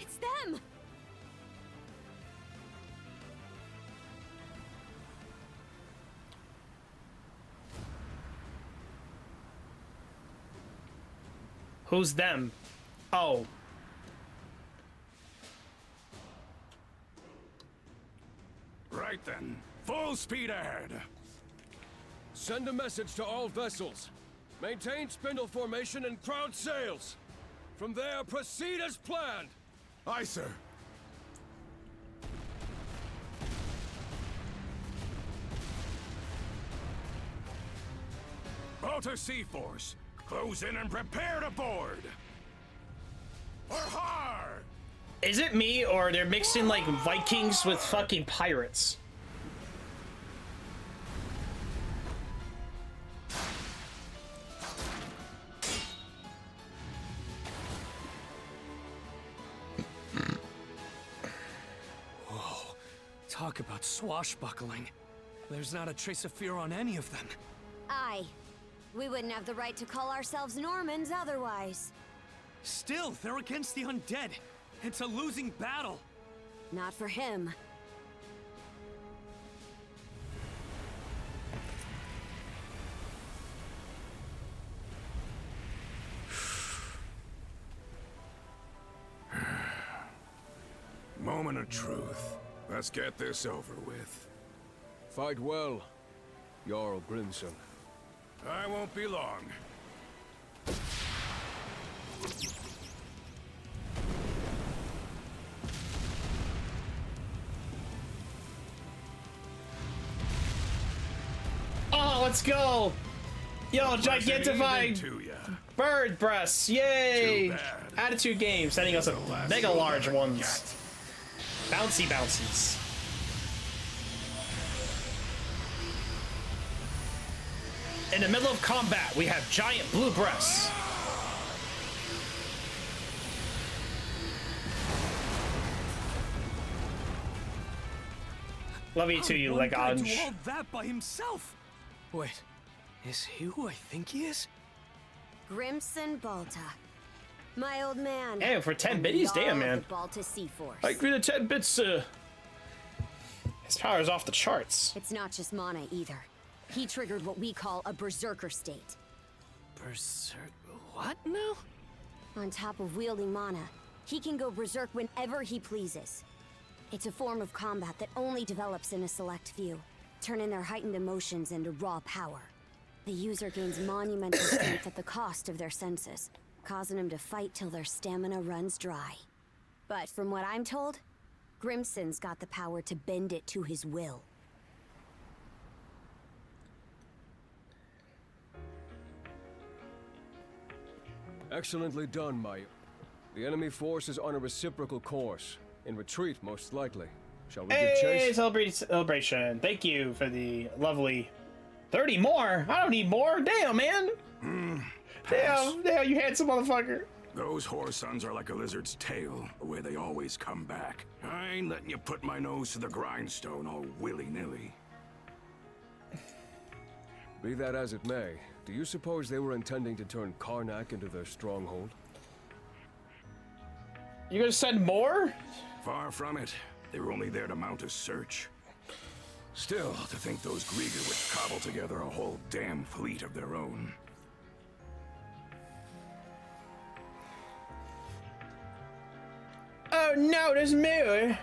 It's them! Who's them? Oh. Right then. Full speed ahead. Send a message to all vessels. Maintain spindle formation and crowd sails. From there, proceed as planned. Aye, sir. Balter Sea Force, close in and prepare to board. For har! Is it me or they're mixing like Vikings with fucking pirates? Whoa. Talk about swashbuckling. There's not a trace of fear on any of them. Aye. We wouldn't have the right to call ourselves Normans otherwise. Still, they're against the undead. It's a losing battle. Not for him. Moment of truth. Let's get this over with. Fight well, Jarl Grimson. I won't be long. Oh, let's go! Yo, gigantifying bird breasts! Yay! Attitude game sending us a mega large ones. Bouncy bouncies. In the middle of combat, we have giant blue breasts. Love you too, you Legonge. Do all that by himself. Wait, is he who I think he is? Grimson Balta. My old man. Hey, for 10 and biddies? all Damn, of man. The Balta Sea Force. Like, for the 10 bits, his power is off the charts. It's not just mana either. He triggered what we call a berserker state. Berserk... what now? On top of wielding mana, he can go berserk whenever he pleases. It's a form of combat that only develops in a select few, turning their heightened emotions into raw power. The user gains monumental strength at the cost of their senses, causing them to fight till their stamina runs dry. But from what I'm told, Grimson's got the power to bend it to his will. Excellently done, my... The enemy force is on a reciprocal course. In retreat, most likely. Shall we give chase? Celebration. Thank you for the lovely 30 more. I don't need more. Damn, man. Damn, you handsome motherfucker. Those whore sons are like a lizard's tail, the way they always come back. I ain't letting you put my nose to the grindstone all willy-nilly. Be that as it may, do you suppose they were intending to turn Karnak into their stronghold? You gonna send more? Far from it. They were only there to mount a search. Still, to think those Grieger would cobble together a whole damn fleet of their own. Oh no, there's more.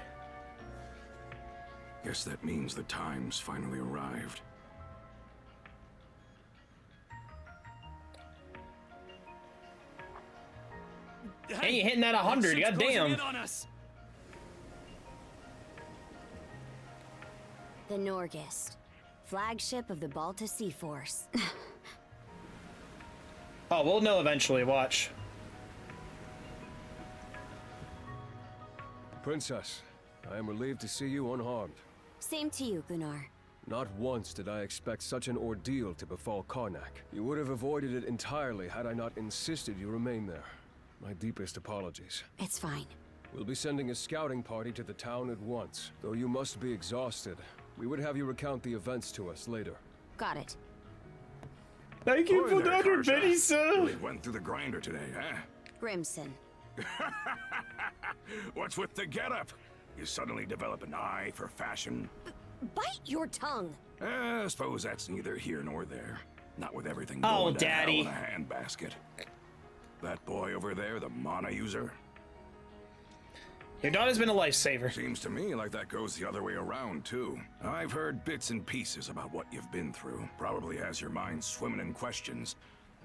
Guess that means the time's finally arrived. Hey, you hitting that 100, goddamn. The Norgist, flagship of the Balta Sea Force. Oh, we'll know eventually, watch. Princess, I am relieved to see you unharmed. Same to you, Gunnar. Not once did I expect such an ordeal to befall Karnak. You would have avoided it entirely had I not insisted you remain there. My deepest apologies. It's fine. We'll be sending a scouting party to the town at once. Though you must be exhausted, we would have you recount the events to us later. Got it. Thank you for the 100 biddies, sir. Really went through the grinder today, huh? Grimson. What's with the getup? You suddenly develop an eye for fashion? Bite your tongue. I suppose that's neither here nor there. Not with everything Oh, going to hell Daddy. in a handbasket. That boy over there, the mana user? Your daughter's been a lifesaver. Seems to me like that goes the other way around, too. I've heard bits and pieces about what you've been through. Probably has your mind swimming in questions.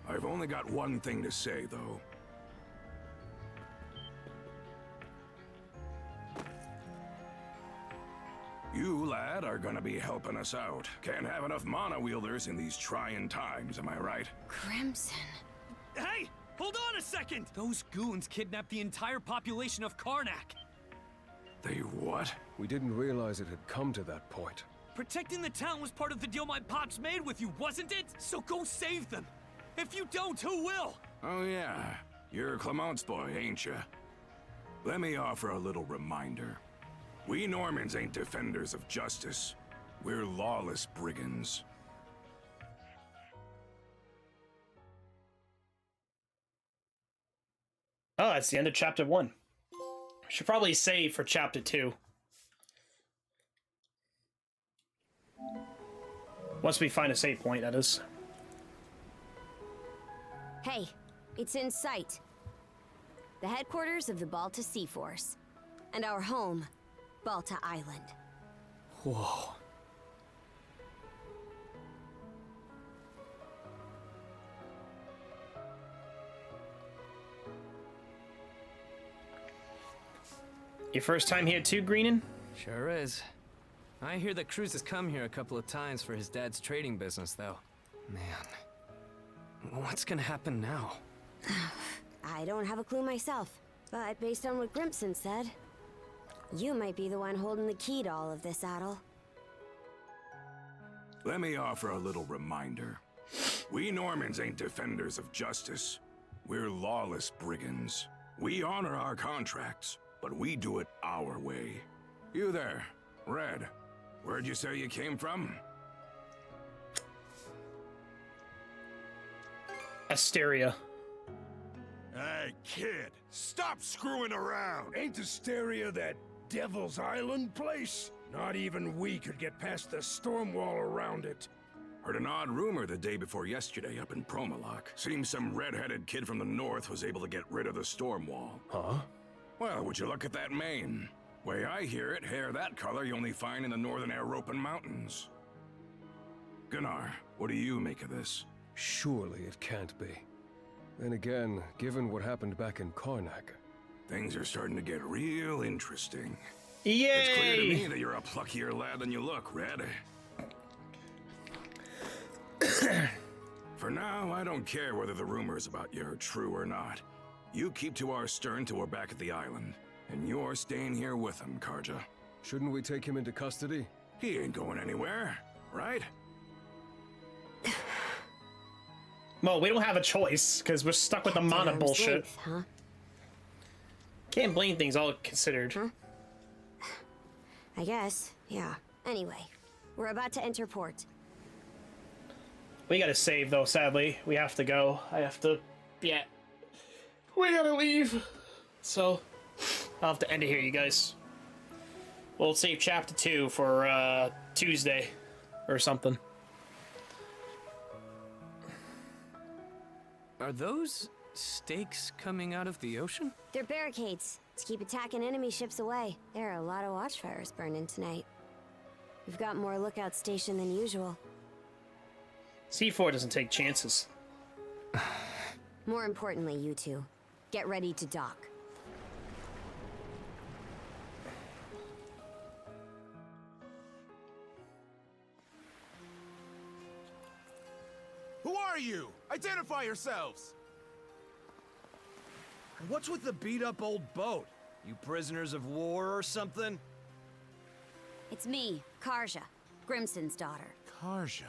I've only got one thing to say, though. You, lad, are gonna be helping us out. Can't have enough mana wielders in these trying times, am I right? Crimson. Hey! Hold on a second! Those goons kidnapped the entire population of Karnak. They what? We didn't realize it had come to that point. Protecting the town was part of the deal my pops made with you, wasn't it? So go save them. If you don't, who will? Oh yeah, you're Clement's boy, ain't ya? Let me offer a little reminder. We Normans ain't defenders of justice. We're lawless brigands. Oh, that's the end of chapter 1. Should probably save for chapter 2. Once we find a save point, that is. Hey, it's in sight. The headquarters of the Balta Sea Force. And our home, Balta Island. Whoa. Your first time here too, Greenan? Sure is. I hear that Cruz has come here a couple of times for his dad's trading business, though. Man, what's gonna happen now? I don't have a clue myself, but based on what Grimson said, you might be the one holding the key to all of this, Adel. Let me offer a little reminder. We Normans ain't defenders of justice. We're lawless brigands. We honor our contracts, but we do it our way. You there, Red. Where'd you say you came from? Asteria. Hey, kid, stop screwing around. Ain't Asteria that Devil's Island place? Not even we could get past the storm wall around it. Heard an odd rumor the day before yesterday up in Promalock. Seems some red-headed kid from the north was able to get rid of the storm wall. Huh? Well, would you look at that mane? Way I hear it, hair that color you only find in the northern European mountains. Gunnar, what do you make of this? Surely it can't be. Then again, given what happened back in Karnak... Things are starting to get real interesting. Yay! It's clear to me that you're a pluckier lad than you look, Red. For now, I don't care whether the rumors about you are true or not. You keep to our stern till we're back at the island. And you're staying here with him, Karja. Shouldn't we take him into custody? He ain't going anywhere, right? Well, we don't have a choice, because we're stuck with the mana bullshit. Length, huh? Can't blame things all considered. Huh? I guess, yeah. Anyway, we're about to enter port. We gotta save, though, sadly. We have to go. I have to... Yeah. We gotta leave. So, I'll have to end it here, you guys. We'll save chapter 2 for Tuesday or something. Are those stakes coming out of the ocean? They're barricades to keep attacking enemy ships away. There are a lot of watchfires burning tonight. We've got more lookouts stationed than usual. C4 doesn't take chances. More importantly, you two, get ready to dock. Who are you? Identify yourselves! And what's with the beat-up old boat? You prisoners of war or something? It's me, Karja, Grimson's daughter. Karja.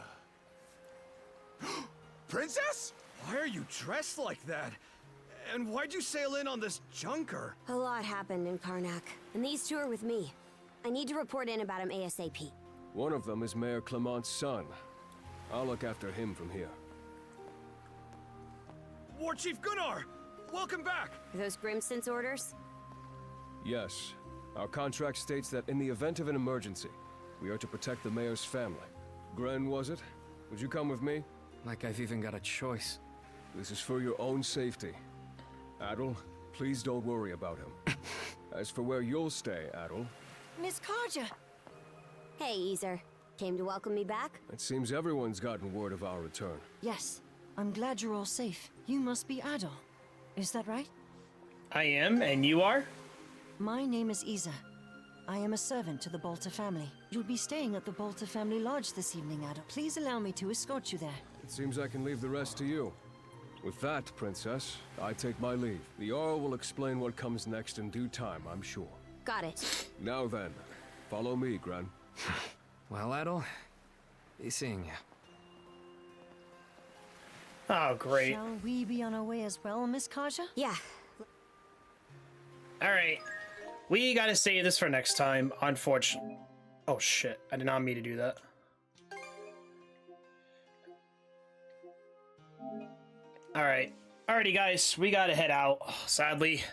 Princess? Why are you dressed like that? And why'd you sail in on this junker? A lot happened in Karnak, and these two are with me. I need to report in about him ASAP. One of them is Mayor Clement's son. I'll look after him from here. War Chief Gunnar! Welcome back! Are those Grimson's orders? Yes. Our contract states that in the event of an emergency, we are to protect the mayor's family. Gren, was it? Would you come with me? Like I've even got a choice. This is for your own safety. Adel, please don't worry about him. As for where you'll stay, Adel... Miss Karja! Hey, Easer. Came to welcome me back? It seems everyone's gotten word of our return. Yes. I'm glad you're all safe. You must be Adol. Is that right? I am, and you are? My name is Isa. I am a servant to the Bolter family. You'll be staying at the Bolter family lodge this evening, Adol. Please allow me to escort you there. It seems I can leave the rest to you. With that, Princess, I take my leave. The Jarl will explain what comes next in due time, I'm sure. Got it. Now then, follow me, Gren. Well, Adel, be seeing you. Oh, great. Shall we be on our way as well, Miss Karja? Yeah. Alright. We gotta save this for next time, unfortunately. Oh shit, I did not mean to do that. Alright. Alrighty guys, we gotta head out. Sadly,